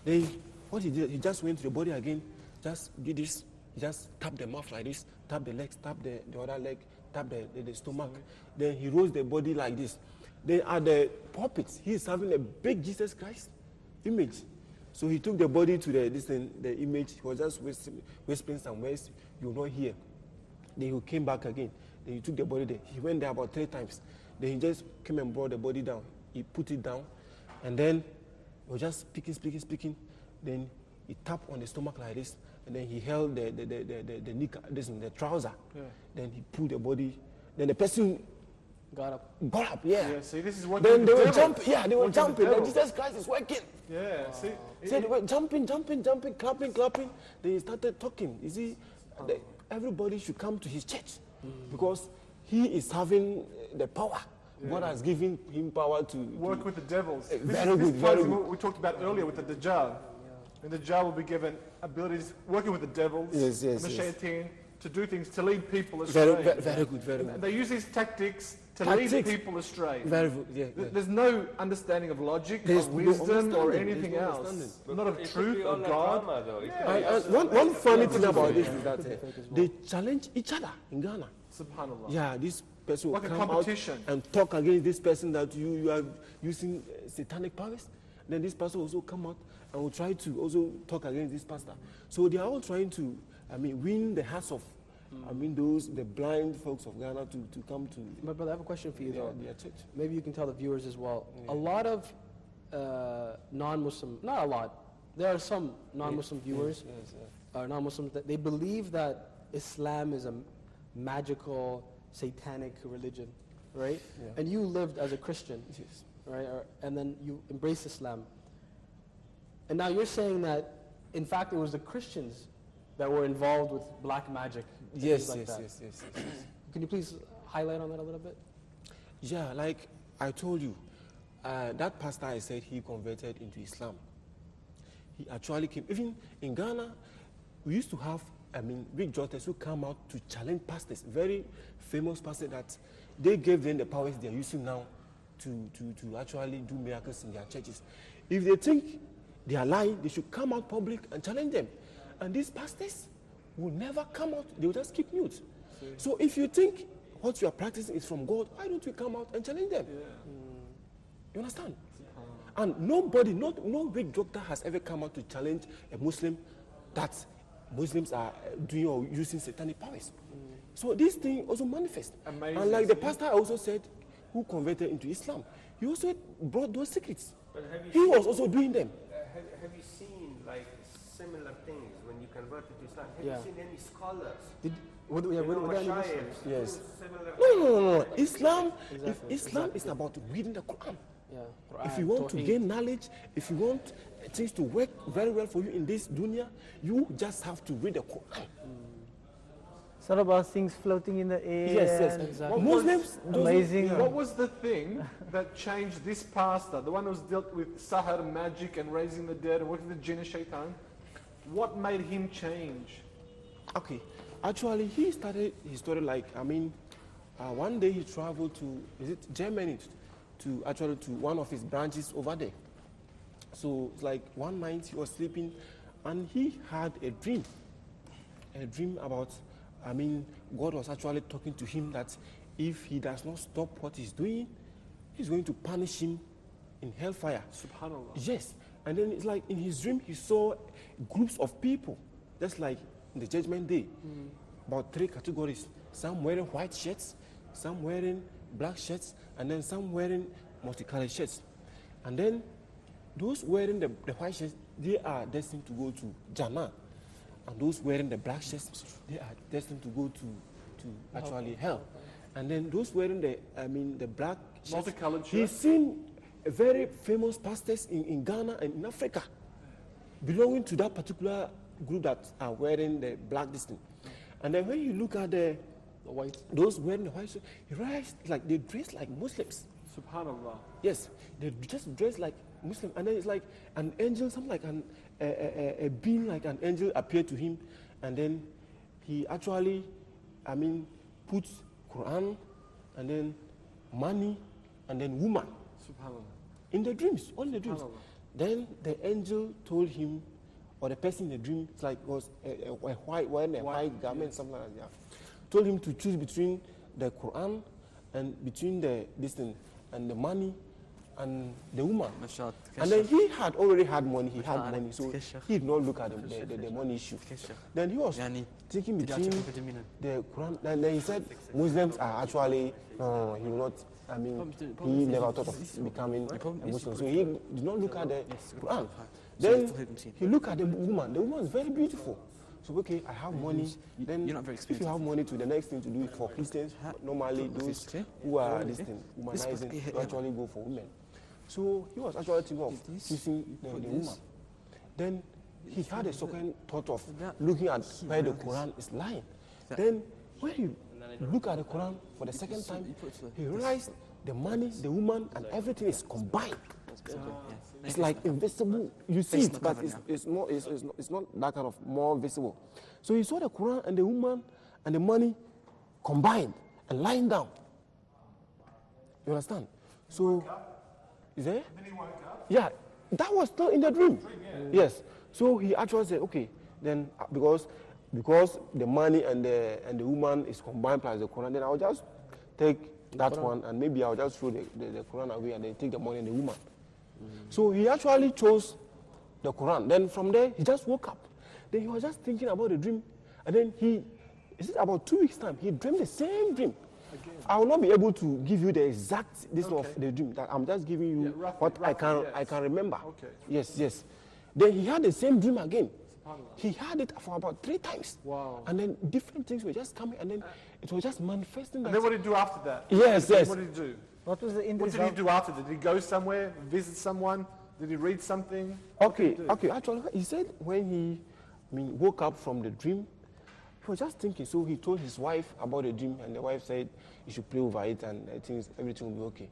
Then what he did, he just went to the body again, just did this, he just tapped the mouth like this, tap the legs, tap the other leg, tap the stomach. Then he rose the body like this. Then at the pulpit, he's having a big Jesus Christ image. So he took the body to the image. He was just whispering some words you will not hear. Then he came back again. Then he took the body there. He went there about 3 times. Then he just came and brought the body down. He put it down, and then he was just speaking. Then he tapped on the stomach like this, and then he held the trouser. Yeah. Then he pulled the body. Then the person got up. Yeah. See, this is what. Then they were jumping. Yeah, they were jumping. Then Jesus Christ is working. Yeah. See. So they were jumping, clapping. Then he started talking. You see, everybody should come to his church because he is having the power. Yeah. God has given him power to work with the devils. Very good. We talked about earlier with the Dajjal. And the Dajjal will be given abilities working with the devils and the shaitan to do things to lead people astray. Very good. They use these tactics to lead people astray. Very good. Yeah. There's no understanding of logic, of wisdom, or anything else. Not of truth or God. One funny thing about this is that they challenge each other in Ghana. Subhanallah. Yeah, this person will like come out and talk against this person that you are using satanic powers. Then this pastor will also come out and will try to also talk against this pastor. So they are all trying to, win the hearts of, the blind folks of Ghana to come to. My brother, I have a question for you though. Their church. Maybe you can tell the viewers as well. Yeah. A lot of non-Muslim, not a lot, there are some non-Muslim viewers, or non-Muslims, that they believe that Islam is a magical, satanic religion, right? Yeah. And you lived as a Christian, right? And then you embraced Islam. And now you're saying that, in fact, it was the Christians that were involved with black magic. Yes. Can you please highlight on that a little bit? Yeah, like I told you, that pastor I said he converted into Islam. He actually came, even in Ghana, we used to have big joters who come out to challenge pastors, very famous pastors that they gave them the powers they are using now to actually do miracles in their churches. If they think they are lying, they should come out public and challenge them. And these pastors will never come out, they will just keep mute. So if you think what you are practicing is from God, why don't you come out and challenge them? Yeah. You understand? And nobody, no big doctor has ever come out to challenge a Muslim that Muslims are doing or using satanic powers. So this thing also manifests. Amazing. And like the pastor also said, who converted into Islam, he also brought those secrets. He was also doing them. Have you seen like similar things when you converted to Islam? Have you seen any scholars? Yes. No. Islam, Islam is about reading the Quran. Yeah. If you want to gain knowledge, if you want things to work very well for you in this dunya, you just have to read the Quran. It's not about things floating in the air. Yes, exactly. Muslims, amazing. What was the thing that changed this pastor, the one who's dealt with sahar, magic, and raising the dead, and working with the jinn and shaitan? What made him change? Okay, actually, he started his story like, one day he traveled to, Germany, to one of his branches over there. So it's like one night he was sleeping and he had a dream about, God was actually talking to him that if he does not stop what he's doing, he's going to punish him in hellfire. Subhanallah. Yes. And then it's like in his dream he saw groups of people, just like in the judgment day, about 3 categories. Some wearing white shirts, some wearing black shirts, and then some wearing multicolored shirts. And then those wearing the white shirts, they are destined to go to Jannah. And those wearing the black shirts, they are destined to go to actually hell. And then those wearing the black shirts, multicolored shirts, he's seen very famous pastors in Ghana and in Africa, belonging to that particular group that are wearing the black distinct. And then when you look at the white, those wearing the white, you realize like they dress like Muslims. Subhanallah. Yes, they just dress like Muslim, and then it's like an angel, something like a being like an angel appeared to him, and then he actually, puts Quran, and then money, and then woman. Subhanallah. In the dreams, all the dreams. Then the angel told him, or the person in the dream, it's like was a white, wearing a white garment, something like that. Yeah. Told him to choose between the Quran and between the distance and the money and the woman. And then he had already had money. He had money, so he did not look at the money issue. Then he was thinking between the Quran, and then he said Muslims are actually no, he will not. He never thought of becoming a Muslim, so he did not look at the Quran. Then he looked at the woman. The woman is very beautiful. So okay, I have money. Then if you have money, to the next thing to do is for Christians. Normally, those who are humanizing, to actually go for women. So he was actually thinking of choosing the woman. Then he had a second thought of looking at where the Quran is lying. Then when he look at the Quran for the second time, he realized the money, the woman, and everything is combined. It's like invisible. You see it, but it's not that kind of more visible. So he saw the Quran and the woman and the money combined and lying down. You understand? So, is there? Yeah, that was still in the dream. Yes. So he actually said, okay, then because the money and the woman is combined plus the Quran, then I'll just take that one and maybe I'll just throw the Quran away and then take the money and the woman. So he actually chose the Quran. Then from there, he just woke up. Then he was just thinking about the dream. And then about 2 weeks' time, he dreamed the same dream. Again. I will not be able to give you the exact of the dream. That I'm just giving you roughly, I can remember. Okay. Yes. Then he had the same dream again. He had it for about 3 times. Wow. And then different things were just coming, and then it was just manifesting. And then what did he do after that? Yes. What did he do? What was the end result? What did he do after that? Did he go somewhere, visit someone? Did he read something? Okay. Actually, he said when he woke up from the dream, he was just thinking. So he told his wife about the dream, and the wife said he should pray over it, and I think everything will be okay.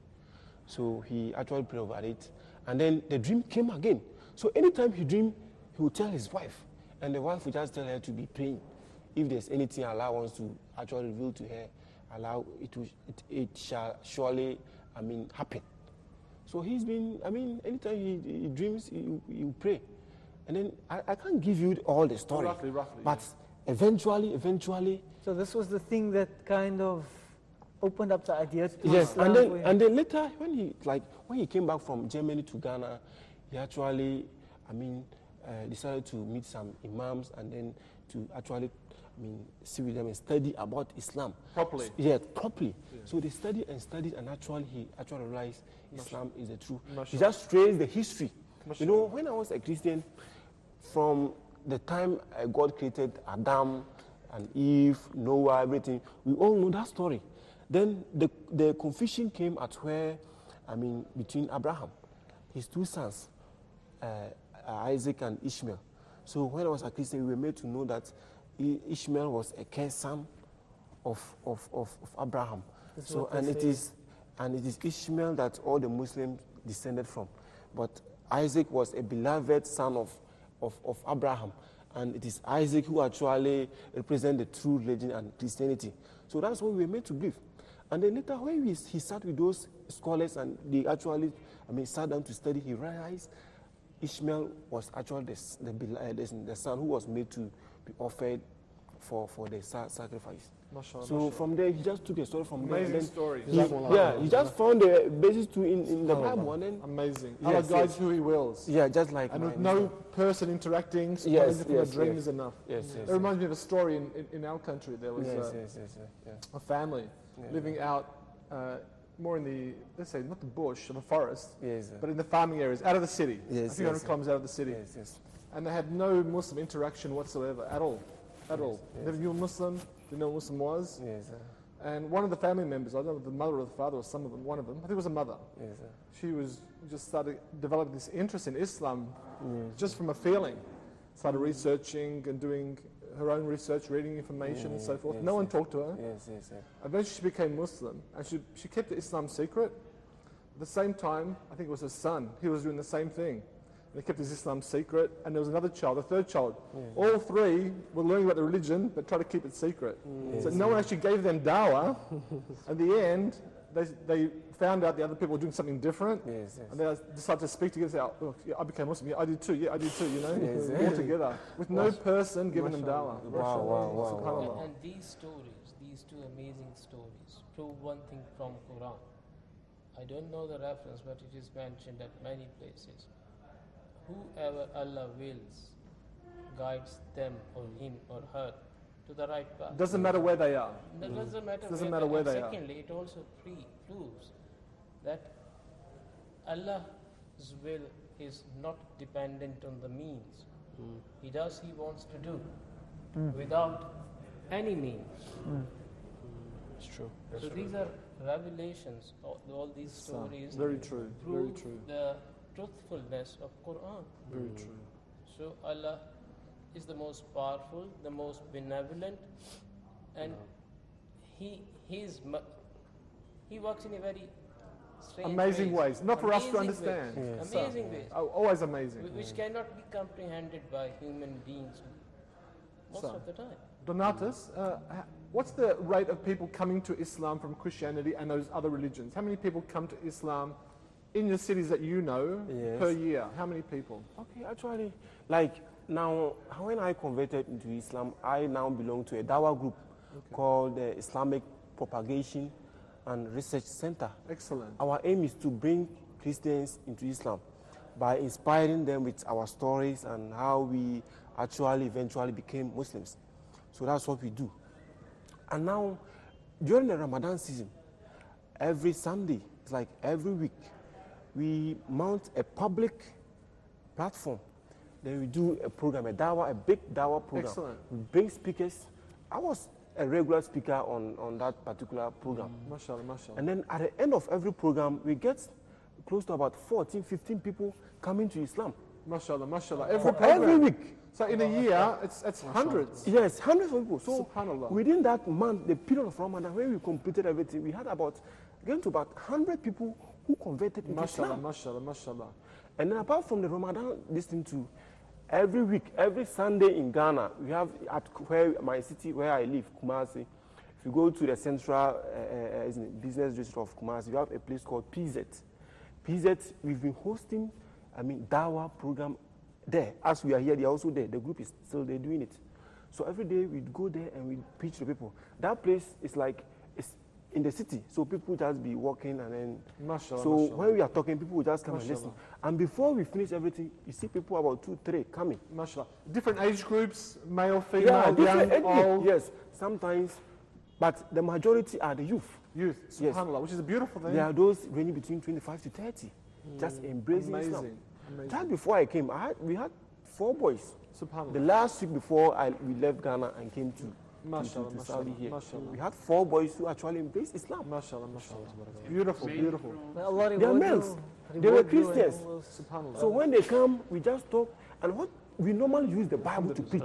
So he actually prayed over it, and then the dream came again. So anytime he dreamed, he would tell his wife, and the wife would just tell her to be praying. If there's anything Allah wants to actually reveal to her, allow it shall surely happen. So he's been anytime he dreams, he will pray. And then I can't give you all the story, roughly, but eventually. So this was the thing that kind of opened up the idea to Islam. And then later when he came back from Germany to Ghana, he actually decided to meet some imams and then to actually see with them and study about Islam. Properly? Yeah, properly. Yeah. So they studied, and actually he realized Islam is the truth. He just traced the history. You know, when I was a Christian, from the time God created Adam and Eve, Noah, everything, we all know that story. Then the confusion came at where, between Abraham, his 2 sons, Isaac and Ishmael. So when I was a Christian, we were made to know that Ishmael was a cursed son of Abraham. So it is Ishmael that all the Muslims descended from. But Isaac was a beloved son of Abraham, and it is Isaac who actually represents the true religion and Christianity. So that's what we were made to believe. And then later, when he sat with those scholars and they actually sat down to study, he realized Ishmael was actually the son who was made to be offered for the sacrifice. So from there, he just took a story from there. Amazing story. He just found the basis to in the Bible. And then amazing. Allah guides who He wills. Yeah, just like. And with no person interacting, from a dream is enough. Yes. It reminds me of a story in our country. There was a family living out more in the, let's say, not the bush or the forest, but in the farming areas, out of the city, a few hundred kilometers out of the city. And they had no Muslim interaction whatsoever at all. They never knew a Muslim, didn't know what Muslim was. And one of the family members, I don't know if the mother or the father or some of them, one of them, I think it was a mother. Yes, sir. She was just started developing this interest in Islam Yes. just from a feeling. Started researching and doing her own research, reading information and so forth. Yes, No one yes. talked to her. Yes, yes, yes. Eventually she became Muslim and she kept the Islam secret. At the same time, I think it was her son, he was doing the same thing. They kept his Islam secret, and there was another child, a third child. All three were learning about the religion, but tried to keep it secret. So no one actually gave them dawah. At the end, they found out the other people were doing something different, Yes, yes. and they decided to speak together and say, oh, look, yeah, I became Muslim, yeah, I did too, you know, Yes, all together, with no person giving them dawah. Wow, wow, wow, Subhanallah. And these stories, these two amazing stories, prove one thing from Quran. I don't know the reference, but it is mentioned at many places. Whoever Allah wills guides them or him or her to the right path. Doesn't matter where they are. That doesn't matter, Doesn't matter where they are. Secondly, it also proves that Allah's will is not dependent on the means. He does He wants to do without any means. It's true. So these are revelations. All these stories Very true, very prove true. the truthfulness of Quran. Very true. So Allah is the most powerful, the most benevolent, and He works in a very strange Amazing ways, not for us to Amazing understand. ways. So, Amazing ways, always amazing. which cannot be comprehended by human beings most So, of the time. Donatus, what's the rate of people coming to Islam from Christianity and those other religions? How many people come to Islam in the cities that you know Yes. per year? How many people? Okay, actually, like now, when I converted into Islam, I now belong to a Dawah group called the Islamic Propagation and Research Center. Excellent. Our aim is to bring Christians into Islam by inspiring them with our stories and how we actually eventually became Muslims. So that's what we do. And now, during the Ramadan season, every Sunday, it's like every week, we mount a public platform. Then we do a program, a big dawah program. Excellent. We bring speakers. I was a regular speaker on that particular program. Mashallah, mashallah. And then at the end of every program, we get close to about 14, 15 people coming to Islam. Mashallah, mashallah. Every week. So in a year, it's hundreds. Yes, hundreds of people. So Subhanallah. within that month, the period of Ramadan, when we completed everything, we had getting to about 100 people who converted into Mashallah, Islam. mashallah, mashallah. And then apart from the Ramadan, listening to every week, every Sunday in Ghana, we have at my city where I live, Kumasi. If you go to the central business district of Kumasi, we have a place called PZ. PZ, we've been hosting, Dawah program there. As we are here, they are also there. The group is still there doing it. So every day we go there and we preach to people. That place is like, it's in the city, so people just be walking and then. Mashallah, So mashallah. when we are talking, people will just come and listen. Mashallah. And before we finish everything, you see people about 2, 3 coming. Mashallah. Different age groups, male, female, different young, ethnic, old. yes, sometimes, but the majority are the youth. Youth, Yes. subhanAllah, which is a beautiful thing. There are those ranging between 25 to 30, just embracing Islam. Amazing, amazing. Just before I came, we had 4 boys. Subhanallah. The last week before we left Ghana and came to Mashallah, Saudi mashallah, here, mashallah. we had 4 boys who actually embraced Islam. Mashallah, mashallah. Beautiful, beautiful. They are males. They were Christians. Subhanallah. So when they come, we just talk, and what we normally use the Bible to preach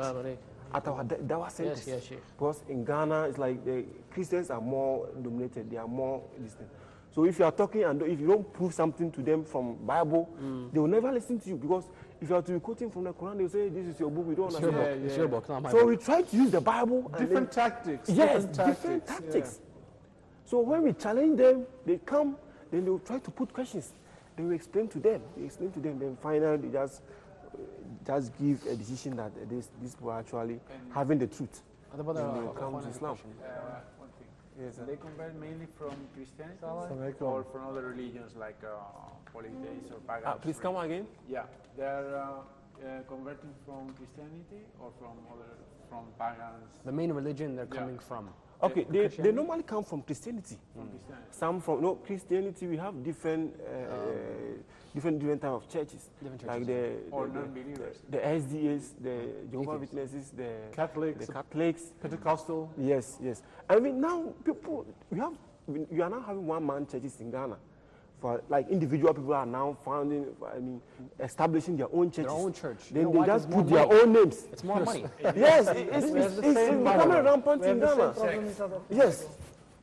at our dawah centers. Yes, Sheikh. Because in Ghana, it's like the Christians are more dominated. They are more listening. So if you are talking and if you don't prove something to them from Bible, they will never listen to you, because if you are to be quoting from the Quran, they will say, this is your book, we don't understand. It's your book, not my So book. we try to use the Bible. and Different then- tactics. Yes, different yeah. tactics. So when we challenge them, they come, then they will try to put questions. Then we explain to them. Then finally they just give a decision that these people are actually having the truth. What about Then they the come to Islam. One thing. Yes, sir. They convert mainly from Christianity Assalamualaikum. or from other religions like polytheists or pagans. Please come again. Yeah, they're converting from Christianity or from pagans. The main religion they're Yeah. coming from. Okay, they normally come from Christianity. From Christianity. Some from Christianity. We have different different type of churches. Like the SDAs, the Jehovah's Witnesses, the Catholics, Pentecostal. Yes. I mean, now we are now having one-man churches in Ghana. For like individual people are now establishing their own churches. Their own church. Then they just put their own names. It's more money. Yes, it's becoming rampant in Ghana. Yes,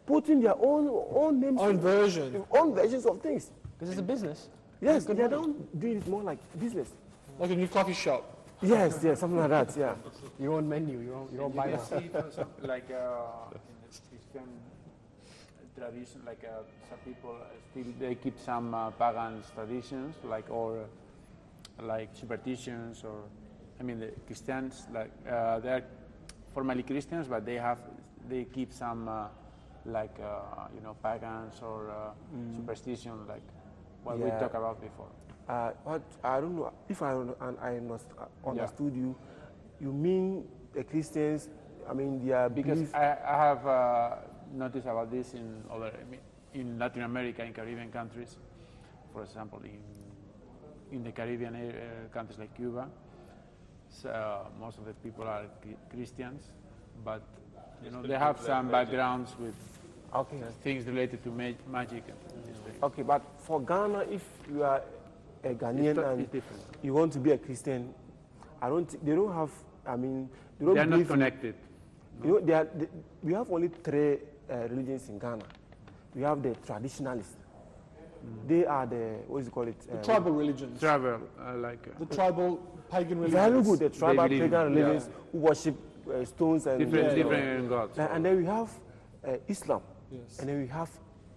putting their own names. Own versions of things. Because it's a business. Yes, they are now doing it more like business. Like a new coffee shop. Yes, something like that, yeah. Your own menu, your own Bible. See, for example, like in the Christian tradition, like some people still they keep some pagan traditions, like superstitions, or I mean the Christians they are formally Christians, but they keep some pagans or superstition, like what we talked about before. But I don't know if I understood you. You mean the Christians? I mean, because I have noticed about this in Latin America, in Caribbean countries, for example, in the Caribbean countries like Cuba. So most of the people are Christians, but they have some backgrounds with things related to magic. Okay, but for Ghana, if you are a Ghanaian and you want to be a Christian, they don't have. I mean, they are not connected. We have only three religions in Ghana. We have the traditionalists. They are the the tribal religions. The tribal pagan religions. Very good. The tribal pagan religions who worship stones and different gods. And then we have Islam, and then we have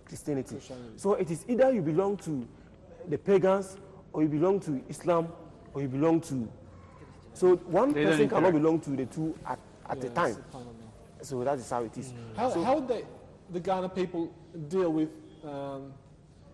Christianity. So it is either you belong to the pagans, or you belong to Islam, or you belong to. So one person cannot belong to the two at a time. So that is how it is. How would the Ghana people deal with,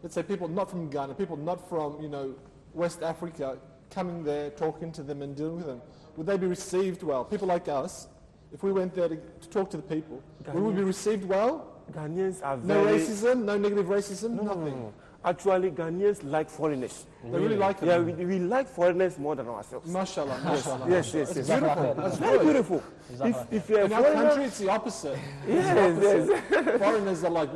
let's say, people not from Ghana, people not from West Africa, coming there, talking to them and dealing with them? Would they be received well? People like us, if we went there to talk to the people, would we be received well? Ghanaians are no racism, no negative racism, nothing. No. Actually, Ghanaians like foreigners. They really like them. Yeah, we like foreigners more than ourselves. Mashallah, mashallah. Yes. Beautiful. That's very beautiful. If you're in our country, it's the opposite. Yes. Foreigners are like,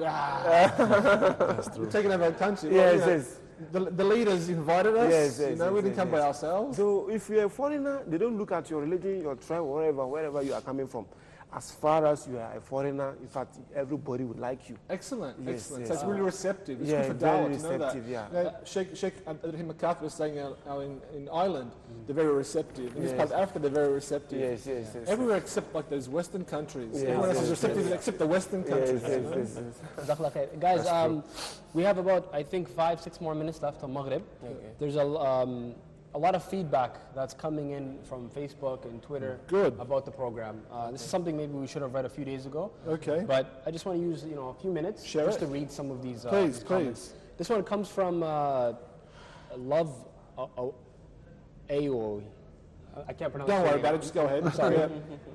we're taking over our country. Yes. The leaders invited us. Yes, we didn't come by ourselves. So if you're a foreigner, they don't look at your religion, your tribe, wherever you are coming from. As far as you are a foreigner, in fact, everybody would like you. Excellent. Yes. So it's really receptive. It's good for Dawah to know that. Sheikh Abdurrahim McCarthy was saying in Ireland, they're very receptive. In this part of Africa, they're very receptive. Yes. Everywhere except like those Western countries. Everyone else is receptive except the Western countries. Yes. Guys, we have about, I think, 5-6 more minutes left till Maghrib. There's a lot of feedback that's coming in from Facebook and Twitter about the program. This is something maybe we should have read a few days ago. Okay. But I just want to use a few minutes to read some of these comments. Please. This one comes from Love Aoi. I can't pronounce it. Don't worry about it, just go ahead. Sorry. Her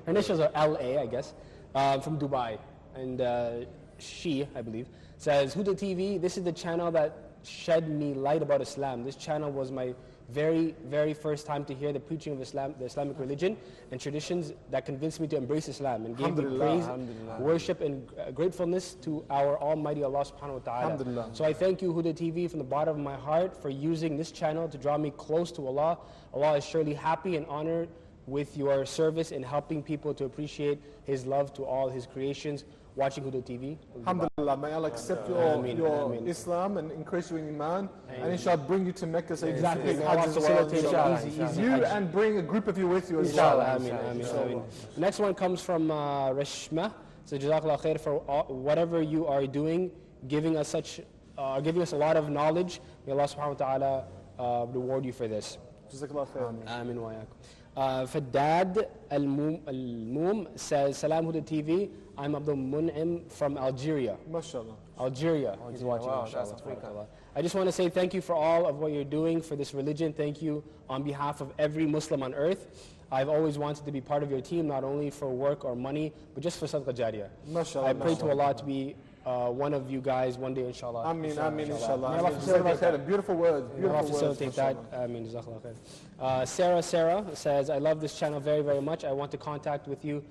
initials are LA, I guess, from Dubai. And she, I believe, says, Huda TV, this is the channel that shed me light about Islam. This channel was my very, very first time to hear the preaching of Islam, the Islamic religion and traditions that convinced me to embrace Islam and gave me praise, worship and gratefulness to our Almighty Allah subhanahu wa ta'ala. So I thank you, Huda TV, from the bottom of my heart for using this channel to draw me close to Allah. Allah is surely happy and honored with your service in helping people to appreciate His love to all His creations. Watching Huda TV. Alhamdulillah, may Allah accept your Islam and increase you in Iman, and inshallah bring you to Mecca so exactly. Hajj as well. You and bring a group of you with you as well. Ameen. Next one comes from Rashma. So Jazakallah khair for whatever you are doing, giving us a lot of knowledge. May Allah subhanahu wa ta'ala reward you for this. Jazakallah khair. Ameen wa yakum. Faddad Al-Moom says, Salam Huda TV. I'm Abdul Mun'im from Algeria. MashaAllah. Algeria. He's watching, mashallah. I just want to say thank you for all of what you're doing for this religion. Thank you on behalf of every Muslim on earth. I've always wanted to be part of your team, not only for work or money, but just for sadaqah jariyah. MashaAllah. I pray to Allah to be one of you guys one day, inshallah. Ameen, ameen, inshallah. May Allah facilitate that. Beautiful words. May Allah Beautiful words. facilitate that. Ameen, jazakallah khair. Sarah says, I love this channel very, very much. I want to contact with you,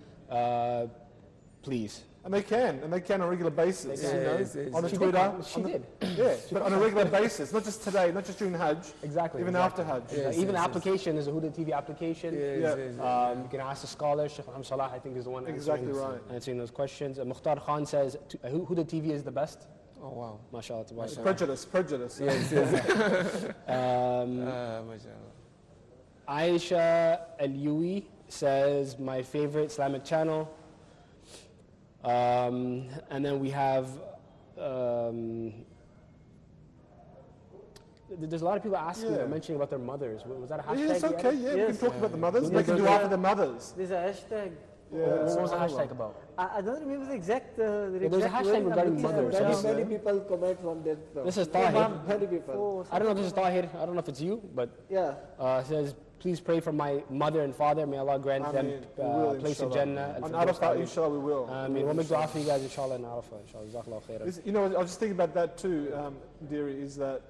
please. And they can on a regular basis, They can. on the She Twitter. did. She did. Yeah, but on a regular basis, not just today, not just during Hajj. Exactly. Even exactly. after Hajj. Yeah, even the application is a Huda TV application. You can ask the scholar, Sheikh Muhammad Salah, I think is the one answering those questions. Mukhtar Khan says, Huda TV is the best. Oh, wow. MashaAllah. Prejudice. Yes. Aisha Al-Yui says, my favorite Islamic channel. And then we have, there's a lot of people asking or mentioning about their mothers. Was that a hashtag? Yes, okay, we can talk about the mothers. We can do after the mothers. There's a hashtag. What was the hashtag about? I don't remember the exact. There's a hashtag regarding mothers. Many people comment from that. This is Tahir. Many people. I don't know if this is Tahir. I don't know if it's you, but it says, please pray for my mother and father. May Allah grant them a place in Jannah. On Arafah, inshallah, we will. We'll make dua for you guys, inshallah, in Arafah. Inshallah, jazakallah khairan. You know, I was just thinking about that too, dearie, is that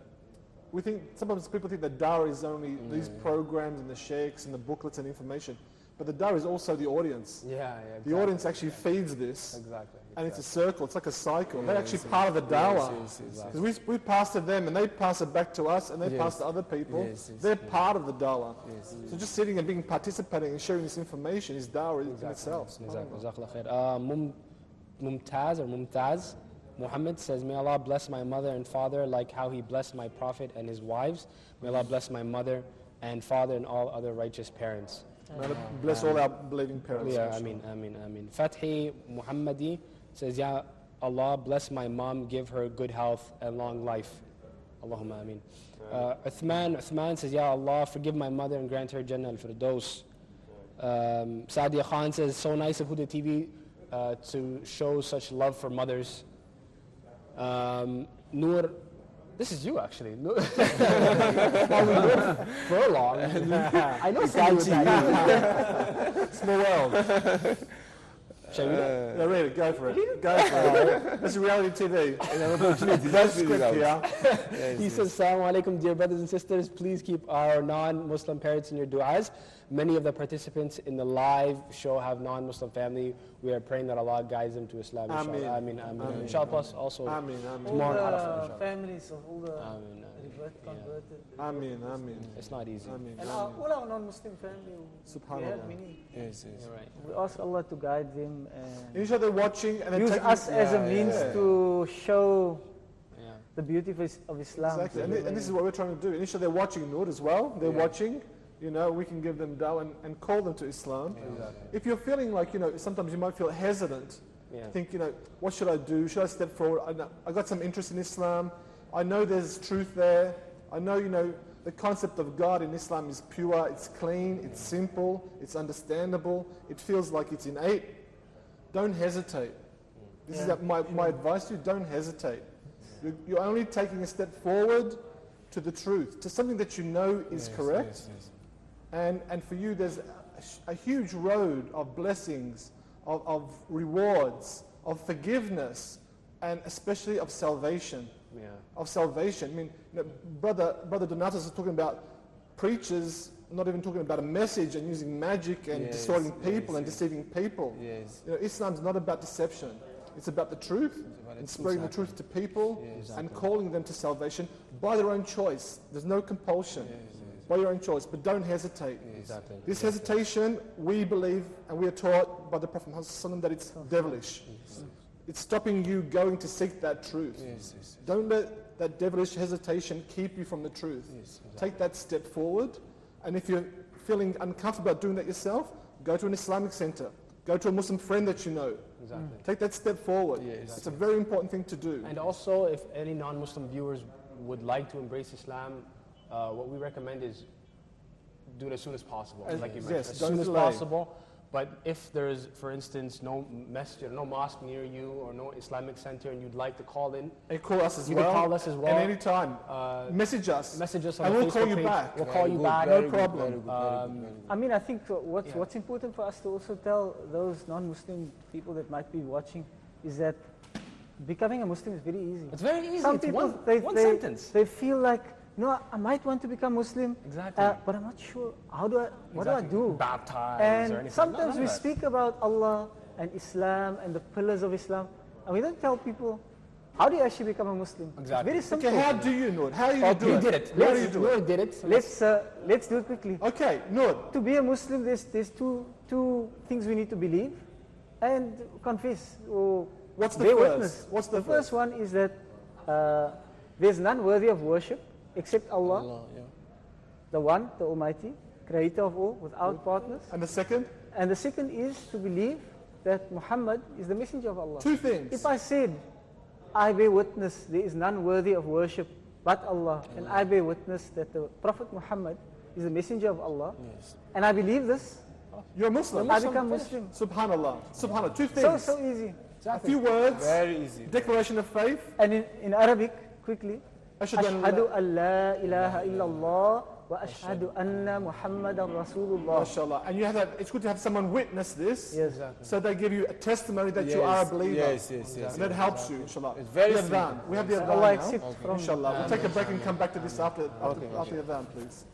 we think, sometimes people think that dawah is only these programs and the sheikhs and the booklets and information. But the dawah is also the audience. Exactly. The audience actually feeds this. Exactly. And it's a circle, it's like a cycle. They're actually part of the dawah. Because we pass to them and they pass it back to us and they pass to other people. They're part of the dawah. So just sitting and being participating and sharing this information is dawah in itself. Mumtaz Muhammad says, may Allah bless my mother and father like how He blessed my Prophet and his wives. May Allah bless my mother and father and all other righteous parents. May Allah bless all our believing parents. Yeah, Ameen. Fathi Muhammadi says, Ya Allah, bless my mom, give her good health and long life. Allahumma Ameen. Uthman says, Ya Allah, forgive my mother and grant her Jannah al-Firdaus. Saadia Khan says, so nice of Huda TV to show such love for mothers. Noor, this is you actually. Furlong. I know Small world. Shall we? Yeah, read it. Go for it. Go for it. This is reality TV. That's script here. He says, Assalamu alaikum, dear brothers and sisters. Please keep our non-Muslim parents in your du'as. Many of the participants in the live show have non-Muslim family. We are praying that Allah guides them to Islam. Inshallah. Ameen. Inshallah, plus also tomorrow all the families of all the converted. Ameen. It's not easy. And all our non-Muslim family, we have many. Yes. You're right. We ask Allah to guide them and inshallah they're watching and use us as a means to show the beauty of Islam. Exactly. And this is what we're trying to do. Inshallah they're watching Noor as well. They're watching. You know, we can give them dawah and call them to Islam. Exactly. If you're feeling like, sometimes you might feel hesitant, think, what should I do? Should I step forward? I got some interest in Islam. I know there's truth there. I know, the concept of God in Islam is pure, it's clean, it's simple, it's understandable, it feels like it's innate. Don't hesitate. This is my advice to you, don't hesitate. You're only taking a step forward to the truth, to something that you know is correct. And for you, there's a huge road of blessings, of rewards, of forgiveness, and especially of salvation. Of salvation. I mean, Brother Donatus is talking about preachers not even talking about a message and using magic and distorting people and deceiving people. Islam's not about deception. It's about the truth and spreading the truth to people and calling them to salvation by their own choice. There's no compulsion. By your own choice, but don't hesitate. This hesitation, we believe and we are taught by the Prophet Muhammad that it's devilish. It's stopping you going to seek that truth. Don't let that devilish hesitation keep you from the truth. Take that step forward, and if you're feeling uncomfortable about doing that yourself, go to an Islamic center. Go to a Muslim friend that you know. Take that step forward. It's a very important thing to do. And also, if any non-Muslim viewers would like to embrace Islam, what we recommend is do it as soon as possible. Like you mentioned, as soon as possible. But if there's, for instance, no masjid, no mosque near you, or no Islamic center, and you'd like to call in, and call us as you well. can call us as well. At any time. Message us. Message us on and the we'll Facebook call you page. back. We'll call you back. No problem. I mean, I think what's important for us to also tell those non-Muslim people that might be watching is that Becoming a Muslim is very easy. It's very easy. Some It's people, one sentence. They feel like, I might want to become Muslim, Exactly. but I'm not sure. What do I do? Baptize or And anything. sometimes None we of that. speak about Allah and Islam and the pillars of Islam, and we don't tell people, how do you actually become a Muslim? Exactly. It's very simple. Okay, how do you know it? How do you do You it? did it. How do you do Noor it? did it. So Let's do it quickly. Okay, no. To be a Muslim, there's two things we need to believe and confess. Or What's the bear first? witness. What's the first one is that there's none worthy of worship except Allah, yeah. the One, the Almighty, Creator of all, without partners. And the second? And the second is to believe that Muhammad is the messenger of Allah. Two things. If I said, I bear witness there is none worthy of worship but Allah, and I bear witness that the Prophet Muhammad is the messenger of Allah, and I believe this, You're a Muslim. I become Muslim. Subhanallah. Subhanallah. Two things. So easy. A few words. Very easy. Declaration of faith. And in Arabic, quickly, Ashhadu أشهد أن لا إله إلا الله وأشهد أن محمدا رسول الله. MashaAllah. And you have that, it's good to have someone witness this. Yes. So they give you a testimony that you are a believer. Yes. And that helps you, inshallah. It's very The simple. adhan. We have the adhan Allah now. accepts from Inshallah. We'll take a break and come back to this after the adhan, please.